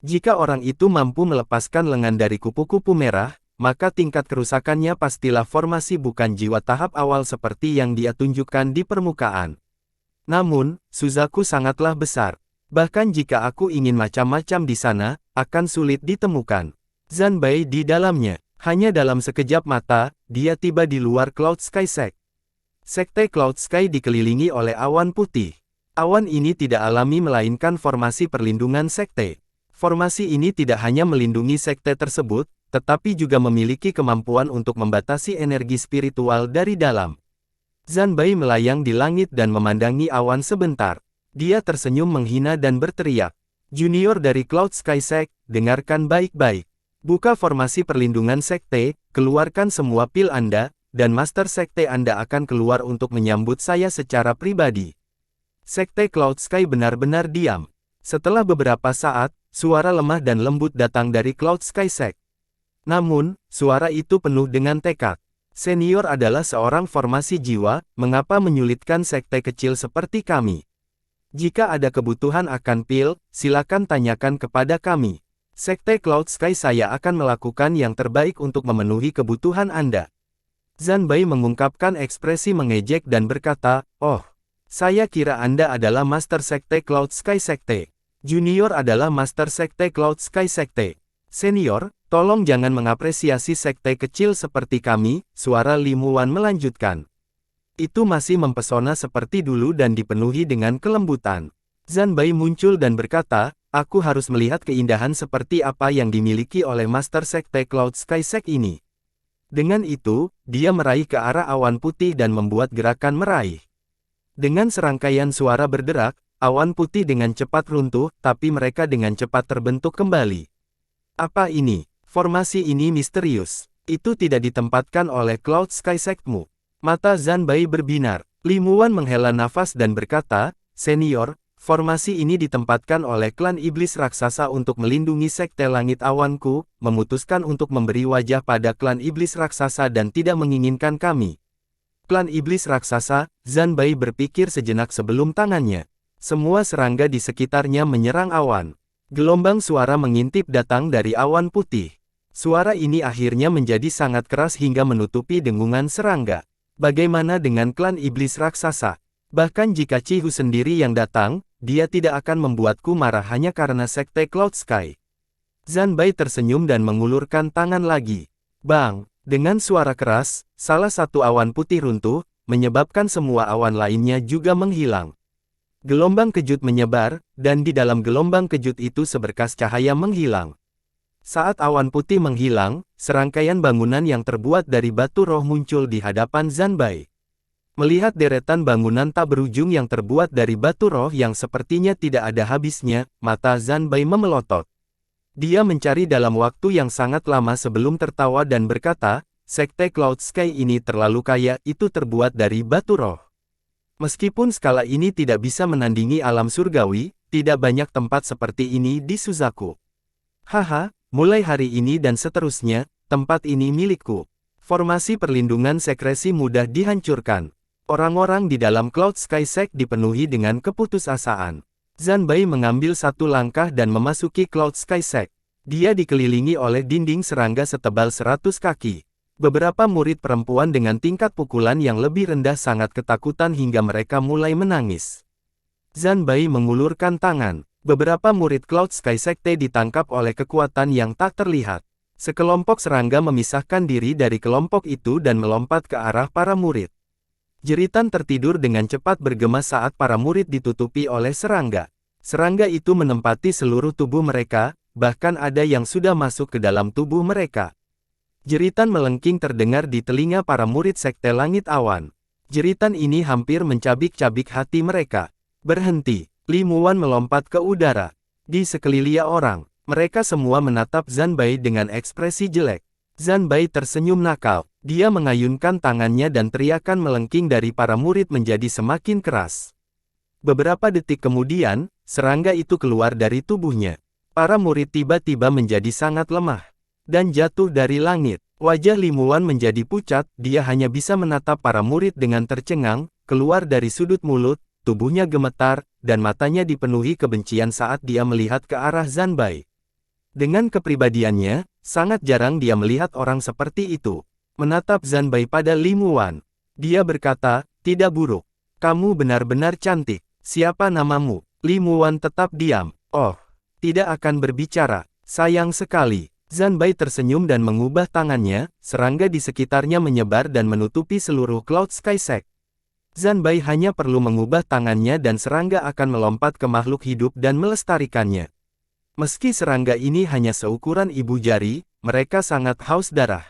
Jika orang itu mampu melepaskan lengan dari kupu-kupu merah, maka tingkat kerusakannya pastilah formasi bukan jiwa tahap awal seperti yang dia tunjukkan di permukaan. Namun, Suzaku sangatlah besar. Bahkan jika aku ingin macam-macam di sana, akan sulit ditemukan. Zhang Bai di dalamnya. Hanya dalam sekejap mata, dia tiba di luar Cloud Sky Sect. Sekte Cloud Sky dikelilingi oleh awan putih. Awan ini tidak alami melainkan formasi perlindungan sekte. Formasi ini tidak hanya melindungi sekte tersebut, tetapi juga memiliki kemampuan untuk membatasi energi spiritual dari dalam. Zanbai melayang di langit dan memandangi awan sebentar. Dia tersenyum menghina dan berteriak. Junior dari Cloud Sky Sect, dengarkan baik-baik. Buka formasi perlindungan sekte, keluarkan semua pil Anda, dan Master Sekte Anda akan keluar untuk menyambut saya secara pribadi. Sekte Cloud Sky benar-benar diam. Setelah beberapa saat, suara lemah dan lembut datang dari Cloud Sky Sect. Namun, suara itu penuh dengan tekad. Senior adalah seorang formasi jiwa, mengapa menyulitkan sekte kecil seperti kami? Jika ada kebutuhan akan pil, silakan tanyakan kepada kami. Sekte Cloud Sky saya akan melakukan yang terbaik untuk memenuhi kebutuhan Anda. Zanbai mengungkapkan ekspresi mengejek dan berkata, "Oh, saya kira Anda adalah Master Sekte Cloud Sky Sekte. Junior adalah Master Sekte Cloud Sky Sekte. Senior, tolong jangan mengapresiasi sekte kecil seperti kami," suara Limuan melanjutkan. Itu masih mempesona seperti dulu dan dipenuhi dengan kelembutan. Zanbai muncul dan berkata, "Aku harus melihat keindahan seperti apa yang dimiliki oleh Master Sekte Cloud Sky Sect ini." Dengan itu, dia meraih ke arah awan putih dan membuat gerakan meraih. Dengan serangkaian suara berderak, awan putih dengan cepat runtuh, tapi mereka dengan cepat terbentuk kembali. Apa ini? Formasi ini misterius. Itu tidak ditempatkan oleh Cloud Sky Sect-mu. Mata Zanbai berbinar. Limuan menghela nafas dan berkata, "Senior, formasi ini ditempatkan oleh klan iblis raksasa untuk melindungi sekte langit awanku, memutuskan untuk memberi wajah pada klan iblis raksasa dan tidak menginginkan kami." Klan iblis raksasa, Zanbai berpikir sejenak sebelum tangannya. Semua serangga di sekitarnya menyerang awan. Gelombang suara mengintip datang dari awan putih. Suara ini akhirnya menjadi sangat keras hingga menutupi dengungan serangga. Bagaimana dengan klan iblis raksasa? Bahkan jika Chihu sendiri yang datang, dia tidak akan membuatku marah hanya karena sekte Cloud Sky. Zanbai tersenyum dan mengulurkan tangan lagi. Bang! Dengan suara keras, salah satu awan putih runtuh, menyebabkan semua awan lainnya juga menghilang. Gelombang kejut menyebar, dan di dalam gelombang kejut itu seberkas cahaya menghilang. Saat awan putih menghilang, serangkaian bangunan yang terbuat dari batu roh muncul di hadapan Zanbai. Melihat deretan bangunan tak berujung yang terbuat dari batu roh yang sepertinya tidak ada habisnya, mata Zanbai memelotot. Dia mencari dalam waktu yang sangat lama sebelum tertawa dan berkata, "Sekte Cloud Sky ini terlalu kaya, itu terbuat dari batu roh. Meskipun skala ini tidak bisa menandingi alam surgawi, tidak banyak tempat seperti ini di Suzaku. Haha, mulai hari ini dan seterusnya, tempat ini milikku." Formasi perlindungan sekresi mudah dihancurkan. Orang-orang di dalam Cloud Sky Sect dipenuhi dengan keputusasaan. Zanbai mengambil satu langkah dan memasuki Cloud Sky Sect. Dia dikelilingi oleh dinding serangga setebal 100 kaki. Beberapa murid perempuan dengan tingkat pukulan yang lebih rendah sangat ketakutan hingga mereka mulai menangis. Zanbai mengulurkan tangan. Beberapa murid Cloud Sky Sekte ditangkap oleh kekuatan yang tak terlihat. Sekelompok serangga memisahkan diri dari kelompok itu dan melompat ke arah para murid. Jeritan tertidur dengan cepat bergema saat para murid ditutupi oleh serangga. Serangga itu menempati seluruh tubuh mereka, bahkan ada yang sudah masuk ke dalam tubuh mereka. Jeritan melengking terdengar di telinga para murid Sekte Langit Awan. Jeritan ini hampir mencabik-cabik hati mereka. "Berhenti!" Limuan melompat ke udara. Di sekeliling orang, mereka semua menatap Zanbai dengan ekspresi jelek. Zanbai tersenyum nakal. Dia mengayunkan tangannya dan teriakan melengking dari para murid menjadi semakin keras. Beberapa detik kemudian, serangga itu keluar dari tubuhnya. Para murid tiba-tiba menjadi sangat lemah dan jatuh dari langit. Wajah Limuan menjadi pucat, dia hanya bisa menatap para murid dengan tercengang, keluar dari sudut mulut, tubuhnya gemetar, dan matanya dipenuhi kebencian saat dia melihat ke arah Zanbai. Dengan kepribadiannya, sangat jarang dia melihat orang seperti itu. Menatap Zanbai pada Limuan. Dia berkata, "Tidak buruk. Kamu benar-benar cantik. Siapa namamu?" Limuan tetap diam. "Oh, tidak akan berbicara. Sayang sekali." Zanbai tersenyum dan mengubah tangannya, serangga di sekitarnya menyebar dan menutupi seluruh Cloud Sky Sect. Zanbai hanya perlu mengubah tangannya dan serangga akan melompat ke makhluk hidup dan melestarikannya. Meski serangga ini hanya seukuran ibu jari, mereka sangat haus darah.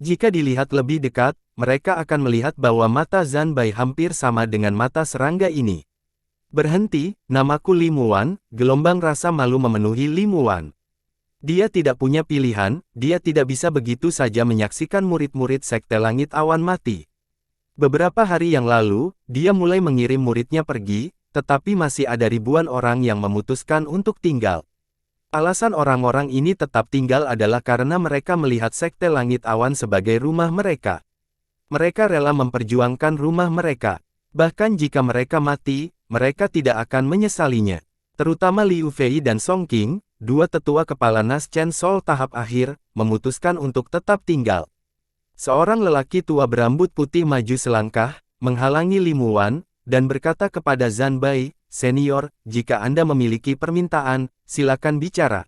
Jika dilihat lebih dekat, mereka akan melihat bahwa mata Zanbai hampir sama dengan mata serangga ini. Berhenti, namaku Li Muwan, gelombang rasa malu memenuhi Li Muwan. Dia tidak punya pilihan, dia tidak bisa begitu saja menyaksikan murid-murid Sekte Langit Awan mati. Beberapa hari yang lalu, dia mulai mengirim muridnya pergi, tetapi masih ada ribuan orang yang memutuskan untuk tinggal. Alasan orang-orang ini tetap tinggal adalah karena mereka melihat Sekte Langit Awan sebagai rumah mereka. Mereka rela memperjuangkan rumah mereka. Bahkan jika mereka mati, mereka tidak akan menyesalinya. Terutama Liu Fei dan Song Qing, dua tetua kepala Nas Chen Sol tahap akhir, memutuskan untuk tetap tinggal. Seorang lelaki tua berambut putih maju selangkah, menghalangi Li Muwan, dan berkata kepada Zanbai, "Senior, jika Anda memiliki permintaan, silakan bicara."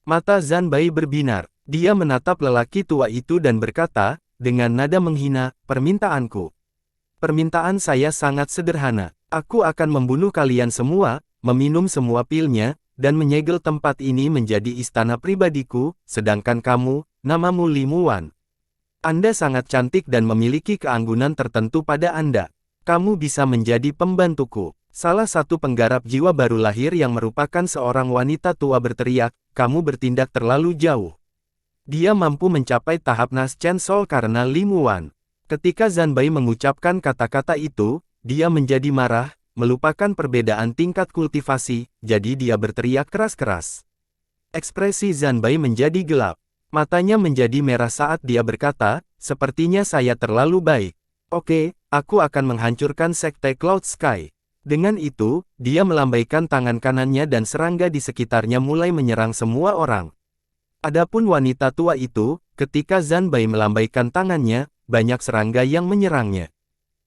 Mata Zanbai berbinar. Dia menatap lelaki tua itu dan berkata, dengan nada menghina, "Permintaanku. Permintaan saya sangat sederhana. Aku akan membunuh kalian semua, meminum semua pilnya, dan menyegel tempat ini menjadi istana pribadiku, sedangkan kamu, namamu Li Muwan. Anda sangat cantik dan memiliki keanggunan tertentu pada Anda. Kamu bisa menjadi pembantuku." Salah satu penggarap jiwa baru lahir yang merupakan seorang wanita tua berteriak, "Kamu bertindak terlalu jauh." Dia mampu mencapai tahap Nas Chen Sol karena Li Muwan. Ketika Zanbai mengucapkan kata-kata itu, dia menjadi marah, melupakan perbedaan tingkat kultivasi, jadi dia berteriak keras-keras. Ekspresi Zanbai menjadi gelap. Matanya menjadi merah saat dia berkata, "Sepertinya saya terlalu baik. Oke, aku akan menghancurkan Sekte Cloud Sky." Dengan itu, dia melambaikan tangan kanannya dan serangga di sekitarnya mulai menyerang semua orang. Adapun wanita tua itu, ketika Zanbai melambaikan tangannya, banyak serangga yang menyerangnya.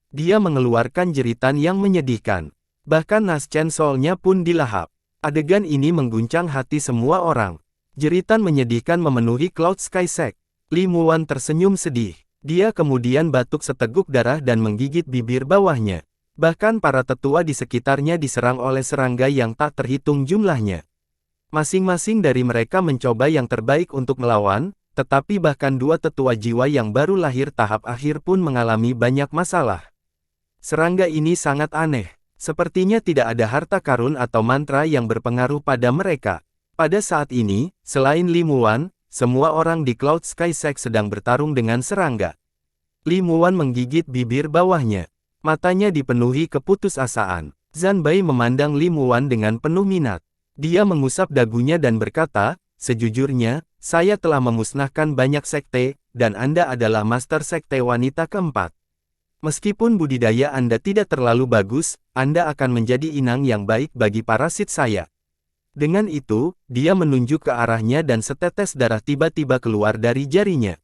Dia mengeluarkan jeritan yang menyedihkan. Bahkan Nas Chen Sol-nya pun dilahap. Adegan ini mengguncang hati semua orang. Jeritan menyedihkan memenuhi Cloud Sky Sect. Li Muwan tersenyum sedih. Dia kemudian batuk seteguk darah dan menggigit bibir bawahnya. Bahkan para tetua di sekitarnya diserang oleh serangga yang tak terhitung jumlahnya. Masing-masing dari mereka mencoba yang terbaik untuk melawan, tetapi bahkan dua tetua jiwa yang baru lahir tahap akhir pun mengalami banyak masalah. Serangga ini sangat aneh. Sepertinya tidak ada harta karun atau mantra yang berpengaruh pada mereka. Pada saat ini, selain Li Muwan, semua orang di Cloud Sky Sect sedang bertarung dengan serangga. Li Muwan menggigit bibir bawahnya. Matanya dipenuhi keputusasaan. Zanbai memandang Li Muwan dengan penuh minat. Dia mengusap dagunya dan berkata, "Sejujurnya, saya telah memusnahkan banyak sekte, dan Anda adalah master sekte wanita keempat. Meskipun budidaya Anda tidak terlalu bagus, Anda akan menjadi inang yang baik bagi parasit saya." Dengan itu, dia menunjuk ke arahnya dan setetes darah tiba-tiba keluar dari jarinya.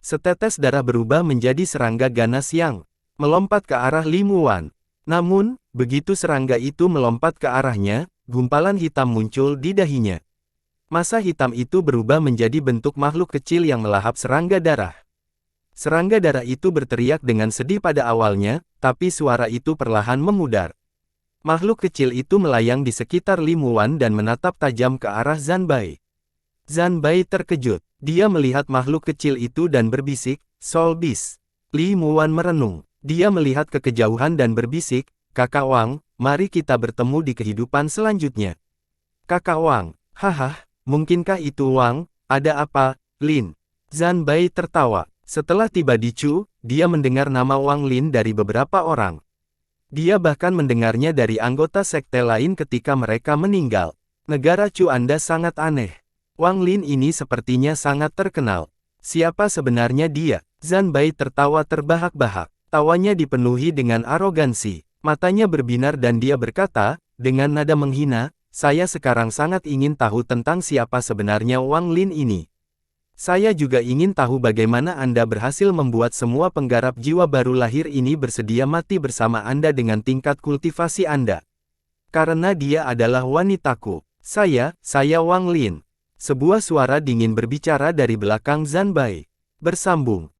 Setetes darah berubah menjadi serangga ganas yang melompat ke arah Li Muwan. Namun, begitu serangga itu melompat ke arahnya, gumpalan hitam muncul di dahinya. Massa hitam itu berubah menjadi bentuk makhluk kecil yang melahap serangga darah. Serangga darah itu berteriak dengan sedih pada awalnya, tapi suara itu perlahan memudar. Makhluk kecil itu melayang di sekitar Li Muwan dan menatap tajam ke arah Zanbai. Zanbai terkejut. Dia melihat makhluk kecil itu dan berbisik, "Soul Beast." Li Muwan merenung. Dia melihat ke kejauhan dan berbisik, "Kakak Wang, mari kita bertemu di kehidupan selanjutnya." "Kakak Wang, haha, mungkinkah itu Wang? Ada apa, Lin?" Zanbai tertawa. Setelah tiba di Chu, dia mendengar nama Wang Lin dari beberapa orang. Dia bahkan mendengarnya dari anggota sekte lain ketika mereka meninggal. Negara Chu Anda sangat aneh. Wang Lin ini sepertinya sangat terkenal. Siapa sebenarnya dia? Zanbai tertawa terbahak-bahak. Tawanya dipenuhi dengan arogansi. Matanya berbinar dan dia berkata, dengan nada menghina, "Saya sekarang sangat ingin tahu tentang siapa sebenarnya Wang Lin ini. Saya juga ingin tahu bagaimana Anda berhasil membuat semua penggarap jiwa baru lahir ini bersedia mati bersama Anda dengan tingkat kultivasi Anda. Karena dia adalah wanitaku. Saya Wang Lin." Sebuah suara dingin berbicara dari belakang Zanbai. Bersambung.